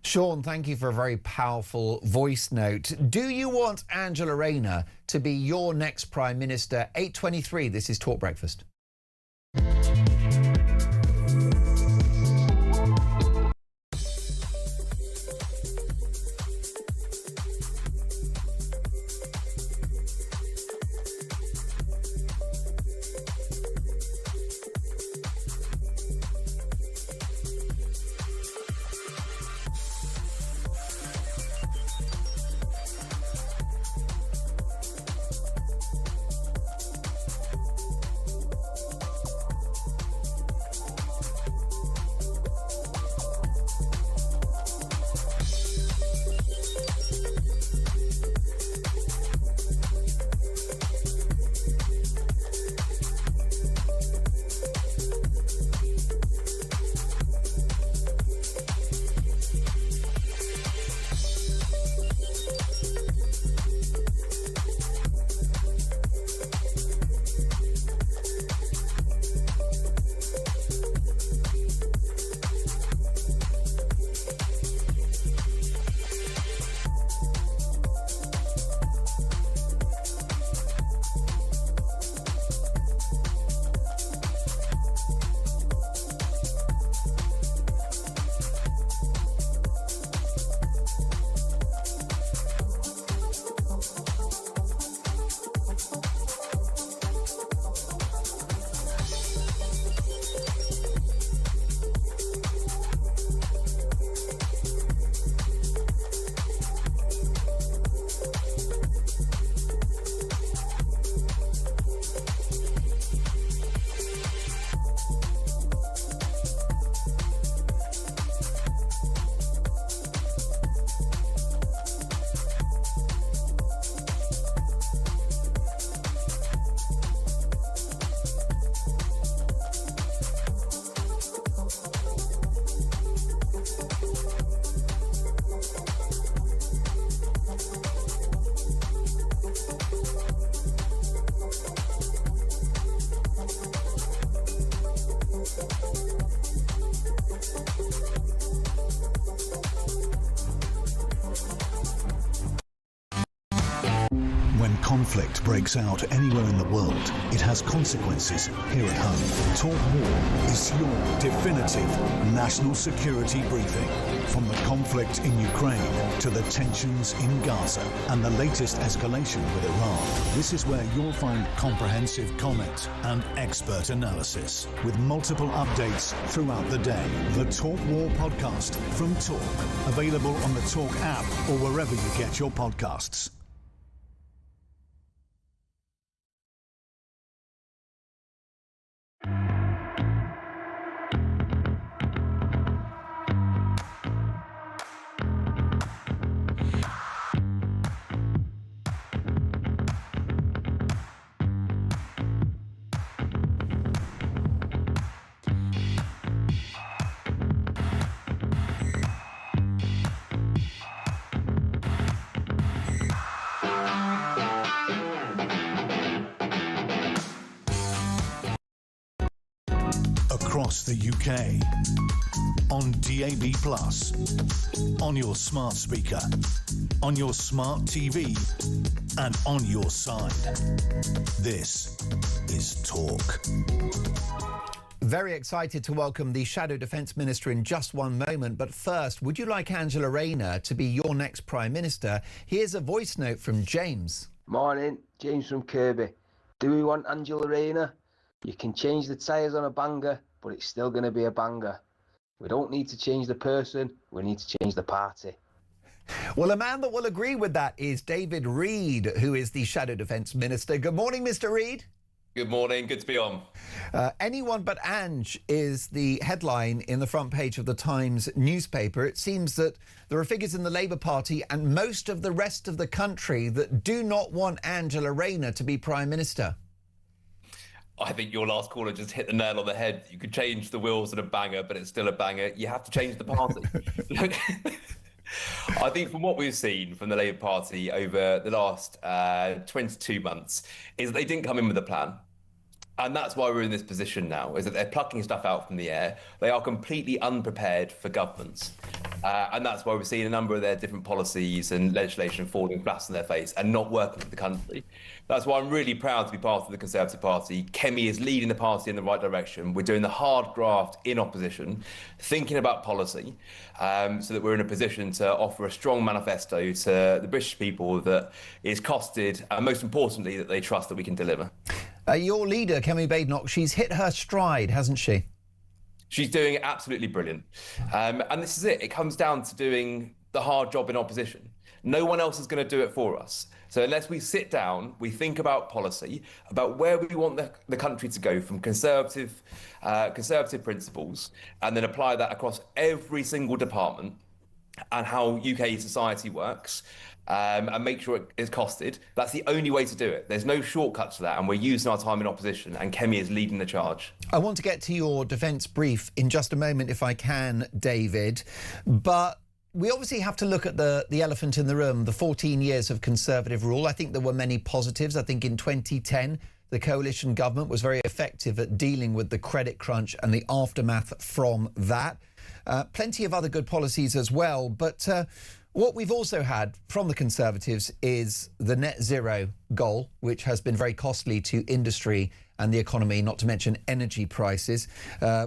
Sean, thank you for a very powerful voice note. Do you want Angela Rayner to be your next Prime Minister? 8:23, this is Talk Breakfast. When conflict breaks out anywhere in the world, it has consequences here at home. Talk War is your definitive national security briefing. From the conflict in Ukraine to the tensions in Gaza and the latest escalation with Iran, this is where you'll find comprehensive comment and expert analysis with multiple updates throughout the day. The Talk War podcast from Talk, available on the Talk app or wherever you get your podcasts. across the UK. On DAB+, on your smart speaker, on your smart TV, and on your side. This is Talk. Very excited to welcome the Shadow Defence Minister in just one moment. But first, would you like Angela Rayner to be your next Prime Minister? Here's a voice note from James. Morning, James from Kirby. Do we want Angela Rayner? You can change the tyres on a banger, but it's still going to be a banger. We don't need to change the person, we need to change the party. Well, a man that will agree with that is David Reid, who is the Shadow Defence Minister. Good morning, Mr. Reid. Good morning, good to be on. Anyone but Ange is the headline in the front page of the Times newspaper. It seems that there are figures in the Labour Party and most of the rest of the country that do not want Angela Rayner to be Prime Minister. I think your last caller just hit the nail on the head. You could change the wheels in a banger, but it's still a banger. You have to change the party. I think from what we've seen from the Labour Party over the last 22 months is that they didn't come in with a plan. And that's why we're in this position now, is that they're plucking stuff out from the air. They are completely unprepared for governments. And that's why we're seeing a number of their different policies and legislation falling flat on their face and not working for the country. That's why I'm really proud to be part of the Conservative Party. Kemi is leading the party in the right direction. We're doing the hard graft in opposition, thinking about policy, so that we're in a position to offer a strong manifesto to the British people that is costed, and most importantly, that they trust that we can deliver. Your leader, Kemi Badenoch, she's hit her stride, hasn't she? She's doing it absolutely brilliant. And this is it. It comes down to doing the hard job in opposition. No one else is going to do it for us. So unless we sit down, we think about policy, about where we want the country to go from conservative principles, and then apply that across every single department and how UK society works, and make sure it is costed. That's the only way to do it. There's no shortcut to that, and we're using our time in opposition, and Kemi is leading the charge. I want to get to your defence brief in just a moment, if I can, David, but we obviously have to look at the elephant in the room, the 14 years of Conservative rule. I think there were many positives. I think in 2010, the coalition government was very effective at dealing with the credit crunch and the aftermath from that. Plenty of other good policies as well, but what we've also had from the Conservatives is the net zero goal, which has been very costly to industry and the economy, not to mention energy prices.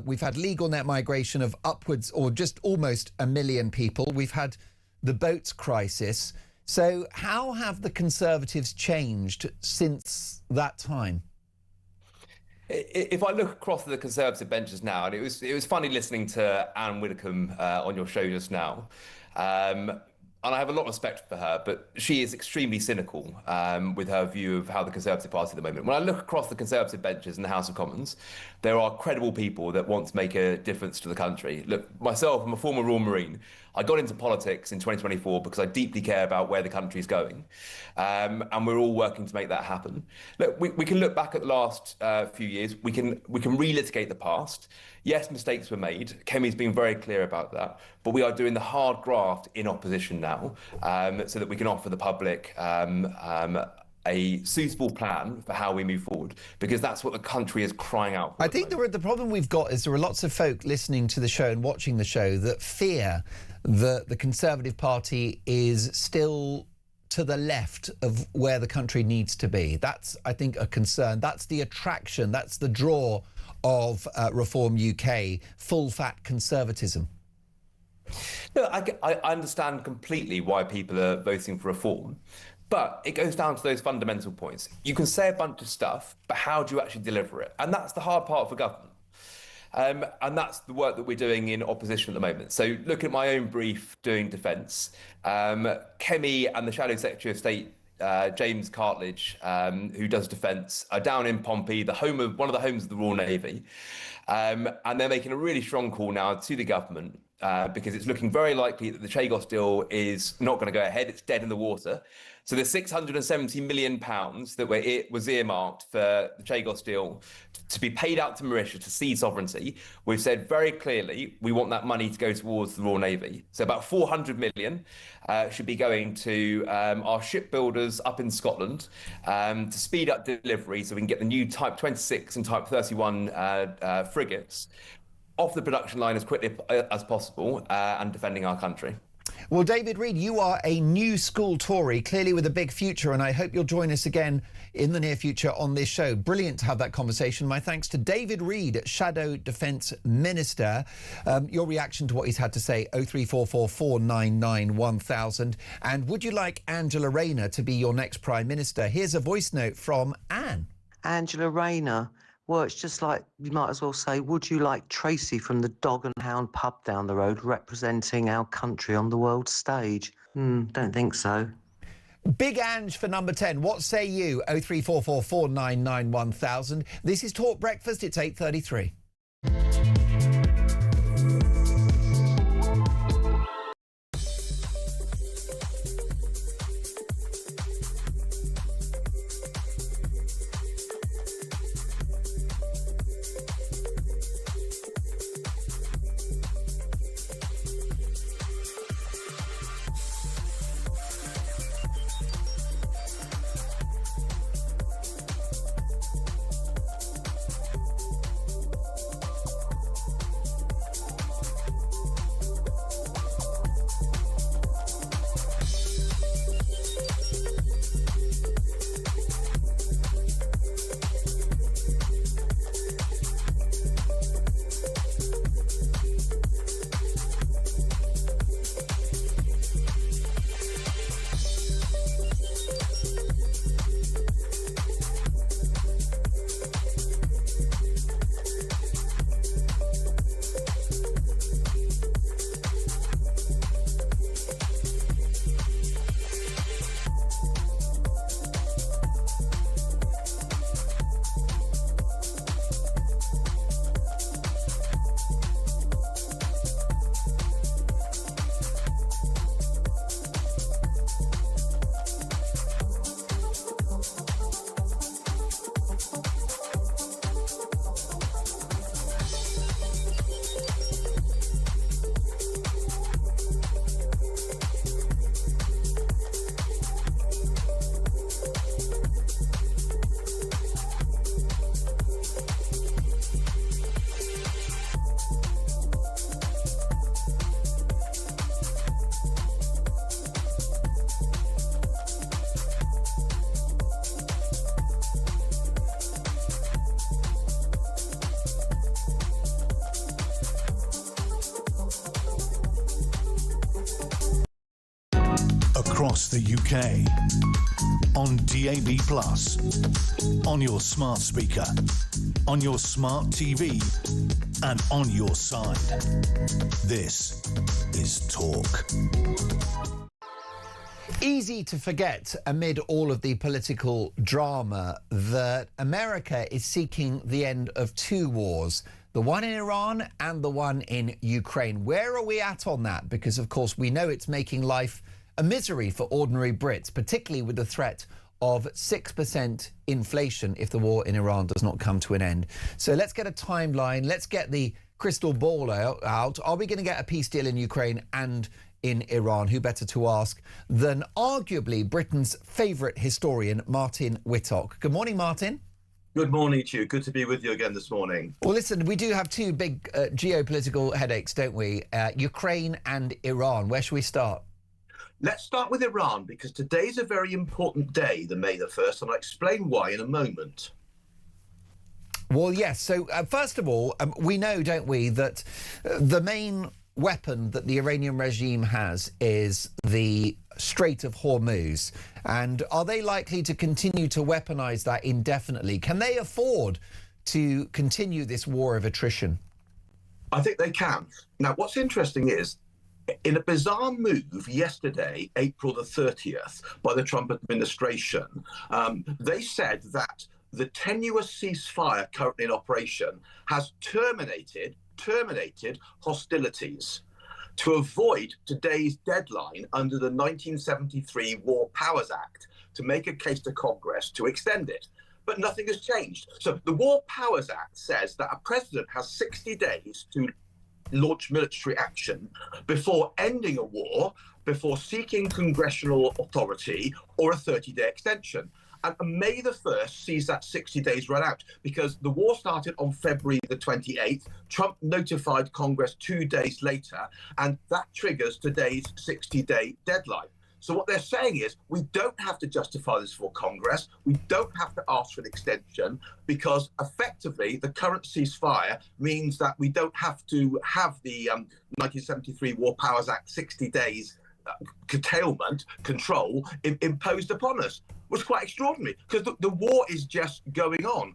We've had legal net migration of upwards or just almost 1 million people. We've had the boats crisis. So how have the Conservatives changed since that time? If I look across the Conservative benches now, and it was funny listening to Anne Widdecombe on your show just now, and I have a lot of respect for her, but she is extremely cynical with her view of how the Conservative Party at the moment. When I look across the Conservative benches in the House of Commons, there are credible people that want to make a difference to the country. Look, myself, I'm a former Royal Marine. I got into politics in 2024 because I deeply care about where the country is going. And we're all working to make that happen. Look, we can look back at the last few years. We can relitigate the past. Yes, mistakes were made. Kemi's been very clear about that. But we are doing the hard graft in opposition now, so that we can offer the public a suitable plan for how we move forward, because that's what the country is crying out for. I think the problem we've got is there are lots of folk listening to the show and watching the show that fear that the Conservative Party is still to the left of where the country needs to be. That's, I think, a concern. That's the attraction. That's the draw of Reform UK, full-fat conservatism. No, I understand completely why people are voting for reform. But it goes down to those fundamental points. You can say a bunch of stuff, but how do you actually deliver it? And that's the hard part for government. And that's the work that we're doing in opposition at the moment. So look at my own brief doing defence. Kemi and the Shadow Secretary of State, James Cartledge, who does defence, are down in Pompey, one of the homes of the Royal Navy. And they're making a really strong call now to the government, because it's looking very likely that the Chagos deal is not going to go ahead. It's dead in the water. So the £670 million that was earmarked for the Chagos deal to be paid out to Mauritius to cede sovereignty, we've said very clearly we want that money to go towards the Royal Navy. So about 400 million should be going to our shipbuilders up in Scotland to speed up delivery so we can get the new Type 26 and Type 31 frigates. off the production line as quickly as possible and defending our country. Well, David Reed, you are a new school Tory, clearly with a big future, and I hope you'll join us again in the near future on this show. Brilliant to have that conversation. My thanks to David Reed, Shadow Defence Minister. Your reaction to what he's had to say, 0344 499 1000. And would you like Angela Rayner to be your next Prime Minister? Here's a voice note from Anne. Angela Rayner. Well, it's just like, you might as well say, would you like Tracy from the Dog and Hound pub down the road representing our country on the world stage? Don't think so. Big Ange for number 10. What say you? 0344 499 1000. This is Talk Breakfast. It's 8:33. Across the UK, on DAB+, on your smart speaker, on your smart TV, and on your side. This is Talk. Easy to forget amid all of the political drama that America is seeking the end of two wars, the one in Iran and the one in Ukraine. Where are we at on that? Because, of course, we know it's making life a misery for ordinary Brits, particularly with the threat of 6% inflation if the war in Iran does not come to an end. So let's get a timeline. Let's get the crystal ball out. Are we going to get a peace deal in Ukraine and in Iran? Who better to ask than arguably Britain's favourite historian, Martin Whittock. Good morning, Martin. Good morning to you. Good to be with you again this morning. Well, listen, we do have two big geopolitical headaches, don't we? Ukraine and Iran. Where should we start? Let's start with Iran, because today's a very important day, the May the 1st, and I'll explain why in a moment. Well, yes. So, first of all, we know, don't we, that the main weapon that the Iranian regime has is the Strait of Hormuz. And are they likely to continue to weaponize that indefinitely? Can they afford to continue this war of attrition? I think they can. Now, what's interesting is, in a bizarre move yesterday, April the 30th, by the Trump administration, they said that the tenuous ceasefire currently in operation has terminated hostilities to avoid today's deadline under the 1973 War Powers Act to make a case to Congress to extend it. But nothing has changed. So the War Powers Act says that a president has 60 days to launch military action before ending a war, before seeking congressional authority or a 30-day extension. And May the 1st sees that 60 days run out because the war started on February the 28th. Trump notified Congress 2 days later, and that triggers today's 60-day deadline. So what they're saying is we don't have to justify this for Congress. We don't have to ask for an extension because effectively the current ceasefire means that we don't have to have the 1973 War Powers Act 60 days curtailment control imposed upon us. Was quite extraordinary because the war is just going on.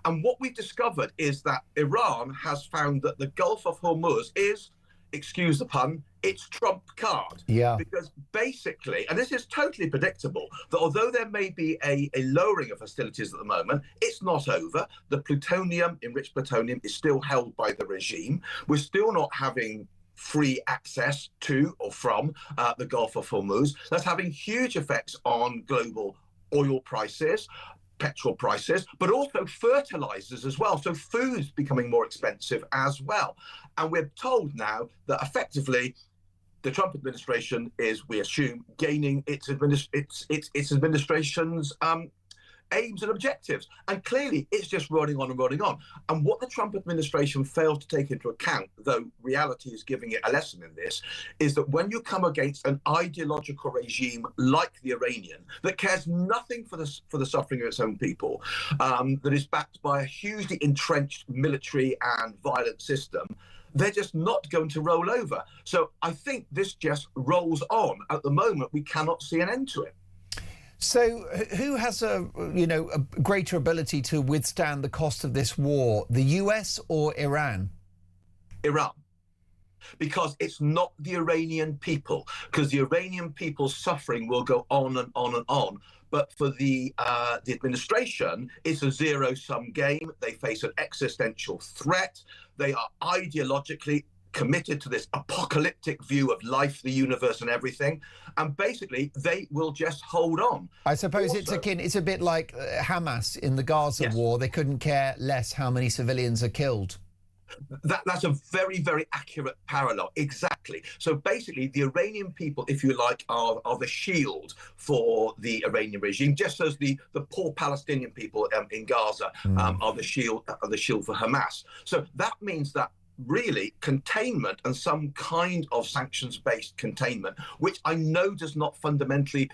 And what we've discovered is that Iran has found that the Gulf of Hormuz is, excuse the pun, its trump card. Yeah. Because basically, and this is totally predictable, that although there may be a lowering of hostilities at the moment, it's not over. The plutonium, enriched plutonium, is still held by the regime. We're still not having free access to or from the Gulf of Hormuz. That's having huge effects on global oil prices, petrol prices, but also fertilizers as well. So food's becoming more expensive as well. And we're told now that effectively the Trump administration is, we assume, gaining its administration's aims and objectives. And clearly it's just running on and running on. And what the Trump administration failed to take into account, though reality is giving it a lesson in this, is that when you come against an ideological regime like the Iranian that cares nothing for the suffering of its own people, that is backed by a hugely entrenched military and violent system, they're just not going to roll over. So I think this just rolls on. At the moment, we cannot see an end to it. So who has a greater ability to withstand the cost of this war, the US or Iran? Iran. Because it's not the Iranian people, because the Iranian people's suffering will go on and on and on. But for the administration, it's a zero-sum game. They face an existential threat. They are ideologically committed to this apocalyptic view of life, the universe and everything. And basically, they will just hold on. I suppose it's a bit like Hamas in the Gaza war. They couldn't care less how many civilians are killed. That's a very, very accurate parallel. Exactly. So basically, the Iranian people, if you like, are the shield for the Iranian regime, just as the poor Palestinian people in Gaza are the shield for Hamas. So that means that really containment and some kind of sanctions-based containment, which I know does not fundamentally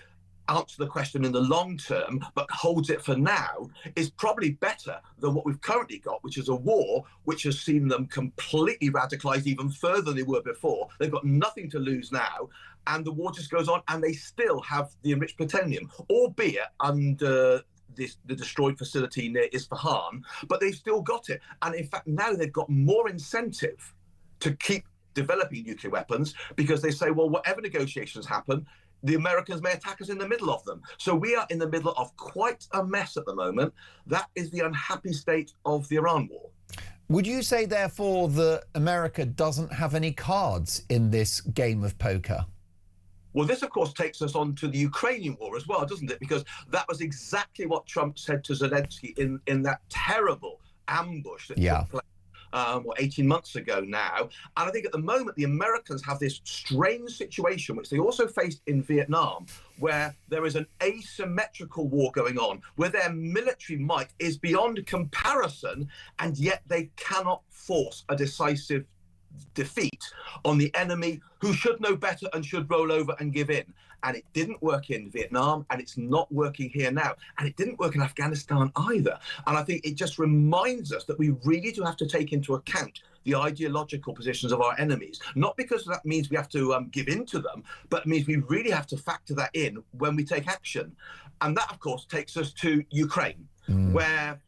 answer the question in the long term, but holds it for now, is probably better than what we've currently got, which is a war which has seen them completely radicalized even further than they were before. They've got nothing to lose now, and the war just goes on, and they still have the enriched plutonium, albeit under the destroyed facility near Isfahan, but they've still got it. And in fact, now they've got more incentive to keep developing nuclear weapons because they say, well, whatever negotiations happen, the Americans may attack us in the middle of them. So we are in the middle of quite a mess at the moment. That is the unhappy state of the Iran war. Would you say, therefore, that America doesn't have any cards in this game of poker? Well, this, of course, takes us on to the Ukrainian war as well, doesn't it? Because that was exactly what Trump said to Zelensky in that terrible ambush that took place 18 months ago now. And I think at the moment, the Americans have this strange situation, which they also faced in Vietnam, where there is an asymmetrical war going on, where their military might is beyond comparison, and yet they cannot force a decisive defeat on the enemy who should know better and should roll over and give in. And it didn't work in Vietnam, and it's not working here now. And it didn't work in Afghanistan either. And I think it just reminds us that we really do have to take into account the ideological positions of our enemies, not because that means we have to give in to them, but it means we really have to factor that in when we take action. And that, of course, takes us to Ukraine, where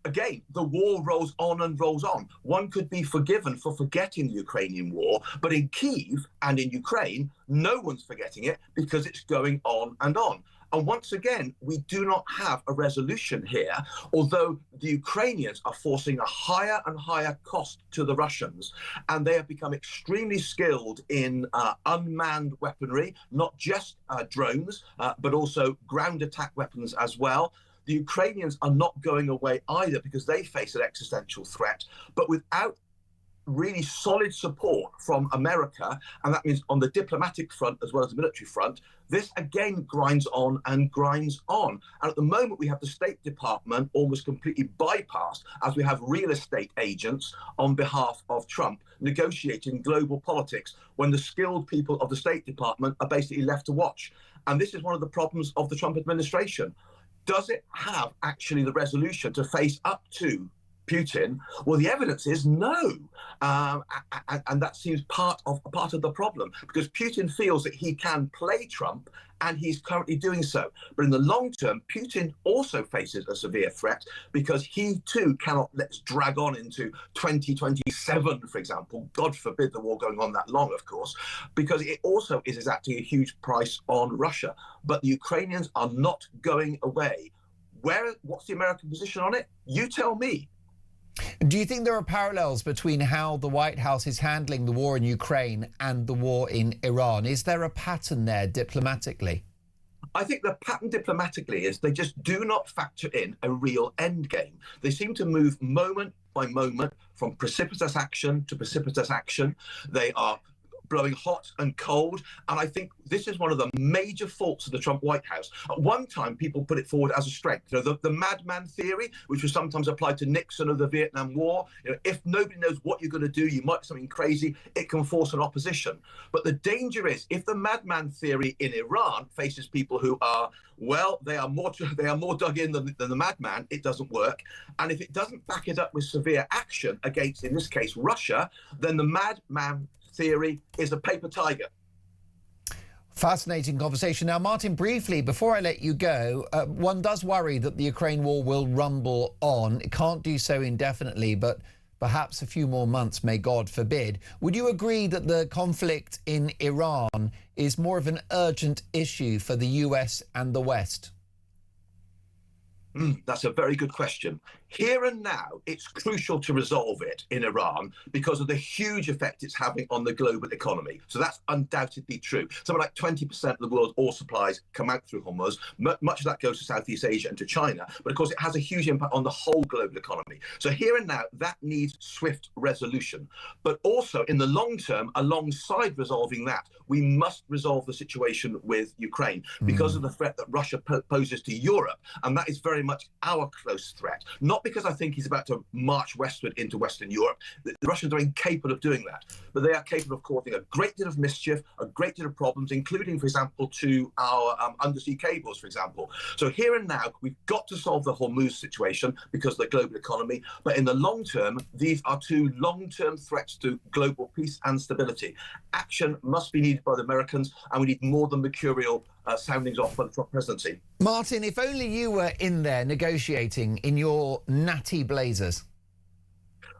again, the war rolls on and rolls on. One could be forgiven for forgetting the Ukrainian war, but in Kyiv and in Ukraine, no one's forgetting it because it's going on and on. And once again, we do not have a resolution here, although the Ukrainians are forcing a higher and higher cost to the Russians. And they have become extremely skilled in unmanned weaponry, not just drones, but also ground attack weapons as well. The Ukrainians are not going away either because they face an existential threat. But without really solid support from America, and that means on the diplomatic front as well as the military front, this again grinds on and grinds on. And at the moment, we have the State Department almost completely bypassed, as we have real estate agents on behalf of Trump negotiating global politics when the skilled people of the State Department are basically left to watch. And this is one of the problems of the Trump administration. Does it have actually the resolution to face up to Putin? Well, the evidence is no, and that seems part of the problem, because Putin feels that he can play Trump, and he's currently doing so. But in the long term, Putin also faces a severe threat, because he too cannot let's drag on into 2027, for example. God forbid the war going on that long, of course, because it also is exactly a huge price on Russia. But the Ukrainians are not going away. What's the American position on it? You tell me. Do you think there are parallels between how the White House is handling the war in Ukraine and the war in Iran? Is there a pattern there diplomatically? I think the pattern diplomatically is they just do not factor in a real end game. They seem to move moment by moment from precipitous action to precipitous action. They are blowing hot and cold. And I think this is one of the major faults of the Trump White House. At one time, people put it forward as a strength. You know, the madman theory, which was sometimes applied to Nixon of the Vietnam War. You know, if nobody knows what you're going to do, you might do something crazy, it can force an opposition. But the danger is, if the madman theory in Iran faces people who are, well, they are more dug in than the madman, it doesn't work. And if it doesn't back it up with severe action against, in this case, Russia, then the madman theory is a paper tiger. Fascinating conversation. Now, Martin, briefly, before I let you go, one does worry that the Ukraine war will rumble on. It can't do so indefinitely, but perhaps a few more months, may God forbid. Would you agree that the conflict in Iran is more of an urgent issue for the US and the West? That's a very good question. Here and now, it's crucial to resolve it in Iran because of the huge effect it's having on the global economy. So that's undoubtedly true. Something like 20% of the world's oil supplies come out through Hormuz. Much of that goes to Southeast Asia and to China. But of course, it has a huge impact on the whole global economy. So here and now, that needs swift resolution. But also in the long term, alongside resolving that, we must resolve the situation with Ukraine because of the threat that Russia poses to Europe. And that is very much our close threat. Not because I think he's about to march westward into Western Europe. The Russians are incapable of doing that. But they are capable of causing a great deal of mischief, a great deal of problems, including, for example, to our undersea cables, for example. So here and now, we've got to solve the Hormuz situation because of the global economy. But in the long term, these are two long-term threats to global peace and stability. Action must be needed by the Americans, and we need more than mercurial soundings off by the Trump presidency. Martin, if only you were in there negotiating in your natty blazers.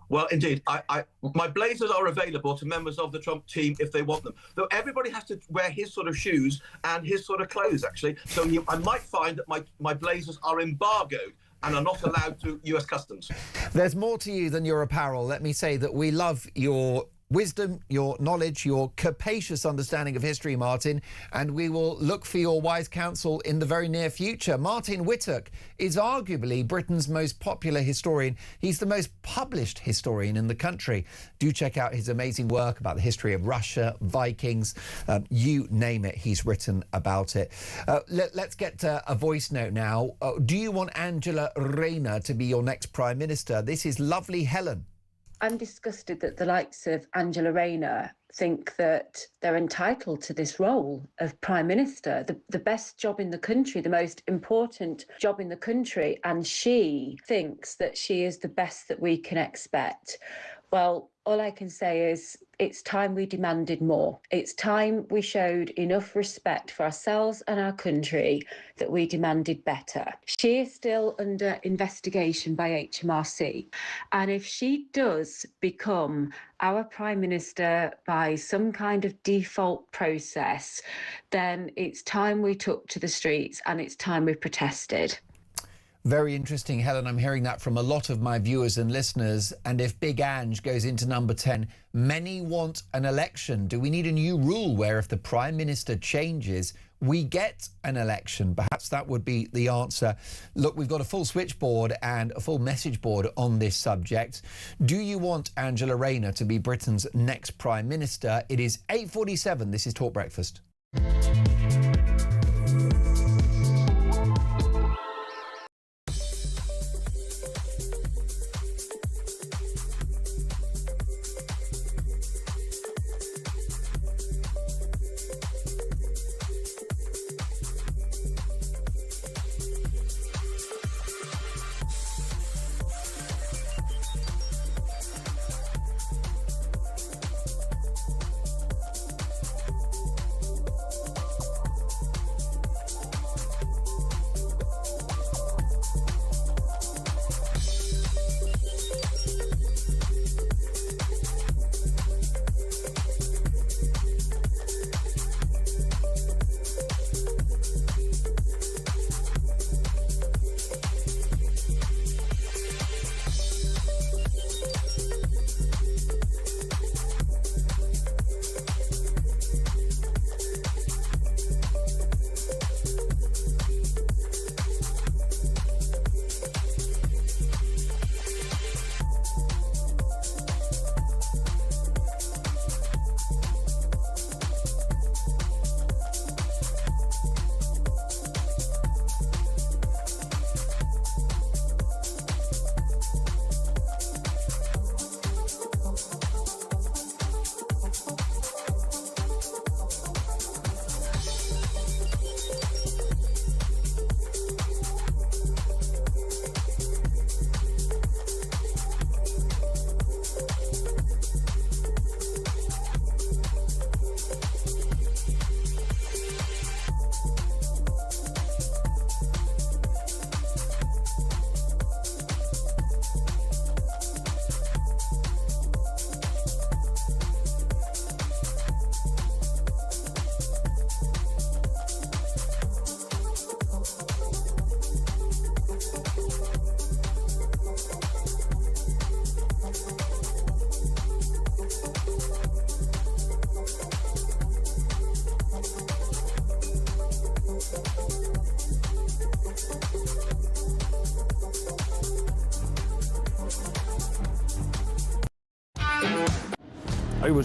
Well, indeed, my blazers are available to members of the Trump team if they want them. Though everybody has to wear his sort of shoes and his sort of clothes, actually. So I might find that my blazers are embargoed and are not allowed through US Customs. There's more to you than your apparel. Let me say that we love your wisdom, your knowledge, your capacious understanding of history, Martin, and we will look for your wise counsel in the very near future. Martin Whittock is arguably Britain's most popular historian. He's the most published historian in the country. Do check out his amazing work about the history of Russia, Vikings, you name it, he's written about it. Let's get a voice note now. Do you want Angela Rayner to be your next Prime Minister? This is lovely Helen. I'm disgusted that the likes of Angela Rayner think that they're entitled to this role of Prime Minister, the best job in the country, the most important job in the country, and she thinks that she is the best that we can expect. Well, all I can say is it's time we demanded more. It's time we showed enough respect for ourselves and our country that we demanded better. She is still under investigation by HMRC. And if she does become our Prime Minister by some kind of default process, then it's time we took to the streets and it's time we protested. Very interesting, Helen. I'm hearing that from a lot of my viewers and listeners. And if Big Ange goes into number 10, many want an election. Do we need a new rule where if the Prime Minister changes, we get an election? Perhaps that would be the answer. Look, we've got a full switchboard and a full message board on this subject. Do you want Angela Rayner to be Britain's next Prime Minister? It is 8:47. This is Talk Breakfast.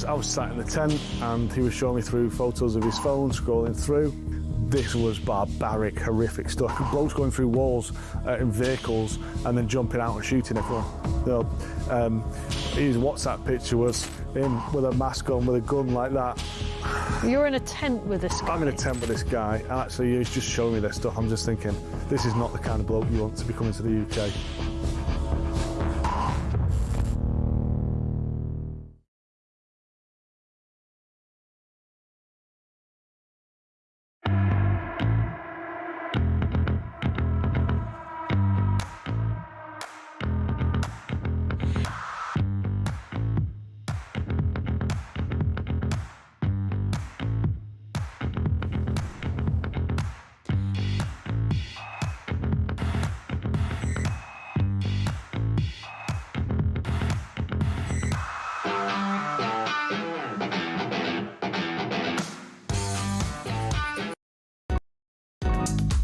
I was sat in the tent and he was showing me through photos of his phone, scrolling through. This was barbaric, horrific stuff. Blokes going through walls in vehicles and then jumping out and shooting everyone. His WhatsApp picture was him with a mask on, with a gun like that. You're in a tent with this guy? I'm in a tent with this guy, and actually he's just showing me this stuff. I'm just thinking, this is not the kind of bloke you want to be coming to the UK.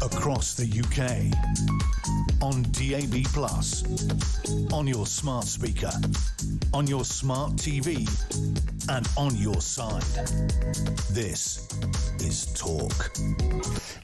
Across the UK, on DAB+, on your smart speaker, on your smart TV, and on your side. This is Talk.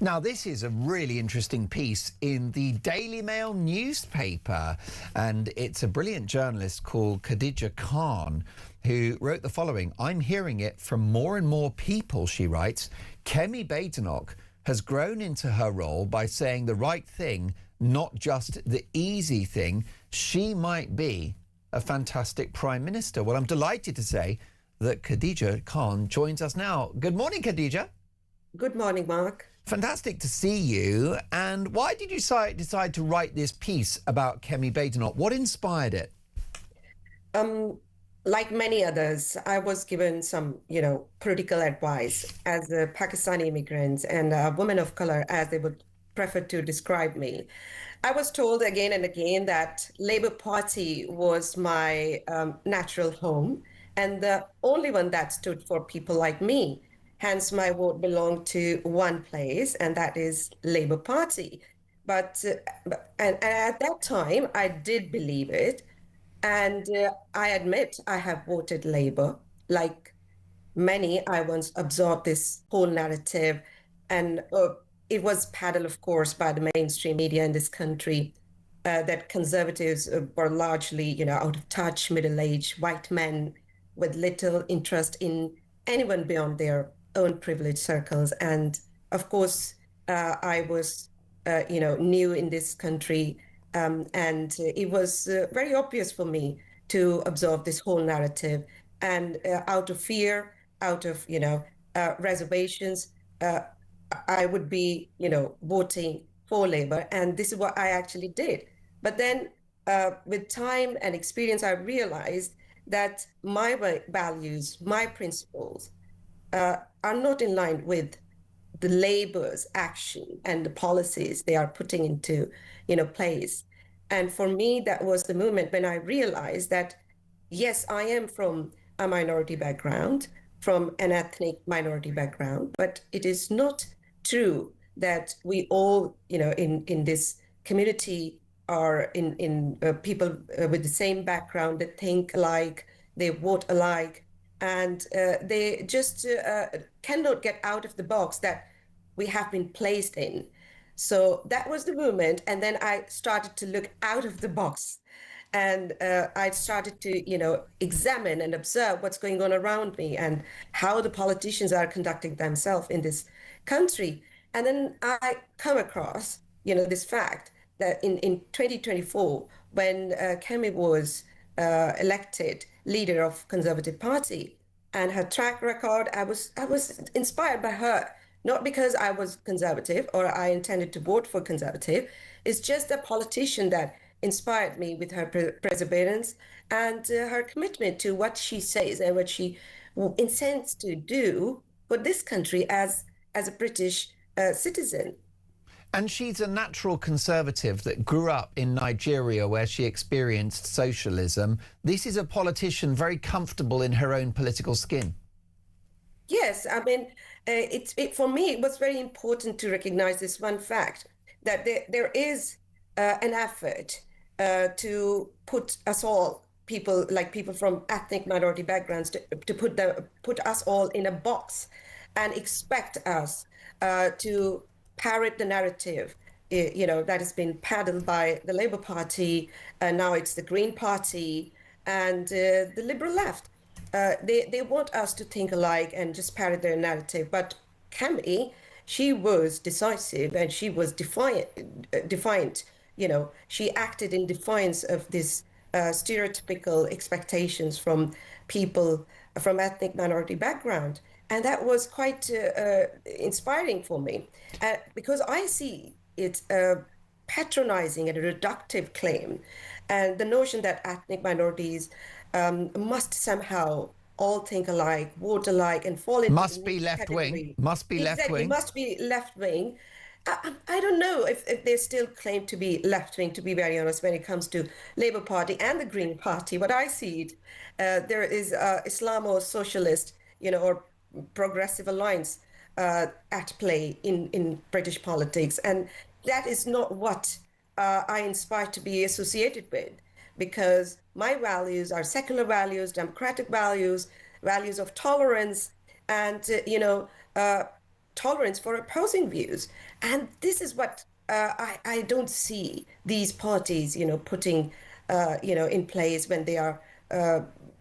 Now, this is a really interesting piece in the Daily Mail newspaper, and it's a brilliant journalist called Khadija Khan who wrote the following. I'm hearing it from more and more people, she writes. Kemi Badenoch has grown into her role by saying the right thing, not just the easy thing. She might be a fantastic Prime Minister. Well, I'm delighted to say that Khadija Khan joins us now. Good morning, Khadija. Good morning, Mark. Fantastic to see you. And why did you decide to write this piece about Kemi Badenoch? What inspired it? Like many others, I was given some, political advice as a Pakistani immigrant and a woman of color, as they would prefer to describe me. I was told again and again that Labour Party was my natural home and the only one that stood for people like me. Hence, my vote belonged to one place, and that is Labour Party. But and at that time, I did believe it, and I admit I have voted Labour. Like many, I once absorbed this whole narrative, and it was peddled, of course, by the mainstream media in this country. That conservatives were largely, out of touch, middle-aged white men with little interest in anyone beyond their own privileged circles. And of course, I was, new in this country, and it was very obvious for me to absorb this whole narrative. And out of fear, out of, reservations, I would be, voting for Labour. And this is what I actually did. But then with time and experience, I realized that my values, my principles are not in line with the Labour's action and the policies they are putting into, place. And for me, that was the moment when I realized that, yes, I am from a minority background, from an ethnic minority background, but it is not true that we all, in this community are in people with the same background that think alike, they vote alike, and they just cannot get out of the box that we have been placed in. So that was the movement, and then I started to look out of the box, and I started to, examine and observe what's going on around me and how the politicians are conducting themselves in this country. And then I come across, this fact that in 2024, when Kemi was elected leader of Conservative Party, and her track record, I was inspired by her, not because I was conservative or I intended to vote for conservative. It's just a politician that inspired me with her perseverance and her commitment to what she says and what she intends to do for this country as a British citizen. And she's a natural conservative that grew up in Nigeria where she experienced socialism. This is a politician very comfortable in her own political skin. Yes, I mean, for me, it was very important to recognize this one fact, that there is an effort to put us all, people from ethnic minority backgrounds, to put us all in a box and expect us to parrot the narrative, that has been peddled by the Labour Party, and now it's the Green Party and the Liberal left. They want us to think alike and just parrot their narrative. But Kemi, she was decisive and she was defiant. She acted in defiance of this stereotypical expectations from people from ethnic minority background. And that was quite inspiring for me, because I see it patronizing and a reductive claim, and the notion that ethnic minorities must somehow all think alike, vote alike, and fall into must be left wing. Must be left wing. Must be left wing. I don't know if they still claim to be left wing, to be very honest, when it comes to Labour Party and the Green Party. But I see it, there is Islamo-socialist, or progressive alliance at play in British politics, and that is not what I inspire to be associated with, because my values are secular values, democratic values, values of tolerance, and tolerance for opposing views. And this is what I don't see these parties, putting, in place when they are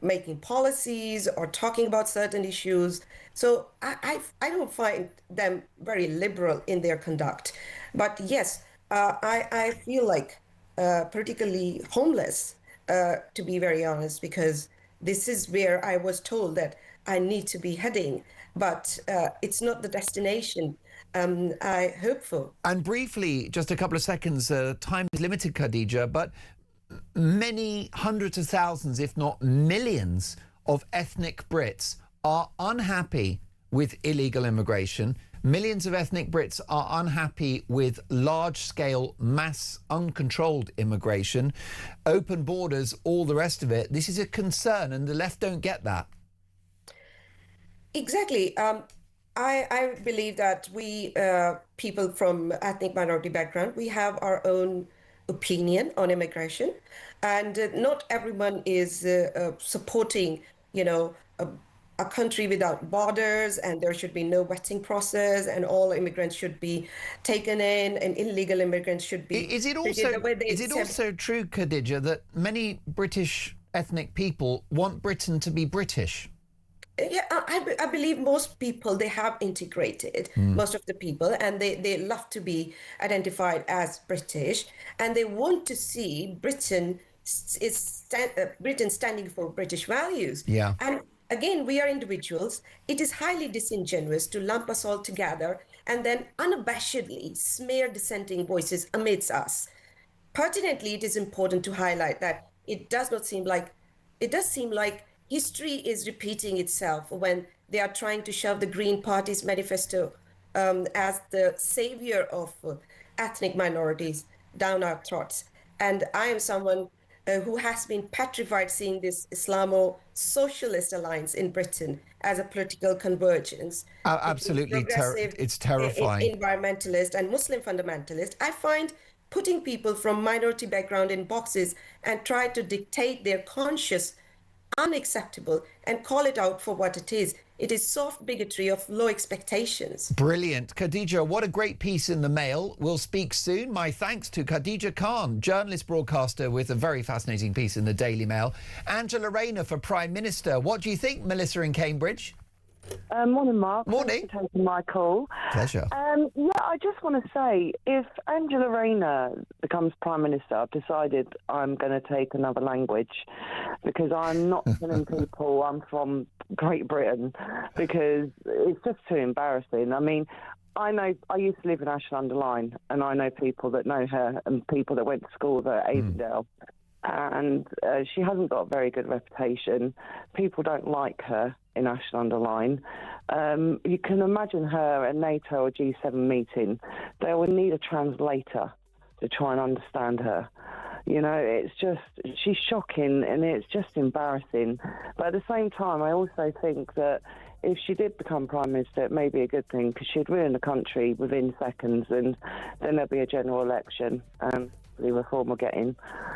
making policies or talking about certain issues. So I don't find them very liberal in their conduct. But yes, I feel like particularly homeless, to be very honest, because this is where I was told that I need to be heading, but it's not the destination I hope for. And briefly, just a couple of seconds, time is limited, Khadija, but many hundreds of thousands, if not millions, of ethnic Brits are unhappy with illegal immigration. Millions of ethnic Brits are unhappy with large-scale, mass, uncontrolled immigration, open borders, all the rest of it. This is a concern, and the left don't get that. Exactly. I believe that we, people from ethnic minority background, we have our own opinion on immigration, and not everyone is supporting, a country without borders, and there should be no vetting process, and all immigrants should be taken in, and illegal immigrants should be Is it treated the way they also true, Khadija, that many British ethnic people want Britain to be British? Yeah, I believe most people, they have integrated, most of the people, and they love to be identified as British, and they want to see Britain Britain standing for British values. Yeah. And again, we are individuals. It is highly disingenuous to lump us all together and then unabashedly smear dissenting voices amidst us. Pertinently, it is important to highlight that it does seem like history is repeating itself when they are trying to shove the Green Party's manifesto as the savior of ethnic minorities down our throats. And I am someone who has been petrified seeing this Islamo-socialist alliance in Britain as a political convergence. Absolutely, it's terrifying. Environmentalist and Muslim fundamentalist. I find putting people from minority background in boxes and try to dictate their conscience unacceptable, and call it out for what it is. It is soft bigotry of low expectations. Brilliant. Khadija, what a great piece in the Mail. We'll speak soon. My thanks to Khadija Khan, journalist broadcaster with a very fascinating piece in the Daily Mail. Angela Rayner for Prime Minister. What do you think, Melissa in Cambridge? Morning, Mark. Morning. Thanks for taking my call. Pleasure. Yeah, I just want to say, if Angela Rayner becomes Prime Minister, I've decided I'm going to take another language because I'm not telling people I'm from Great Britain because it's just too embarrassing. I mean, I used to live in Ashland-under-Lyne, and I know people that know her and people that went to school with her at Avondale. And she hasn't got a very good reputation. People don't like her in Ashland-under-Lyne. You can imagine her at NATO or G7 meeting. They will need a translator to try and understand her. She's shocking and it's just embarrassing. But at the same time, I also think that if she did become Prime Minister, it may be a good thing because she'd ruin the country within seconds, and then there'll be a general election. The reform will get in.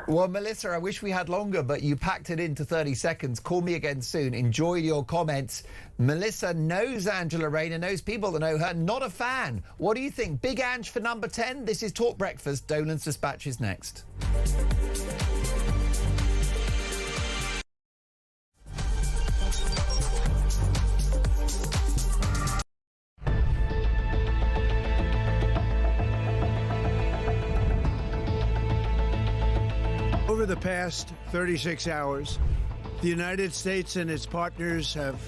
Well, Melissa, I wish we had longer, but you packed it into 30 seconds. Call me again soon. Enjoy your comments. Melissa knows Angela Rayner, knows people that know her. Not a fan. What do you think? Big Ange for number 10? This is Talk Breakfast. Dolan's Dispatch is next. Over the past 36 hours, the United States and its partners have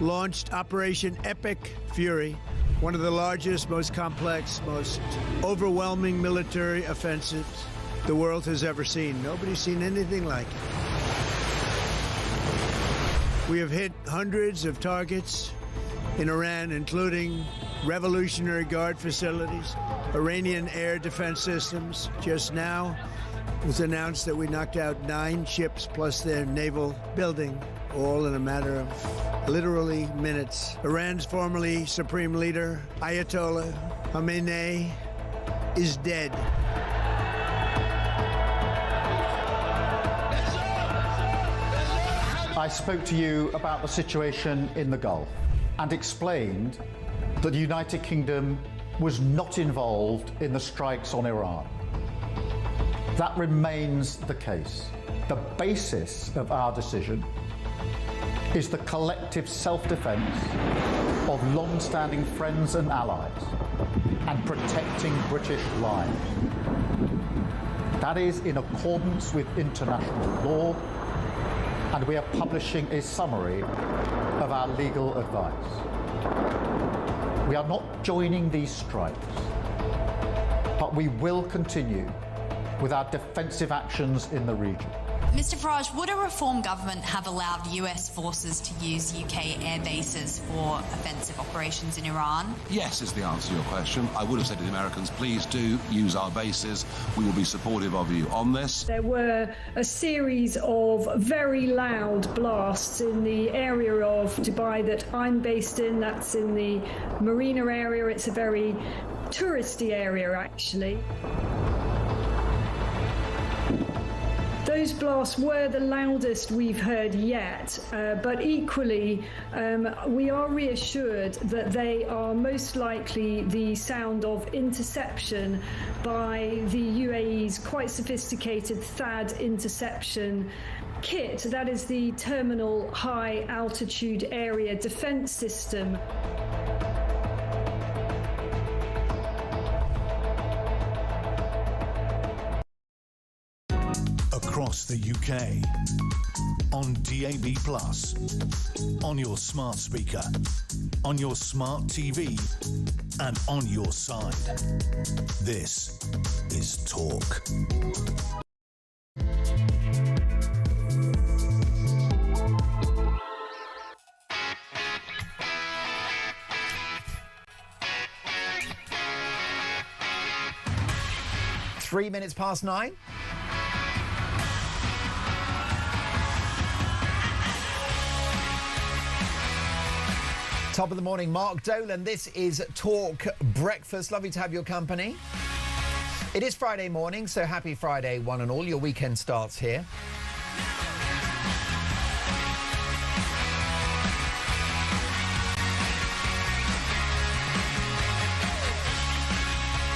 launched Operation Epic Fury, one of the largest, most complex, most overwhelming military offensives the world has ever seen. Nobody's seen anything like it. We have hit hundreds of targets in Iran, including Revolutionary Guard facilities, Iranian air defense systems. Just now, it was announced that we knocked out 9 ships plus their naval building, all in a matter of literally minutes. Iran's formerly supreme leader, Ayatollah Khamenei, is dead. I spoke to you about the situation in the Gulf and explained that the United Kingdom was not involved in the strikes on Iran. That remains the case. The basis of our decision is the collective self-defense of long-standing friends and allies and protecting British lives. That is in accordance with international law, and we are publishing a summary of our legal advice. We are not joining these strikes, but we will continue with our defensive actions in the region. Mr Farage, would a reform government have allowed US forces to use UK air bases for offensive operations in Iran? Yes is the answer to your question. I would have said to the Americans, please do use our bases. We will be supportive of you on this. There were a series of very loud blasts in the area of Dubai that I'm based in. That's in the marina area. It's a very touristy area, actually. Those blasts were the loudest we've heard yet, but equally we are reassured that they are most likely the sound of interception by the UAE's quite sophisticated THAAD interception kit. That is the Terminal High Altitude Area Defence System. Across the UK, on DAB+, on your smart speaker, on your smart TV, and on your side. This is Talk. Three minutes past 9. Top of the morning, Mark Dolan. This is Talk Breakfast. Lovely to have your company. It is Friday morning, so happy Friday, one and all. Your weekend starts here.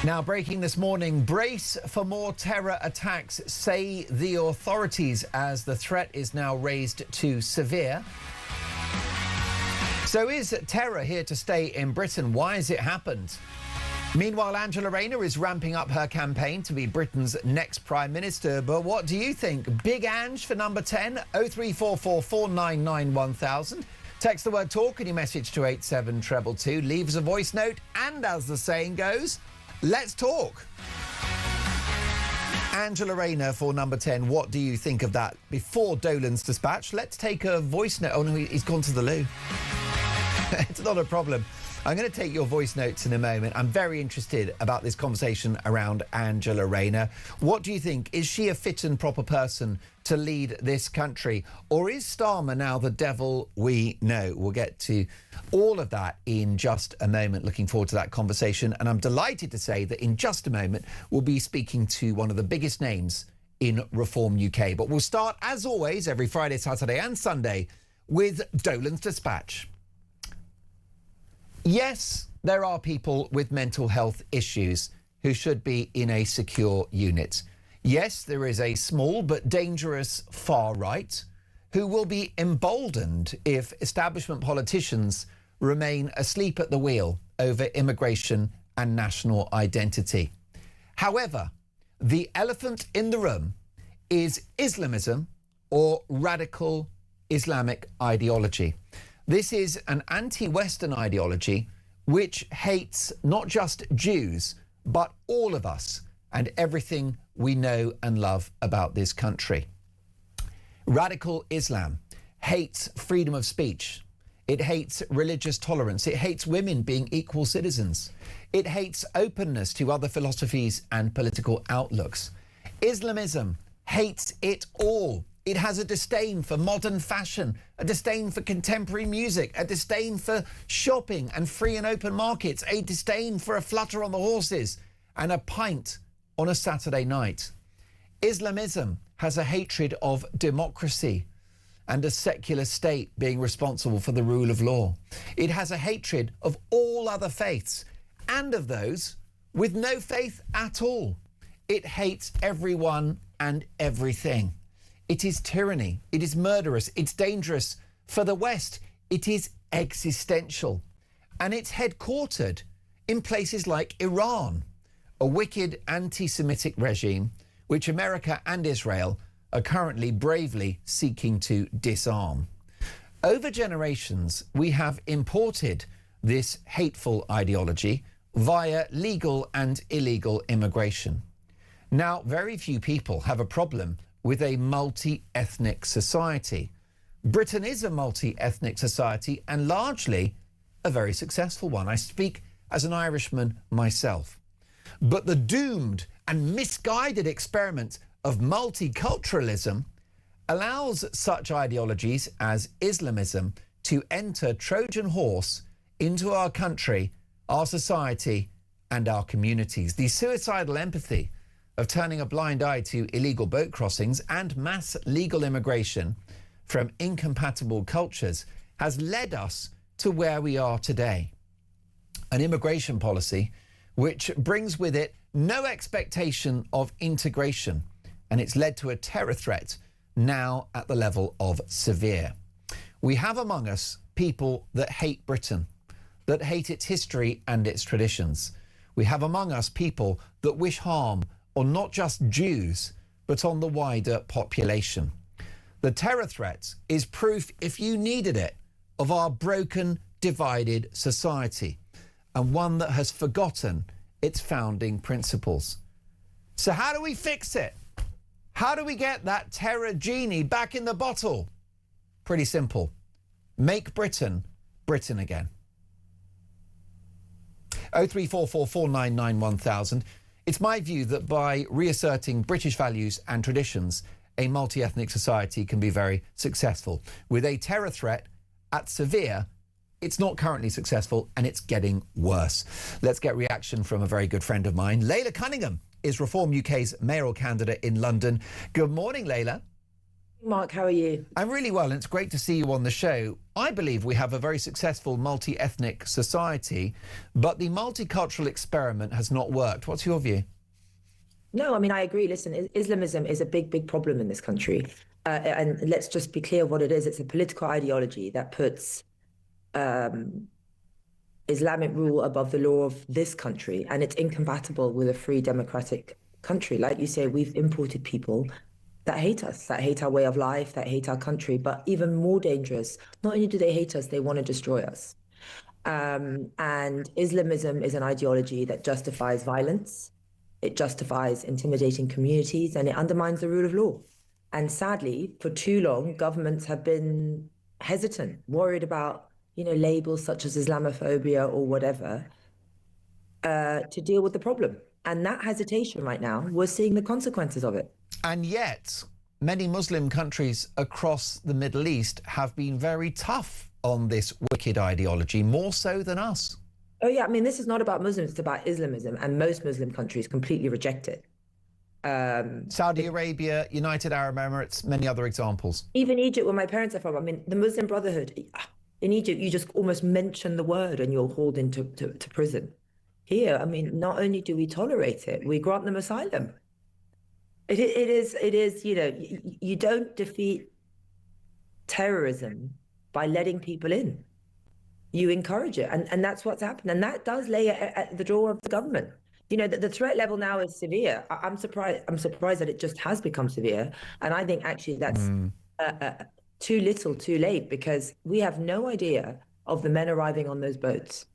Now, breaking this morning, brace for more terror attacks, say the authorities, as the threat is now raised to severe. So is terror here to stay in Britain? Why has it happened? Meanwhile, Angela Rayner is ramping up her campaign to be Britain's next Prime Minister. But what do you think? Big Ange for number 10, 0344 499 1000. Text the word talk and your message to 87222. Leave us a voice note. And as the saying goes, let's talk. Angela Rayner for number 10. What do you think of that? Before Dolan's dispatch, let's take a voice note. Oh, no, he's gone to the loo. It's not a problem. I'm going to take your voice notes in a moment. I'm very interested about this conversation around Angela Rayner. What do you think? Is she a fit and proper person to lead this country? Or is Starmer now the devil we know? We'll get to all of that in just a moment. Looking forward to that conversation. And I'm delighted to say that in just a moment, we'll be speaking to one of the biggest names in Reform UK. But we'll start, as always, every Friday, Saturday and Sunday with Dolan's Dispatch. Yes, there are people with mental health issues who should be in a secure unit. Yes, there is a small but dangerous far right who will be emboldened if establishment politicians remain asleep at the wheel over immigration and national identity. However, the elephant in the room is Islamism or radical Islamic ideology. This is an anti-Western ideology which hates not just Jews, but all of us and everything we know and love about this country. Radical Islam hates freedom of speech. It hates religious tolerance. It hates women being equal citizens. It hates openness to other philosophies and political outlooks. Islamism hates it all. It has a disdain for modern fashion, a disdain for contemporary music, a disdain for shopping and free and open markets, a disdain for a flutter on the horses and a pint on a Saturday night. Islamism has a hatred of democracy and a secular state being responsible for the rule of law. It has a hatred of all other faiths and of those with no faith at all. It hates everyone and everything. It is tyranny. It is murderous. It's dangerous. For the West, it is existential. And it's headquartered in places like Iran, a wicked anti-Semitic regime which America and Israel are currently bravely seeking to disarm. Over generations, we have imported this hateful ideology via legal and illegal immigration. Now, very few people have a problem with a multi-ethnic society. Britain is a multi-ethnic society and largely a very successful one. I speak as an Irishman myself. But the doomed and misguided experiment of multiculturalism allows such ideologies as Islamism to enter Trojan horse into our country, our society, and our communities. The suicidal empathy of turning a blind eye to illegal boat crossings and mass legal immigration from incompatible cultures has led us to where we are today. An immigration policy which brings with it no expectation of integration, and it's led to a terror threat now at the level of severe. We have among us people that hate Britain, that hate its history and its traditions. We have among us people that wish harm on not just Jews, but on the wider population. The terror threat is proof, if you needed it, of our broken, divided society, and one that has forgotten its founding principles. So how do we fix it? How do we get that terror genie back in the bottle? Pretty simple. Make Britain, Britain again. 03444991000. It's my view that by reasserting British values and traditions, a multi-ethnic society can be very successful. With a terror threat at severe, it's not currently successful and it's getting worse. Let's get reaction from a very good friend of mine. Layla Cunningham is Reform UK's mayoral candidate in London. Good morning, Layla. Mark, how are you? I'm really well, and it's great to see you on the show. I believe we have a very successful multi-ethnic society, but the multicultural experiment has not worked. What's your view? No, I mean, I agree. Listen, Islamism is a big, big problem in this country. And let's just be clear what it is. It's a political ideology that puts Islamic rule above the law of this country, and it's incompatible with a free democratic country. Like you say, we've imported people that hate us, that hate our way of life, that hate our country, but even more dangerous, not only do they hate us, they want to destroy us. And Islamism is an ideology that justifies violence, it justifies intimidating communities, and it undermines the rule of law. And sadly, for too long, governments have been hesitant, worried about, labels such as Islamophobia or whatever, to deal with the problem. And that hesitation right now, we're seeing the consequences of it. And yet, many Muslim countries across the Middle East have been very tough on this wicked ideology, more so than us. Oh, yeah. I mean, this is not about Muslims, it's about Islamism. And most Muslim countries completely reject it. Saudi Arabia, United Arab Emirates, many other examples. Even Egypt, where my parents are from. I mean, the Muslim Brotherhood, in Egypt, you just almost mention the word and you're hauled into to prison. Here, I mean, not only do we tolerate it, we grant them asylum. It is, you don't defeat terrorism by letting people in. You encourage it, and that's what's happened. And that does lay at the door of the government. The threat level now is severe. I'm surprised that it just has become severe. And I think actually that's too little, too late, because we have no idea of the men arriving on those boats.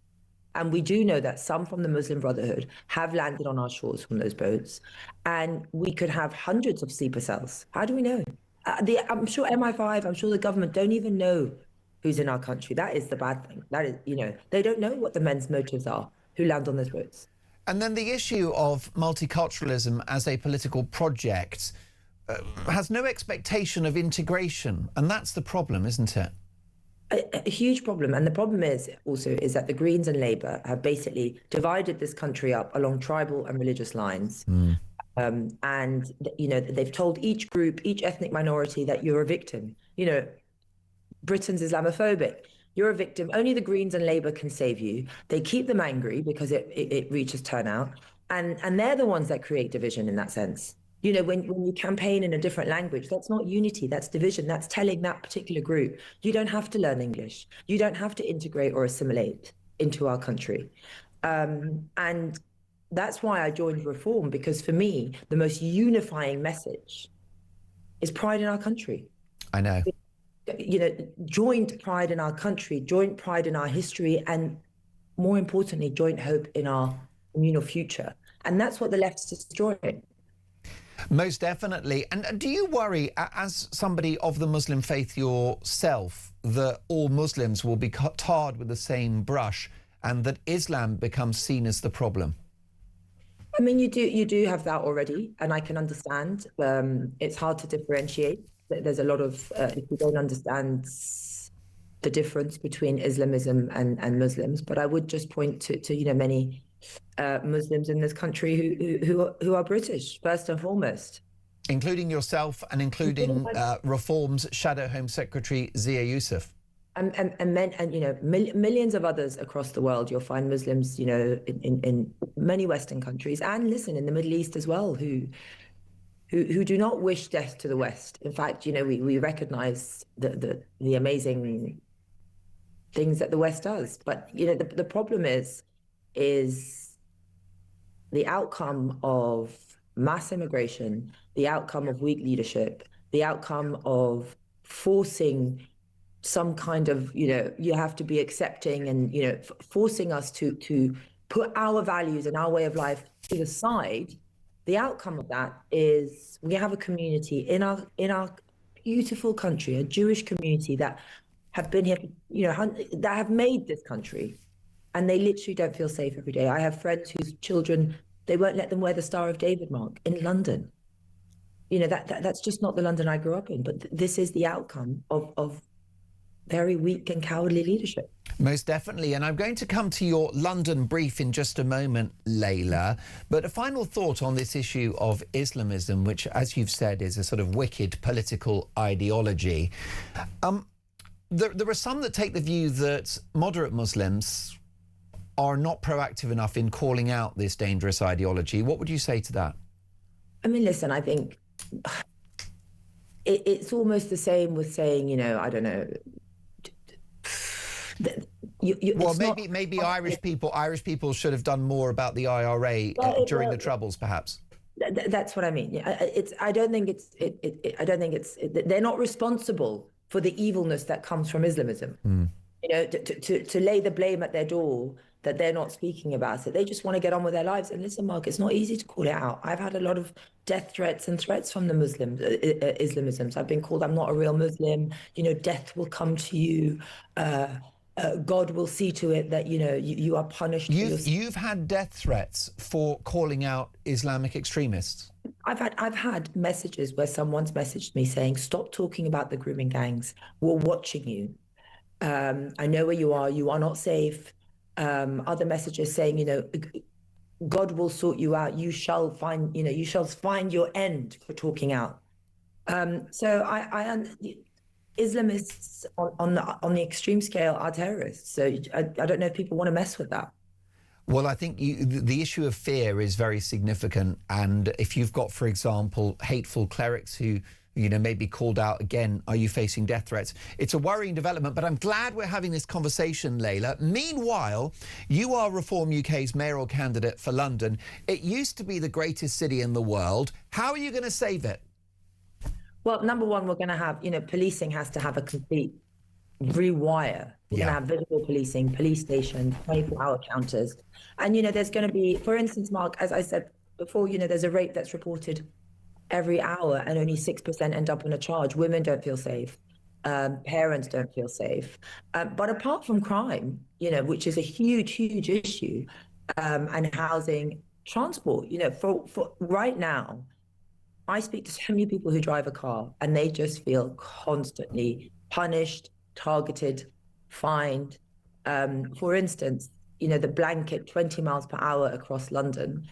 And we do know that some from the Muslim Brotherhood have landed on our shores from those boats. And we could have hundreds of sleeper cells. How do we know? I'm sure MI5, I'm sure the government don't even know who's in our country. That is the bad thing. That is, they don't know what the men's motives are who land on those boats. And then the issue of multiculturalism as a political project has no expectation of integration. And that's the problem, isn't it? A huge problem. And the problem is that the Greens and Labour have basically divided this country up along tribal and religious lines. And, they've told each group, each ethnic minority that you're a victim. Britain's Islamophobic. You're a victim. Only the Greens and Labour can save you. They keep them angry because it reaches turnout. And they're the ones that create division in that sense. When you campaign in a different language, that's not unity, that's division. That's telling that particular group, you don't have to learn English. You don't have to integrate or assimilate into our country. And that's why I joined Reform, because for me, the most unifying message is pride in our country. I know. Joint pride in our country, joint pride in our history, and more importantly, joint hope in our communal future. And that's what the left is destroying. Most definitely. And do you worry, as somebody of the Muslim faith yourself, that all Muslims will be tarred with the same brush and that Islam becomes seen as the problem? I mean, you do have that already, and I can understand. It's hard to differentiate. There's a lot of if you don't understand the difference between Islamism and Muslims. But I would just point to many Muslims in this country who are British first and foremost, including yourself and including Reform's Shadow Home Secretary Zia Youssef. And millions of others across the world. You'll find Muslims, in many Western countries, and listen, in the Middle East as well, who do not wish death to the West. In fact, we recognise the amazing things that the West does. But the problem is the outcome of mass immigration, the outcome of weak leadership, the outcome of forcing some kind of, you have to be accepting and, forcing us to put our values and our way of life to the side. The outcome of that is we have a community in our beautiful country, a Jewish community that have been here, that have made this country, and they literally don't feel safe every day. I have friends whose children, they won't let them wear the Star of David mark in London. That's just not the London I grew up in, but this is the outcome of very weak and cowardly leadership. Most definitely. And I'm going to come to your London brief in just a moment, Layla. But a final thought on this issue of Islamism, which, as you've said, is a sort of wicked political ideology. There are some that take the view that moderate Muslims are not proactive enough in calling out this dangerous ideology. What would you say to that? I mean, listen, I think it's almost the same with saying, I don't know. Well, maybe Irish people should have done more about the IRA during the Troubles, perhaps. That's what I mean. I don't think they're not responsible for the evilness that comes from Islamism. To lay the blame at their door that they're not speaking about it. They just want to get on with their lives. And listen, Mark, it's not easy to call it out. I've had a lot of death threats and threats from the Muslims, Islamisms. I've been called, I'm not a real Muslim. Death will come to you. God will see to it that, you are punished. You've had death threats for calling out Islamic extremists? I've had messages where someone's messaged me saying, stop talking about the grooming gangs. We're watching you. I know where you are not safe. Other messages saying, God will sort you out. You shall find your end for talking out. Islamists on the extreme scale are terrorists. So I don't know if people want to mess with that. Well, I think the issue of fear is very significant. And if you've got, for example, hateful clerics who may be called out again, are you facing death threats? It's a worrying development, but I'm glad we're having this conversation, Layla. Meanwhile, you are Reform UK's mayoral candidate for London. It used to be the greatest city in the world. How are you going to save it? Well, number one, we're going to have, policing has to have a complete rewire. We're going to have visible policing, police stations, 24-hour counters. And, there's going to be, for instance, Mark, as I said before, there's a rape that's reported every hour and only 6% end up on a charge. Women don't feel safe. Parents don't feel safe. But apart from crime, which is a huge, huge issue, and housing, transport, for right now, I speak to so many people who drive a car and they just feel constantly punished, targeted, fined. For instance, the blanket 20 miles per hour across London,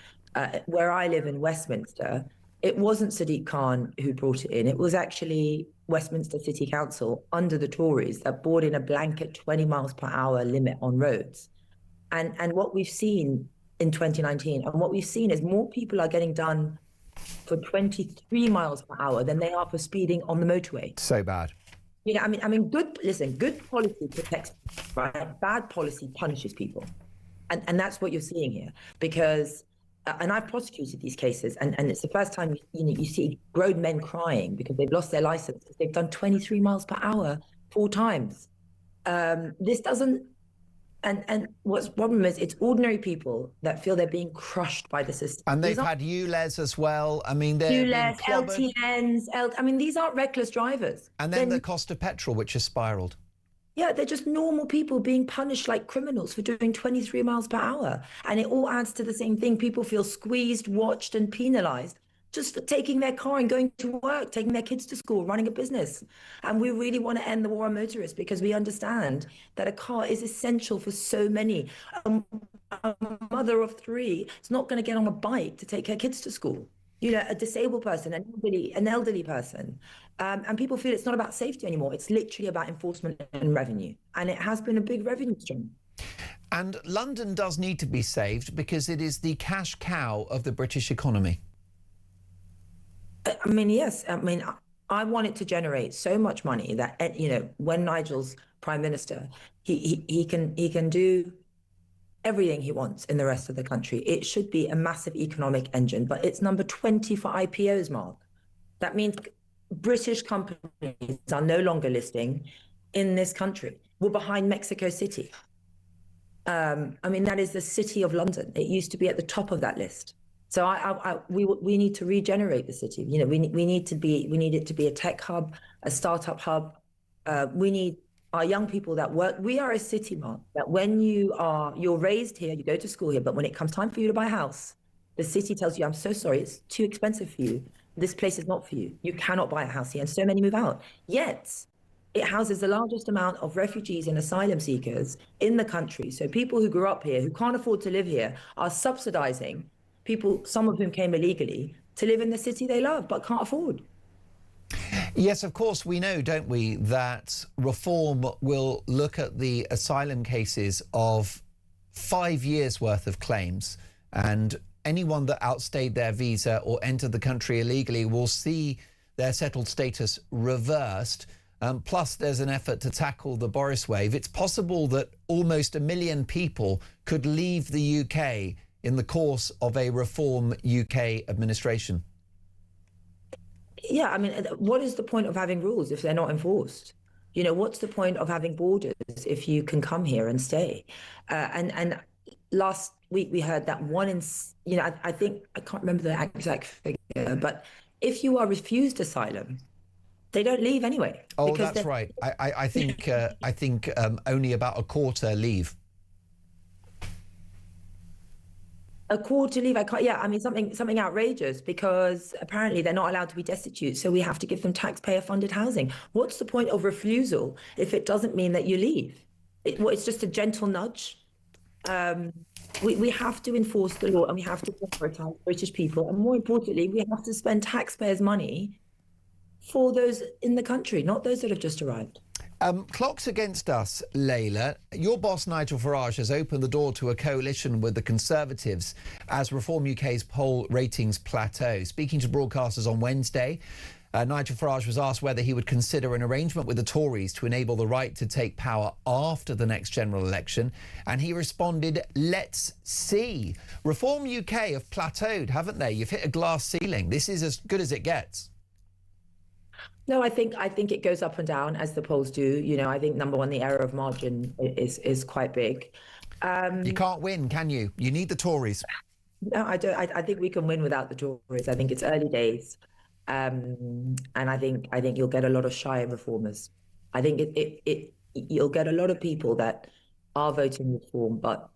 where I live in Westminster, it wasn't Sadiq Khan who brought it in. It was actually Westminster City Council under the Tories that brought in a blanket 20 miles per hour limit on roads. And what we've seen in 2019, and what we've seen is more people are getting done for 23 miles per hour than they are for speeding on the motorway. So bad. Good policy protects people, right? Bad policy punishes people. And that's what you're seeing here. Because, and I've prosecuted these cases, and it's the first time, you see grown men crying because they've lost their license because they've done 23 miles per hour 4 times. This doesn't And what's the problem is it's ordinary people that feel they're being crushed by the system. And they've had ULEZ as well. I mean, they're being ULEZ, clobbered. LTNs, I mean, these aren't reckless drivers. And then the cost of petrol, which has spiraled. Yeah, they're just normal people being punished like criminals for doing 23 miles per hour. And it all adds to the same thing. People feel squeezed, watched, and penalized just for taking their car and going to work, taking their kids to school, running a business. And we really want to end the war on motorists because we understand that a car is essential for so many. A mother of 3 is not going to get on a bike to take her kids to school. You know, a disabled person, an elderly person. And people feel it's not about safety anymore. It's literally about enforcement and revenue. And it has been a big revenue stream. And London does need to be saved because it is the cash cow of the British economy. I mean, yes. I mean, I want it to generate so much money that, you know, when Nigel's prime minister, he can do everything he wants in the rest of the country. It should be a massive economic engine, but it's number 20 for IPOs, Mark. That means British companies are no longer listing in this country. We're behind Mexico City. I mean, that is the city of London. It used to be at the top of that list. So we need to regenerate the city. You know, we need it to be a tech hub, a startup hub. We need our young people that work. We are a city, Mark, that when you're raised here, you go to school here, but when it comes time for you to buy a house, the city tells you, I'm so sorry, it's too expensive for you. This place is not for you. You cannot buy a house here. And so many move out. Yet it houses the largest amount of refugees and asylum seekers in the country. So people who grew up here, who can't afford to live here, are subsidizing people, some of whom came illegally, to live in the city they love but can't afford. Yes, of course, we know, don't we, that reform will look at the asylum cases of 5 years worth of claims, and anyone that outstayed their visa or entered the country illegally will see their settled status reversed. Plus, there's an effort to tackle the Boris wave. It's possible that almost 1 million people could leave the UK in the course of a Reform UK administration. Yeah, I mean, what is the point of having rules if they're not enforced? You know, what's the point of having borders if you can come here and stay? And last week we heard that I think, I can't remember the exact figure, but if you are refused asylum, they don't leave anyway. Oh, that's right. I think only about a quarter leave. A quarter leave, I mean, something outrageous, because apparently they're not allowed to be destitute, so we have to give them taxpayer-funded housing. What's the point of refusal if it doesn't mean that you leave? It's just a gentle nudge. We have to enforce the law, and we have to prioritize British people, and more importantly, we have to spend taxpayers' money for those in the country, not those that have just arrived. Clock's against us, Layla. Your boss, Nigel Farage, has opened the door to a coalition with the Conservatives as Reform UK's poll ratings plateau. Speaking to broadcasters on Wednesday, Nigel Farage was asked whether he would consider an arrangement with the Tories to enable the right to take power after the next general election. And he responded, let's see. Reform UK have plateaued, haven't they? You've hit a glass ceiling. This is as good as it gets. No, I think it goes up and down as the polls do. You know, I think number one, the error of margin is quite big. You can't win, can you? You need the Tories. No, I don't. I think we can win without the Tories. I think it's early days, and I think you'll get a lot of shy reformers. I think you'll get a lot of people that are voting reform, but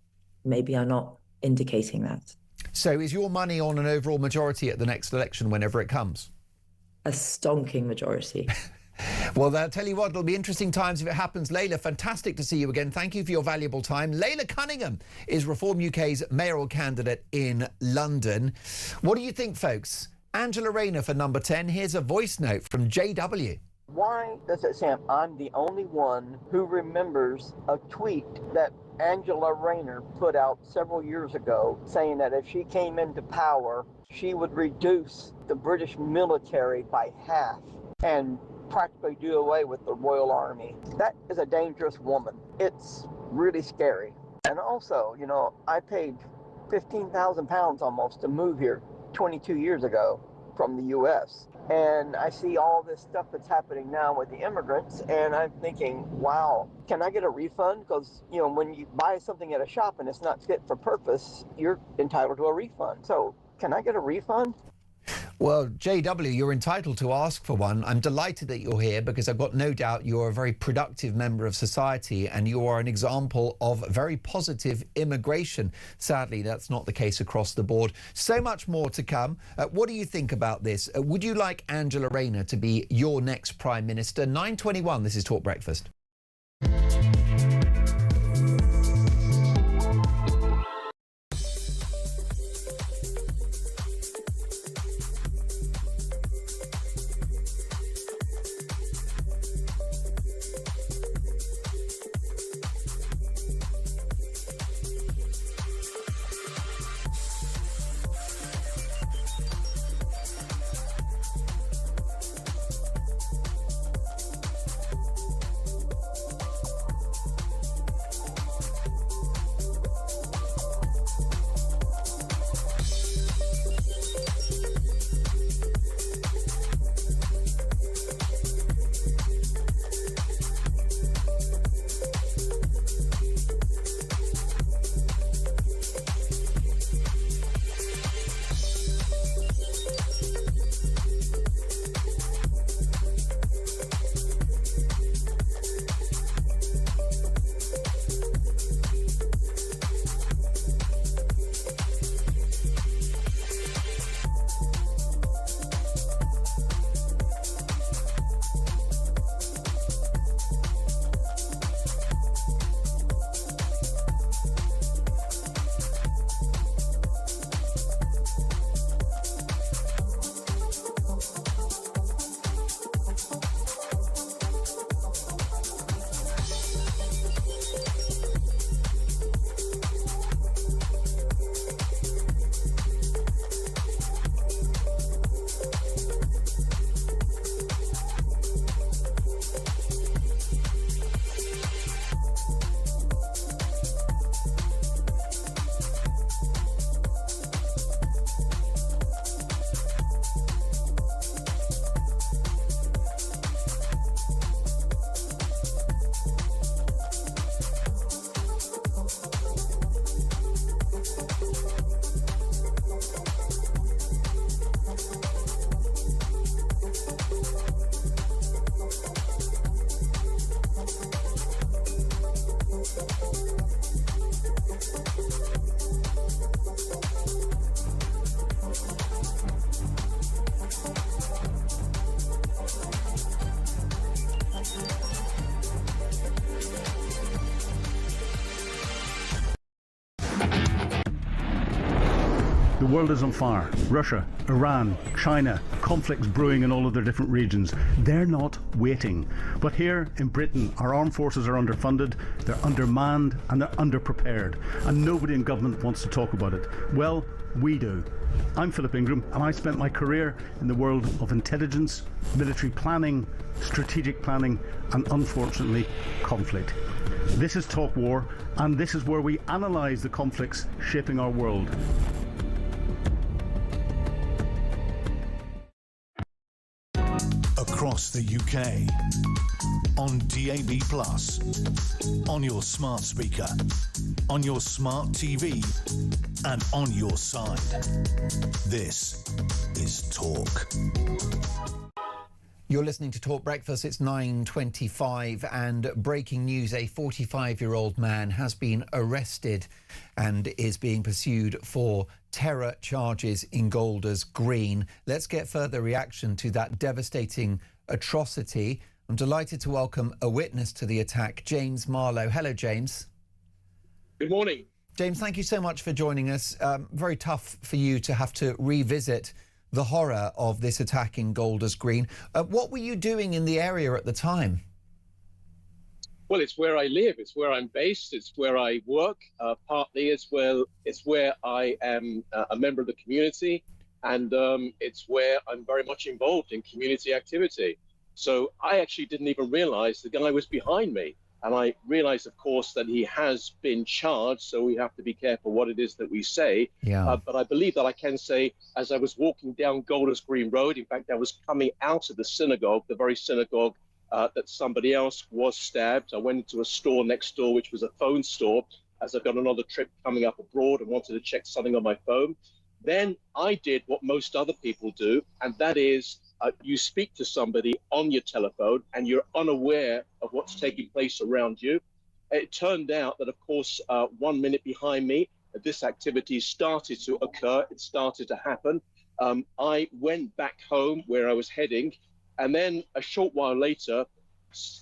maybe are not indicating that. So, is your money on an overall majority at the next election, whenever it comes? A stonking majority. Well, I'll tell you what, it'll be interesting times if it happens. Layla, fantastic to see you again. Thank you for your valuable time. Layla Cunningham is Reform UK's mayoral candidate in London. What do you think, folks? Angela Rayner for number 10. Here's a voice note from JW. Why does it say I'm the only one who remembers a tweet that Angela Rayner put out several years ago saying that if she came into power, she would reduce the British military by half and practically do away with the Royal Army? That is a dangerous woman. It's really scary. And also, you know, I paid £15,000 almost to move here 22 years ago. from the U.S. And I see all this stuff that's happening now with the immigrants, and I'm thinking, wow, can I get a refund? Because, you know, when you buy something at a shop and it's not fit for purpose, you're entitled to a refund. So can I get a refund? Well, JW, you're entitled to ask for one. I'm delighted that you're here because I've got no doubt you're a very productive member of society and you are an example of very positive immigration. Sadly, that's not the case across the board. So much more to come. What do you think about this? Would you like Angela Rayner to be your next Prime Minister? 9:21, this is Talk Breakfast. The world is on fire. Russia, Iran, China, conflicts brewing in all of their different regions. They're not waiting. But here in Britain, our armed forces are underfunded, they're undermanned, and they're underprepared. And nobody in government wants to talk about it. Well, we do. I'm Philip Ingram, and I spent my career in the world of intelligence, military planning, strategic planning, and unfortunately, conflict. This is Talk War, and this is where we analyse the conflicts shaping our world. Across the UK, on DAB+, on your smart speaker, on your smart TV, and on your side. This is Talk. You're listening to Talk Breakfast. It's 9:25 and breaking news, a 45-year-old man has been arrested and is being pursued for terror charges in Golders Green. Let's get further reaction to that devastating atrocity. I'm delighted to welcome a witness to the attack, James Marlowe. Hello, James. Good morning. James, thank you so much for joining us. Very tough for you to have to revisit the horror of this attack in Golders Green. What were you doing in the area at the time? Well, it's where I live. It's where I'm based. It's where I work. Partly as well, it's where I am a member of the community, and it's where I'm very much involved in community activity. So I actually didn't even realize the guy was behind me. And I realize, of course, that he has been charged, so we have to be careful what it is that we say. Yeah. But I believe that I can say, as I was walking down Golders Green Road, in fact, I was coming out of the synagogue, the very synagogue that somebody else was stabbed. I went into a store next door, which was a phone store, as I've got another trip coming up abroad and wanted to check something on my phone. Then I did what most other people do, and that is you speak to somebody on your telephone and you're unaware of what's taking place around you. It turned out that, of course, 1 minute behind me, this activity started to occur. It started to happen. I went back home where I was heading, and then a short while later,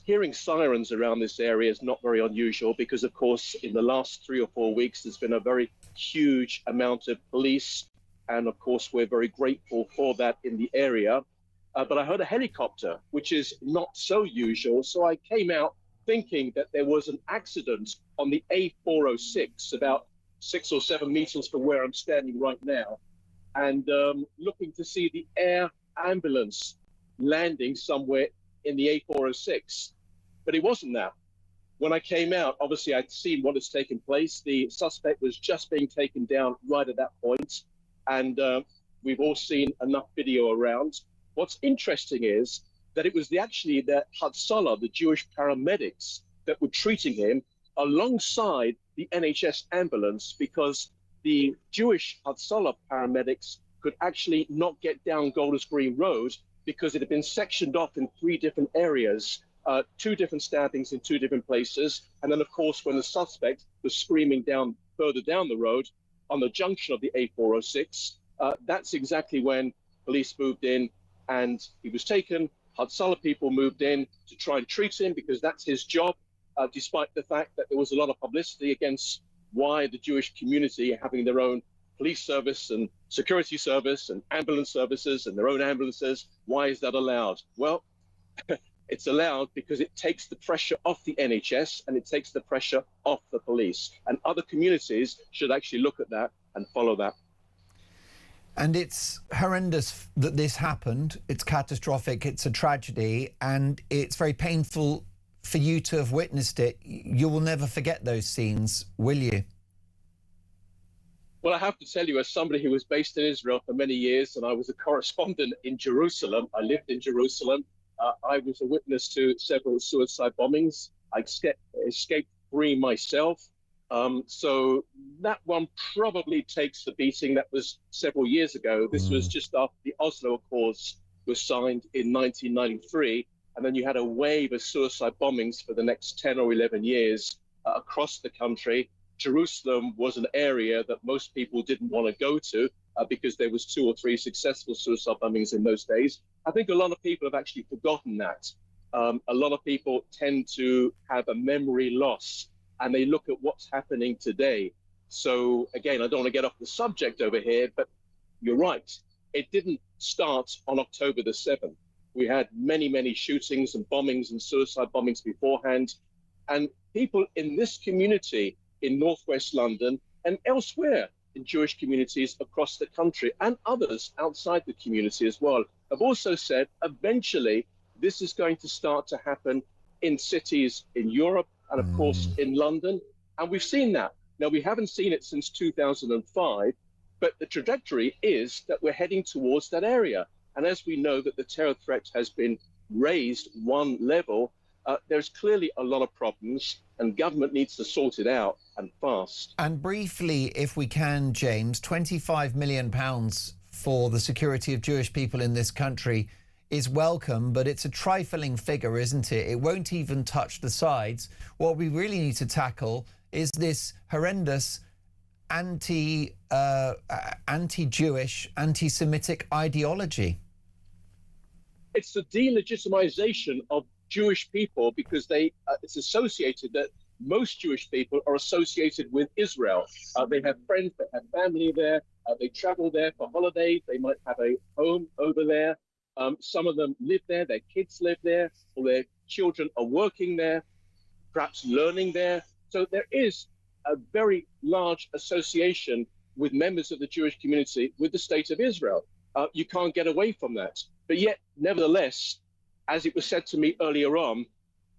hearing sirens around this area is not very unusual because, of course, in the last 3 or 4 weeks, there's been a very huge amount of police. And of course, we're very grateful for that in the area. But I heard a helicopter, which is not so usual. So I came out thinking that there was an accident on the A406, about 6 or 7 meters from where I'm standing right now, and looking to see the air ambulance landing somewhere in the A406. But it wasn't that. When I came out, obviously I'd seen what has taken place. The suspect was just being taken down right at that point. And we've all seen enough video around. What's interesting is that it was actually the Hatzalah, the Jewish paramedics, that were treating him alongside the NHS ambulance, because the Jewish Hatzalah paramedics could actually not get down Golders Green Road because it had been sectioned off in 3 different areas, 2 different stabbings in 2 different places. And then, of course, when the suspect was screaming down further down the road on the junction of the A406, that's exactly when police moved in and he was taken. Hatzalah people moved in to try and treat him because that's his job, despite the fact that there was a lot of publicity against why the Jewish community having their own police service and security service and ambulance services and their own ambulances. Why is that allowed? Well, it's allowed because it takes the pressure off the NHS and it takes the pressure off the police. And other communities should actually look at that and follow that. And it's horrendous that this happened. It's catastrophic. It's a tragedy. And it's very painful for you to have witnessed it. You will never forget those scenes, will you? Well, I have to tell you, as somebody who was based in Israel for many years, and I was a correspondent in Jerusalem, I lived in Jerusalem, I was a witness to several suicide bombings. I escaped free myself. So that one probably takes the beating. That was several years ago. This was just after the Oslo Accords was signed in 1993. And then you had a wave of suicide bombings for the next 10 or 11 years across the country. Jerusalem was an area that most people didn't want to go to because there was 2 or 3 successful suicide bombings in those days. I think a lot of people have actually forgotten that. A lot of people tend to have a memory loss and they look at what's happening today. So again, I don't want to get off the subject over here, but you're right. It didn't start on October the 7th. We had many, many shootings and bombings and suicide bombings beforehand. And people in this community in Northwest London and elsewhere in Jewish communities across the country and others outside the community as well have also said eventually this is going to start to happen in cities in Europe and of course in London. And we've seen that. Now, we haven't seen it since 2005, but the trajectory is that we're heading towards that area. And as we know that the terror threat has been raised 1 level, there's clearly a lot of problems and government needs to sort it out and fast. And briefly, if we can, James, £25 million for the security of Jewish people in this country is welcome, but it's a trifling figure, isn't it? It won't even touch the sides. What we really need to tackle is this horrendous anti-Jewish, anti-Semitic ideology. It's the delegitimization of Jewish people because it's associated that most Jewish people are associated with Israel. They have friends, they have family there, they travel there for holidays, they might have a home over there. Some of them live there, their kids live there, or their children are working there, perhaps learning there. So there is a very large association with members of the Jewish community with the state of Israel. You can't get away from that. But yet, nevertheless, as it was said to me earlier on,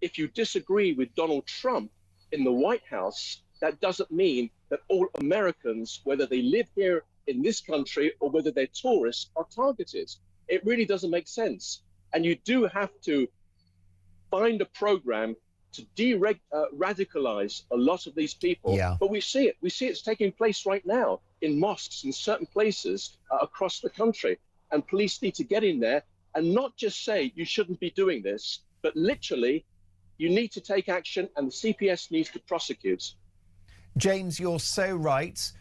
if you disagree with Donald Trump in the White House, that doesn't mean that all Americans, whether they live here in this country or whether they're tourists, are targeted. It really doesn't make sense. And you do have to find a program to radicalize a lot of these people. Yeah. But we see it. We see it's taking place right now in mosques in certain places across the country. And police need to get in there and not just say you shouldn't be doing this, but literally you need to take action and the CPS needs to prosecute. James, you're so right.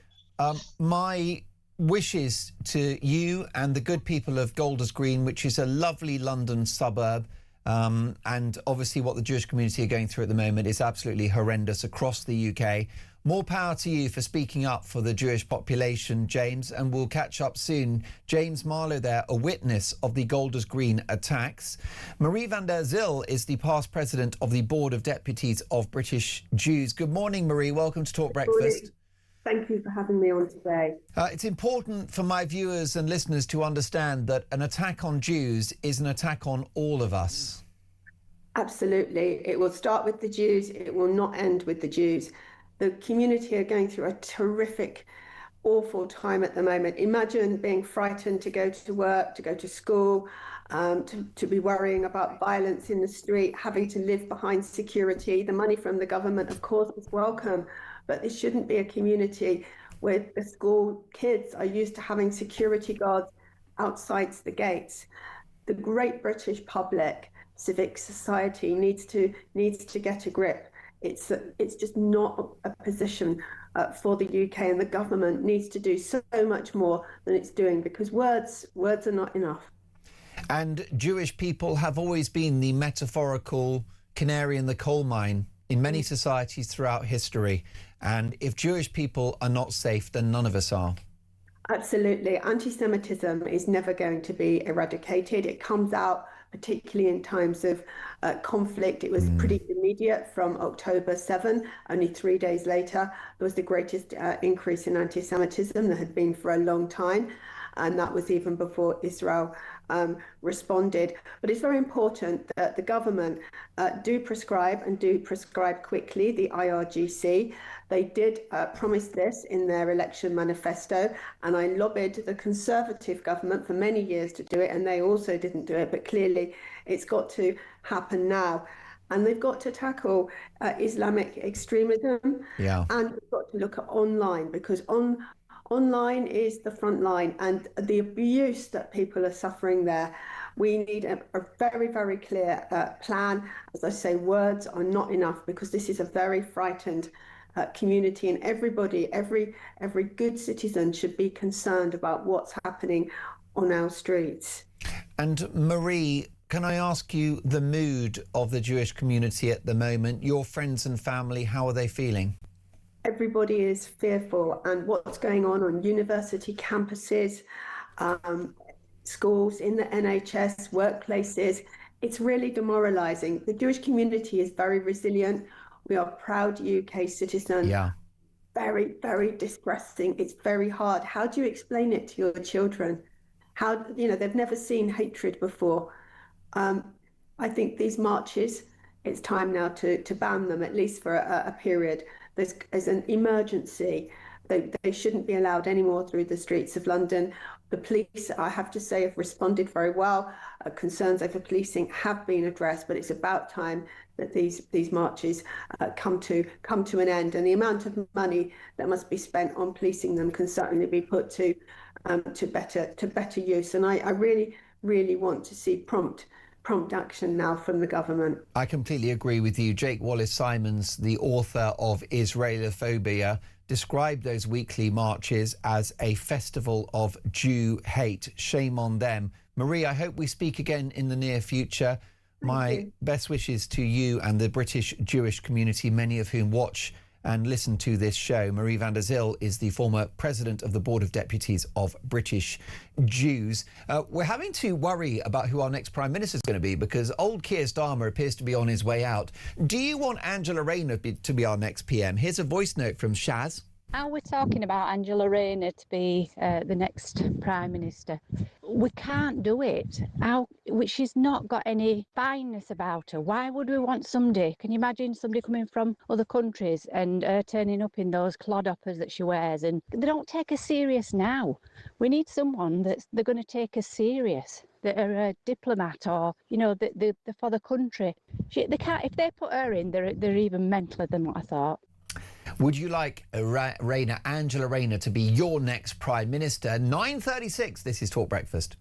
My wishes to you and the good people of Golders Green, which is a lovely London suburb, and obviously what the Jewish community are going through at the moment is absolutely horrendous across the UK. More power to you for speaking up for the Jewish population, James, and we'll catch up soon. James Marlowe there, a witness of the Golders Green attacks. Marie van der Zyl is the past president of the Board of Deputies of British Jews. Good morning, Marie. Welcome to Talk Breakfast. Thank you for having me on today. It's important for my viewers and listeners to understand that an attack on Jews is an attack on all of us. Absolutely. It will start with the Jews. It will not end with the Jews. The community are going through a terrific, awful time at the moment. Imagine being frightened to go to work, to go to school, to be worrying about violence in the street, having to live behind security. The money from the government, of course, is welcome, but this shouldn't be a community where the school kids are used to having security guards outside the gates. The great British public, civic society needs to get a grip. It's just not a position for the UK, and the government needs to do so much more than it's doing, because words are not enough. And Jewish people have always been the metaphorical canary in the coal mine in many societies throughout history. And if Jewish people are not safe, then none of us are. Absolutely. Anti-Semitism is never going to be eradicated. It comes out particularly in times of conflict. It was pretty immediate from October 7. Only 3 days later, there was the greatest increase in anti-Semitism there had been for a long time. And that was even before Israel responded. But it's very important that the government do prescribe quickly, the IRGC. They did promise this in their election manifesto, and I lobbied the Conservative government for many years to do it, and they also didn't do it. But clearly it's got to happen now. And they've got to tackle Islamic extremism. Yeah. And we've got to look at online, because online is the front line, and the abuse that people are suffering there. We need a very, very clear plan. As I say, words are not enough, because this is a very frightened community, and everybody, every good citizen should be concerned about what's happening on our streets. And Marie, can I ask you the mood of the Jewish community at the moment? Your friends and family, how are they feeling? Everybody is fearful, and what's going on university campuses, schools, in the NHS, workplaces, it's really demoralising. The Jewish community is very resilient. We are proud UK citizens. Yeah. Very, very distressing. It's very hard. How do you explain it to your children? How, they've never seen hatred before. I think these marches, it's time now to ban them, at least for a period. There's an emergency. They shouldn't be allowed anymore through the streets of London. The police, I have to say, have responded very well. Concerns over policing have been addressed, but it's about time that these marches come to an end. And the amount of money that must be spent on policing them can certainly be put to better use. And I really, really want to see prompt action now from the government. I completely agree with you. Jake Wallace-Simons, the author of Israelophobia, described those weekly marches as a festival of Jew hate. Shame on them. Marie, I hope we speak again in the near future. My best wishes to you and the British Jewish community, many of whom watch and listen to this show. Marie van der Zyl is the former president of the Board of Deputies of British Jews. We're having to worry about who our next Prime Minister is going to be, because old Keir Starmer appears to be on his way out. Do you want Angela Rayner to be our next PM? Here's a voice note from Shaz. Are we talking about Angela Rayner to be the next Prime Minister? we can't do it. She's not got any fineness about her. Why would we want somebody? Can you imagine somebody coming from other countries and turning up in those clodhoppers that she wears? And they don't take her serious now. We need someone they're going to take us serious, that are a diplomat, or they're for the country. They can't. If they put her in, they're even mentaler than what I thought. Would you like Angela Rayner, to be your next Prime Minister? 9:36, this is Talk Breakfast.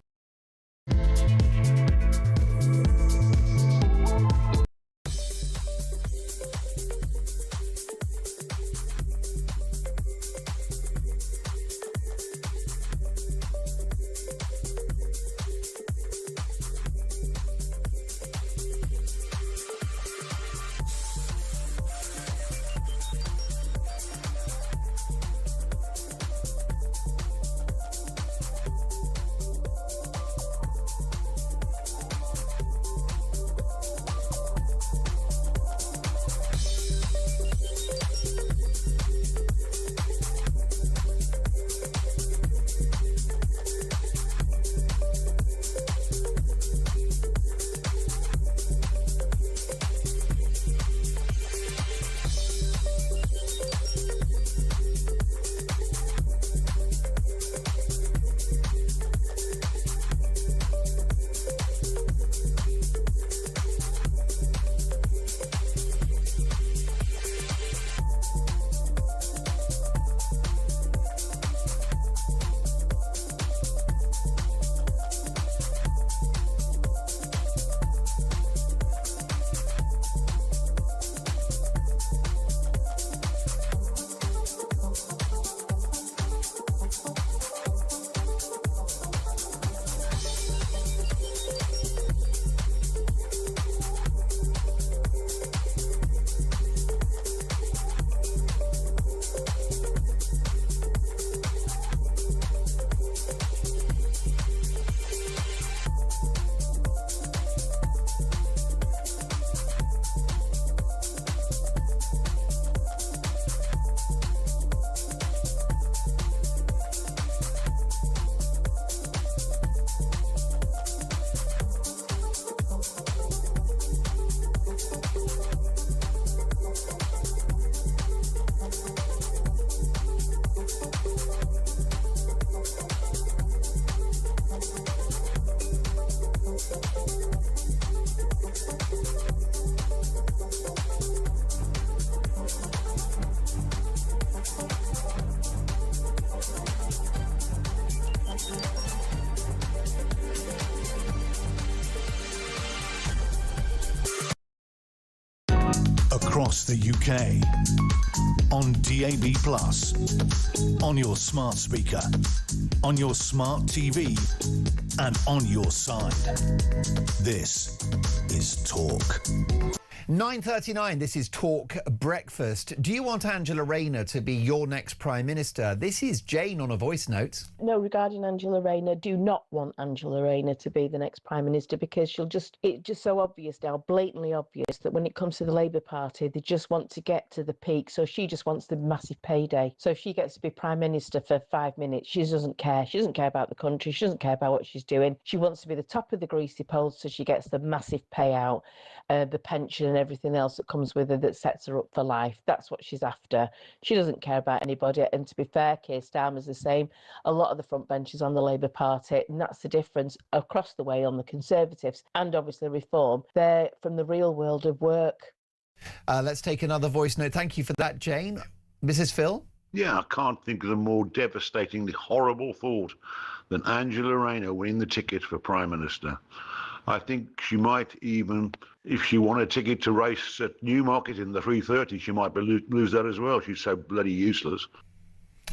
Across the UK, on DAB+, on your smart speaker, on your smart TV, and on your side. This is Talk. 9:39, this is Talk Breakfast. Do you want Angela Rayner to be your next Prime Minister? This is Jane on a voice note. No, regarding Angela Rayner, do not want Angela Rayner to be the next Prime Minister, because it's just so obvious now, blatantly obvious, that when it comes to the Labour Party, they just want to get to the peak. So she just wants the massive payday. So if she gets to be Prime Minister for 5 minutes, she doesn't care. She doesn't care about the country. She doesn't care about what she's doing. She wants to be the top of the greasy pole, so she gets the massive payout, the pension and everything else that comes with her that sets her up for life. That's what she's after. She doesn't care about anybody. And to be fair, Keir Starmer's the same. A lot of the front benches on the Labour Party, and that's the difference across the way on the Conservatives and obviously Reform. They're from the real world of work. Let's take another voice note. Thank you for that, Jane. Mrs. Phil? Yeah, I can't think of a more devastatingly horrible thought than Angela Rayner winning the ticket for Prime Minister. I think she might even, if she won a ticket to race at Newmarket in the 3:30, she might lose that as well. She's so bloody useless.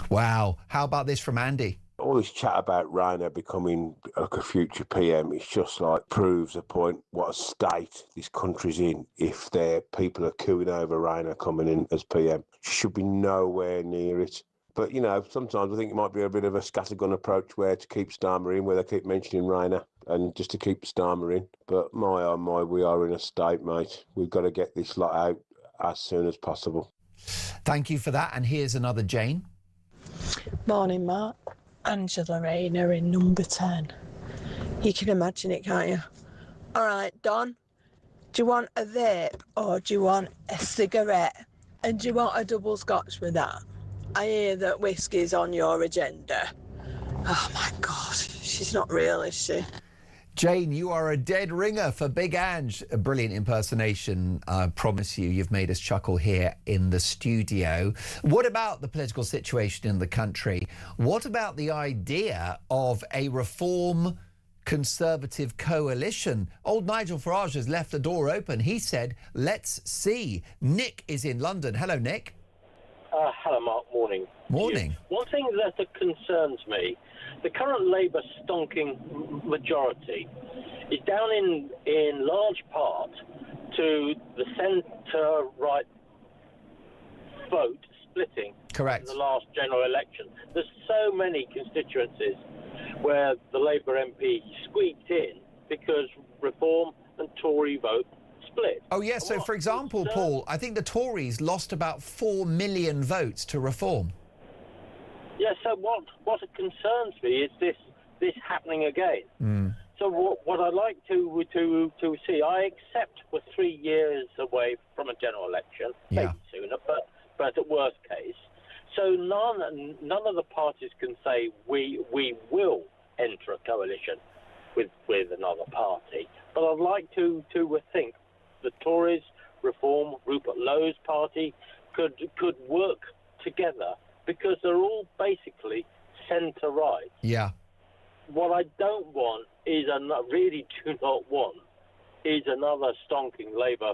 Wow. How about this from Andy? All this chat about Rayner becoming like a future PM, it's just like proves a point what a state this country's in if their people are cooing over Rayner coming in as PM. She should be nowhere near it. But, you know, sometimes I think it might be a bit of a scattergun approach where to keep Starmer in, where they keep mentioning Rayner and just to keep Starmer in. But my, oh my, we are in a state, mate. We've got to get this lot out as soon as possible. Thank you for that. And here's another Jane. Morning, Mark. Angela Rayner in number 10. You can imagine it, can't you? All right, Don, do you want a vape or do you want a cigarette? And do you want a double scotch with that? I hear that whiskey's on your agenda. Oh, my God. She's not real, is she? Jane, you are a dead ringer for Big Ange. A brilliant impersonation, I promise you. You've made us chuckle here in the studio. What about the political situation in the country? What about the idea of a reform Conservative coalition? Old Nigel Farage has left the door open. He said, let's see. Nick is in London. Hello, Nick. Hello, Mark. Morning. Morning. One thing that concerns me, the current Labour stonking majority is down in large part to the centre-right vote splitting. Correct. In the last general election. There's so many constituencies where the Labour MP squeaked in because Reform and Tory vote split. Oh, yes. So, for example, Paul, I think the Tories lost about 4 million votes to Reform. Yeah, so what concerns me is this happening again. So what I'd like to see, I accept we're 3 years away from a general election, maybe sooner, but at worst case. So none of the parties can say we will enter a coalition with another party. But I'd like to think the Tories, Reform, Rupert Lowe's party could work together because they're all basically centre-right. Yeah. What I don't want is, really do not want, is another stonking Labour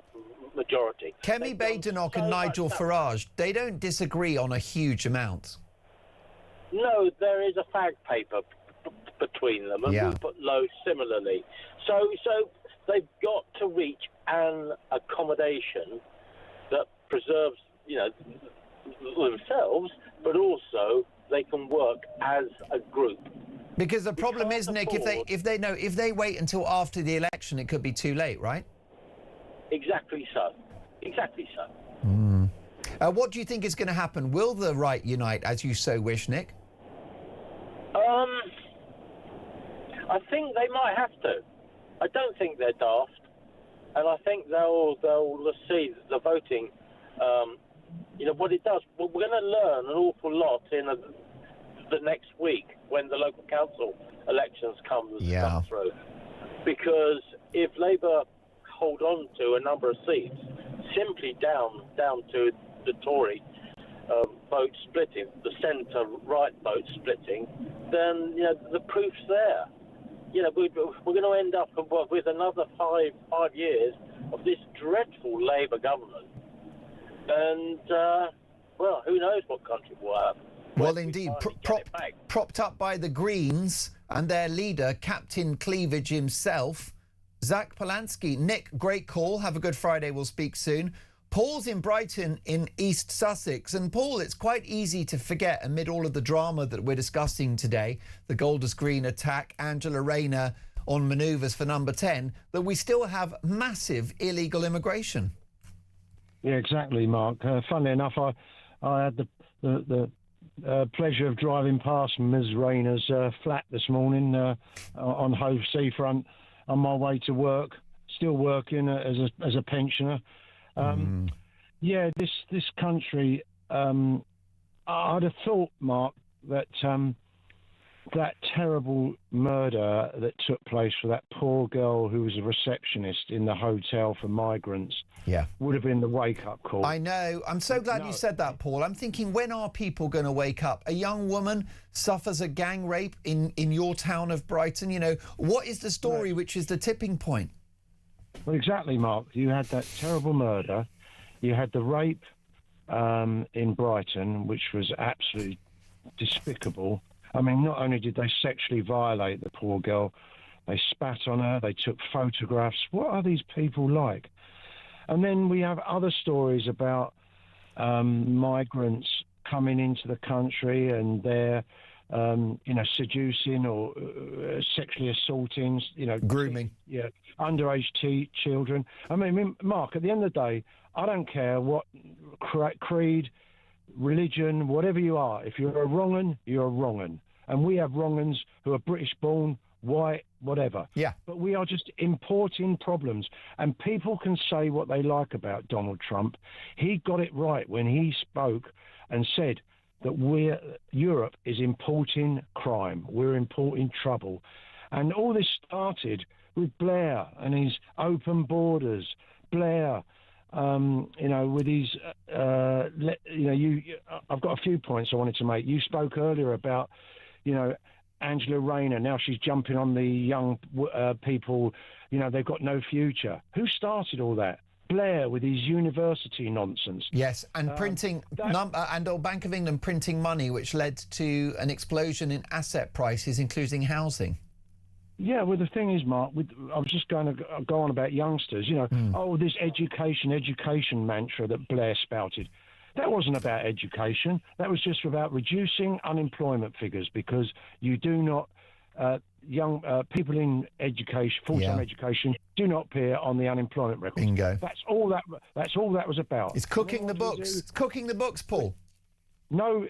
majority. Kemi Badenoch and Nigel Farage, they don't disagree on a huge amount. No, there is a fag paper between them, and Rupert Lowe similarly. So they've got to reach an accommodation that preserves, themselves, but also they can work as a group. Because the problem is, Nick, if they wait until after the election, it could be too late, right? Exactly so. Exactly so. What do you think is going to happen? Will the right unite, as you so wish, Nick? I think they might have to. I don't think they're daft, and I think they'll see the voting. What it does. We're going to learn an awful lot in the next week when the local council elections come through, because if Labour hold on to a number of seats simply down to the Tory vote splitting, the centre-right vote splitting, then the proof's there. We're going to end up with another five years of this dreadful Labour government, and who knows what country we'll have. Well, indeed, propped up by the Greens and their leader, Captain Cleavage himself, Zach Polanski. Nick, great call. Have a good Friday. We'll speak soon. Paul's in Brighton in East Sussex. And Paul, it's quite easy to forget amid all of the drama that we're discussing today, the Golders Green attack, Angela Rayner on manoeuvres for number 10, that we still have massive illegal immigration. Yeah, exactly, Mark. Funnily enough, I had the pleasure of driving past Ms. Rayner's flat this morning on Hove Seafront on my way to work, still working as a pensioner. Yeah, this country, I'd have thought, Mark, that that terrible murder that took place for that poor girl who was a receptionist in the hotel for migrants would have been the wake-up call. I know. I'm so glad you said that, Paul. I'm thinking, when are people going to wake up? A young woman suffers a gang rape in your town of Brighton. What is the story which is the tipping point? Well, exactly, Mark. You had that terrible murder. You had the rape in Brighton, which was absolutely despicable. I mean, not only did they sexually violate the poor girl, they spat on her, they took photographs. What are these people like? And then we have other stories about migrants coming into the country and they're, seducing or sexually assaulting, grooming. Yeah, underage children. I mean, Mark, at the end of the day, I don't care what creed, religion, whatever you are. If you're a wrong 'un, you're a wrong 'un. and we have wrong-uns who are British-born, white, whatever. Yeah. But we are just importing problems. And people can say what they like about Donald Trump. He got it right when he spoke and said that Europe is importing crime. We're importing trouble. And all this started with Blair and his open borders. Blair, with his, I've got a few points I wanted to make. You spoke earlier about, Angela Rayner. Now she's jumping on the young people. They've got no future. Who started all that? Blair with his university nonsense. Yes, and printing and Bank of England printing money, which led to an explosion in asset prices, including housing. Yeah, well, the thing is, Mark, I was just going to go on about youngsters. This education mantra that Blair spouted. That wasn't about education. That was just about reducing unemployment figures, because you do not, young people in education, full-time education, do not appear on the unemployment record. Bingo. That's all that was about. It's cooking the books. It's cooking the books, Paul. No.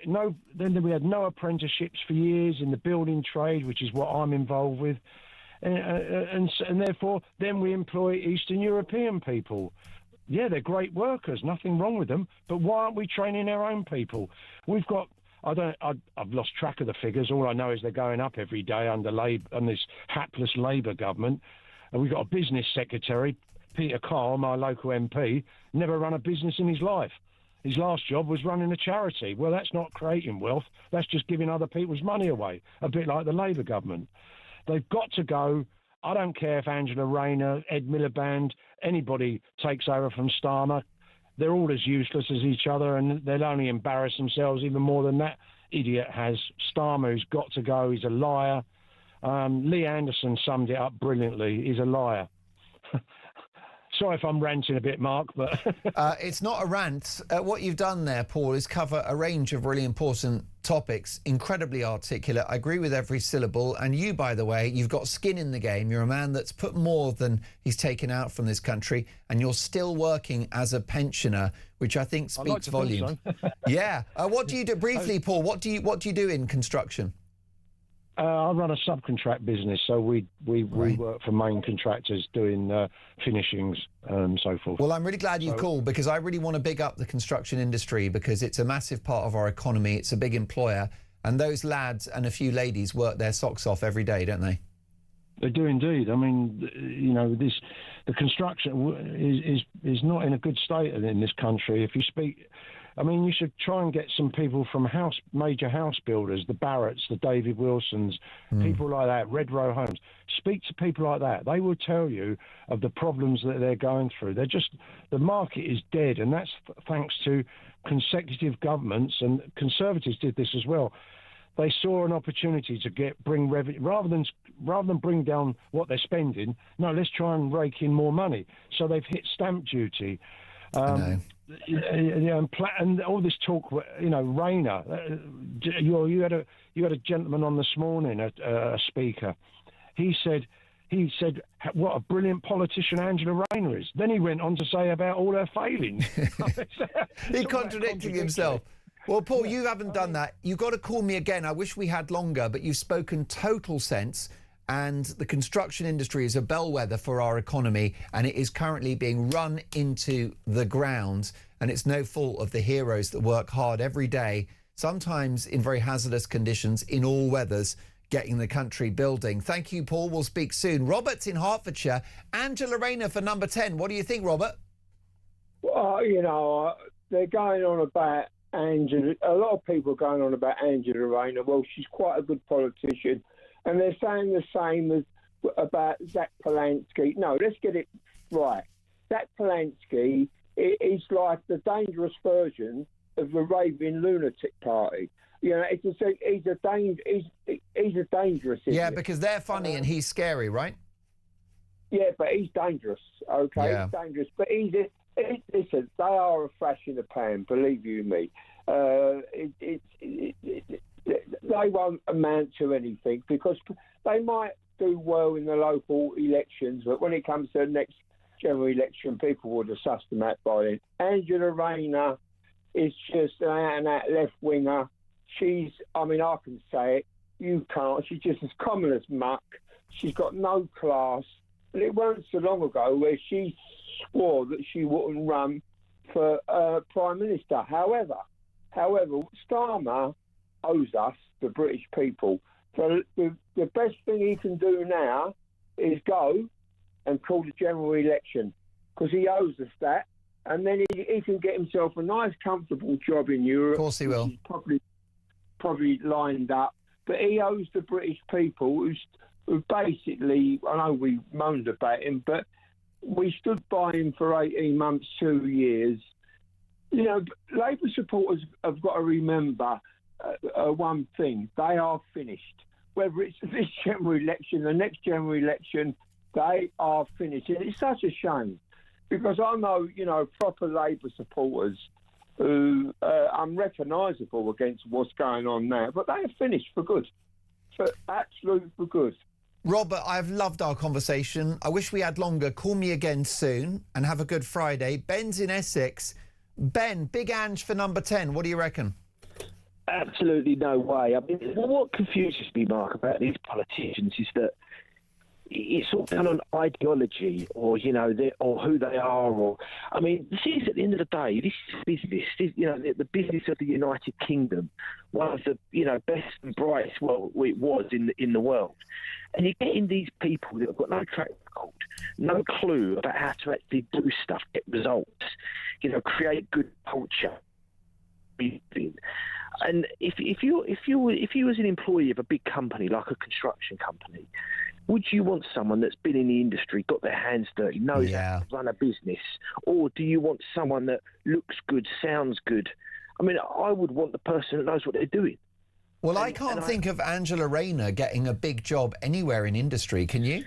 Then we had no apprenticeships for years in the building trade, which is what I'm involved with, and therefore then we employ Eastern European people. Yeah, they're great workers, nothing wrong with them. But why aren't we training our own people? We've got, I've lost track of the figures. All I know is they're going up every day under this hapless Labour government. And we've got a business secretary, Peter Kyle, my local MP, never run a business in his life. His last job was running a charity. Well, that's not creating wealth. That's just giving other people's money away, a bit like the Labour government. They've got to go. I don't care if Angela Rayner, Ed Miliband, anybody takes over from Starmer. They're all as useless as each other, and they'll only embarrass themselves even more than that idiot has. Starmer, who's got to go. He's a liar. Lee Anderson summed it up brilliantly. He's a liar. Sorry if I'm ranting a bit, Mark, but... It's not a rant. What you've done there, Paul, is cover a range of really important topics, incredibly articulate. I agree with every syllable. And you, by the way, you've got skin in the game. You're a man that's put more than he's taken out from this country, and you're still working as a pensioner, which I think speaks volumes. So. Yeah. What do you do, briefly, Paul, what do you do in construction? I run a subcontract business, so we work for main contractors doing finishings and so forth. Well, I'm really glad you called, because I really want to big up the construction industry, because it's a massive part of our economy. It's a big employer, and those lads and a few ladies work their socks off every day, don't they? They do indeed. I mean, the construction is not in a good state in this country. If you speak... I mean, you should try and get some people from major house builders, the Barretts, the David Wilsons, people like that, Red Row Homes. Speak to people like that. They will tell you of the problems that they're going through. The market is dead, and that's thanks to consecutive governments, and Conservatives did this as well. They saw an opportunity to bring revenue rather than bring down what they're spending. No, let's try and rake in more money. So they've hit stamp duty. And all this talk, Rayner. You had a gentleman on this morning, a speaker. He said, what a brilliant politician Angela Rayner is. Then he went on to say about all her failings. He contradicting himself. Well, Paul, you haven't done that. You've got to call me again. I wish we had longer, but you've spoken total sense. And the construction industry is a bellwether for our economy, and it is currently being run into the ground. And it's no fault of the heroes that work hard every day, sometimes in very hazardous conditions, in all weathers, getting the country building. Thank you, Paul. We'll speak soon. Robert's in Hertfordshire. Angela Rayner for number 10. What do you think, Robert? Well, they're going on about Angela. A lot of people are going on about Angela Rayner. Well, she's quite a good politician. And they're saying the same about Zach Polansky. No, let's get it right. Zach Polansky is like the dangerous version of the raving lunatic party. He's a dangerous idiot. Yeah, because they're funny and he's scary, right? Yeah, but he's dangerous. Okay, yeah. He's dangerous. But listen, they are a flash in the pan. Believe you me. They won't amount to anything, because they might do well in the local elections, but when it comes to the next general election, people would have sussed them out by then. Angela Rayner is just an out-and-out left-winger. I can say it, you can't. She's just as common as muck. She's got no class. And it wasn't so long ago where she swore that she wouldn't run for Prime Minister. However, Starmer owes us, the British people. So the best thing he can do now is go and call the general election, because he owes us that. And then he can get himself a nice, comfortable job in Europe. Of course he will. Probably lined up. But he owes the British people who basically, I know we moaned about him, but we stood by him for 18 months, 2 years. You know, Labour supporters have got to remember one thing. They are finished. Whether it's this general election, the next general election, they are finished. And it's such a shame, because I know, you know, proper Labour supporters who are unrecognisable against what's going on now, but they are finished for good. For good. Robert, I've loved our conversation. I wish we had longer. Call me again soon and have a good Friday. Ben's in Essex. Ben, Big Ange for number 10. What do you reckon? Absolutely no way. I mean, what confuses me, Mark, about these politicians is that it's all done on ideology, or, you know, or who they are, or, I mean, this is, at the end of the day, this is business. This, you know, the business of the United Kingdom, one of the, you know, best and brightest, well, it was in the world. And you're getting these people that have got no track record, no clue about how to actually do stuff, get results, you know, create good culture. And if you was an employee of a big company, like a construction company, would you want someone that's been in the industry, got their hands dirty, knows how to run a business? Or do you want someone that looks good, sounds good? I mean, I would want the person that knows what they're doing. Well, I can't think of Angela Rayner getting a big job anywhere in industry, can you?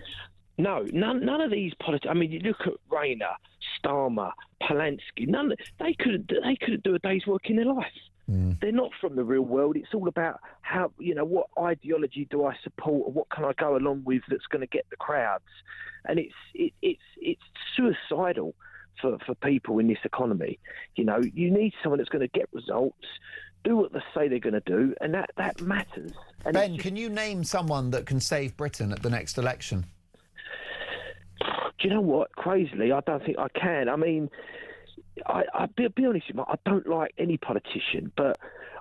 No, none of these politicians. I mean, you look at Rayner, Starmer, Polanski. They couldn't do a day's work in their life. They're not from the real world. It's all about how, you know, what ideology do I support, or what can I go along with that's going to get the crowds. And it's suicidal for people in this economy. You know, you need someone that's going to get results, do what they say they're going to do, and that matters. And Ben, can you name someone that can save Britain at the next election? Do you know what? Crazily, I don't think I can. I mean, I'll be honest with you, I don't like any politician, but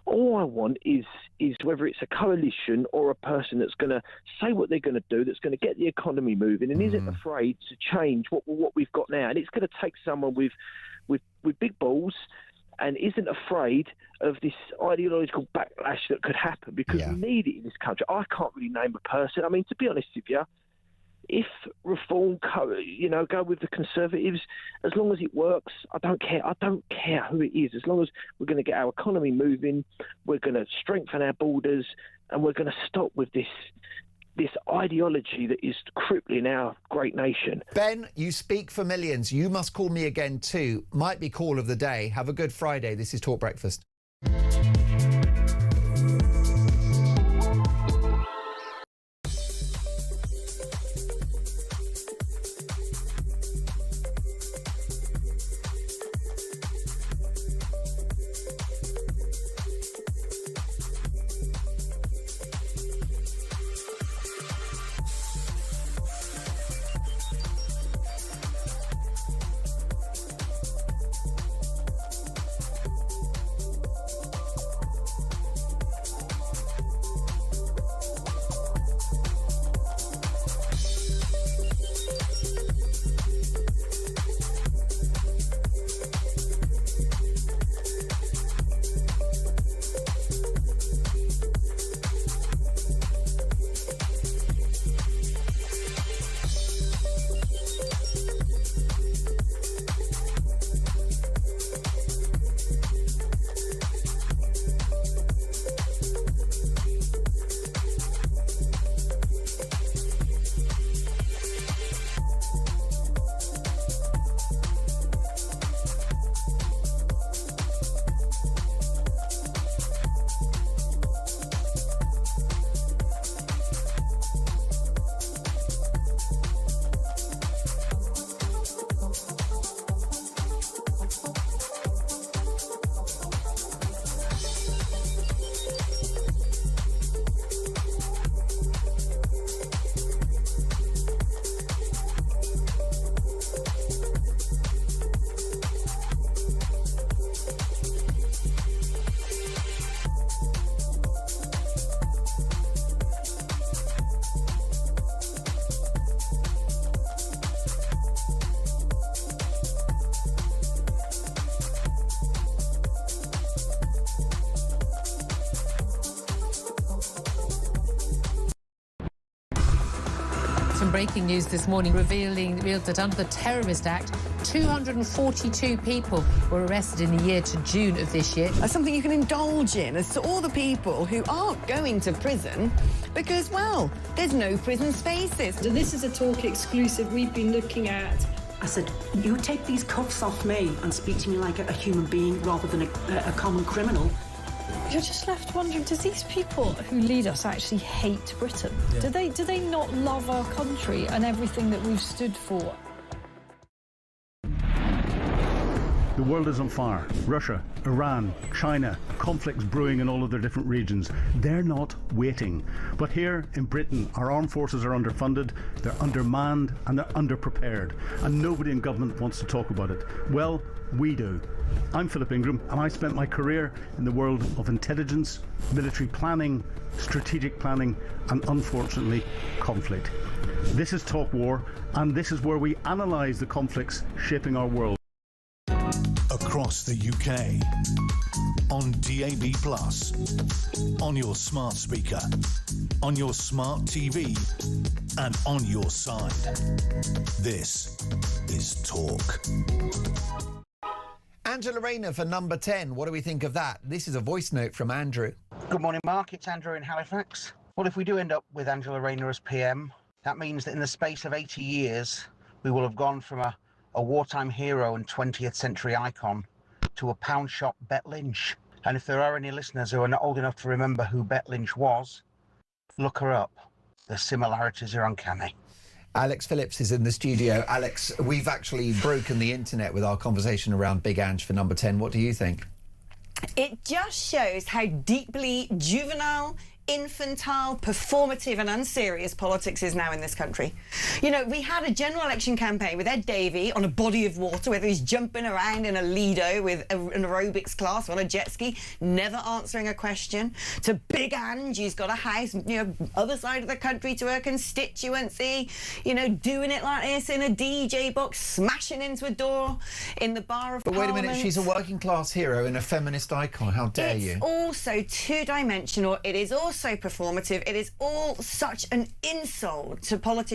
all I want is whether it's a coalition or a person that's going to say what they're going to do, that's going to get the economy moving, and isn't afraid to change what we've got now. And it's going to take someone with big balls, and isn't afraid of this ideological backlash that could happen, because we need it in this country. I can't really name a person. I mean, to be honest with you, if reform, you know, go with the Conservatives, as long as it works, I don't care. I don't care who it is. As long as we're going to get our economy moving, we're going to strengthen our borders, and we're going to stop with this ideology that is crippling our great nation. Ben, you speak for millions. You must call me again too. Might be call of the day. Have a good Friday. This is Talk Breakfast. some breaking news this morning revealed that under the Terrorist Act, 242 people were arrested in the year to June of this year. That's something you can indulge in as to all the people who aren't going to prison because, well, there's no prison spaces. So this is a Talk exclusive we've been looking at. I said, you take these cuffs off me and speak to me like a human being rather than a common criminal. You're just left wondering, do these people who lead us actually hate Britain? Yeah. Do they not love our country and everything that we've stood for? The world is on fire. Russia, Iran, China, conflicts brewing in all of their different regions. They're not waiting. But here in Britain, our armed forces are underfunded, they're undermanned and they're underprepared. And nobody in government wants to talk about it. Well, we do. I'm Philip Ingram and I spent my career in the world of intelligence, military planning, strategic planning and, unfortunately, conflict. This is Talk War and this is where we analyse the conflicts shaping our world. Across the UK, on DAB+, on your smart speaker, on your smart TV, and on your side. This is Talk. Angela Rayner for number 10. What do we think of that? This is a voice note from Andrew. Good morning, Mark. It's Andrew in Halifax. Well, if we do end up with Angela Rayner as PM, that means that in the space of 80 years, we will have gone from a wartime hero and 20th century icon to a pound shop Bet Lynch. And if there are any listeners who are not old enough to remember who Bet Lynch was, look her up. The similarities are uncanny. Alex Phillips is in the studio. Alex, we've actually broken the internet with our conversation around Big Ange for number 10. What do you think? It just shows how deeply juvenile, infantile, performative and unserious politics is now in this country. You know, we had a general election campaign with Ed Davey on a body of water, whether he's jumping around in a Lido with an aerobics class on a jet ski, never answering a question, to Big Ange, who's got a house, you know, other side of the country to her constituency, you know, doing it like this in a DJ box, smashing into a door in the bar of But wait a Parliament. minute, she's a working class hero and a feminist icon. How dare you? It's also two-dimensional. It is also performative. It is all such an insult to politicians.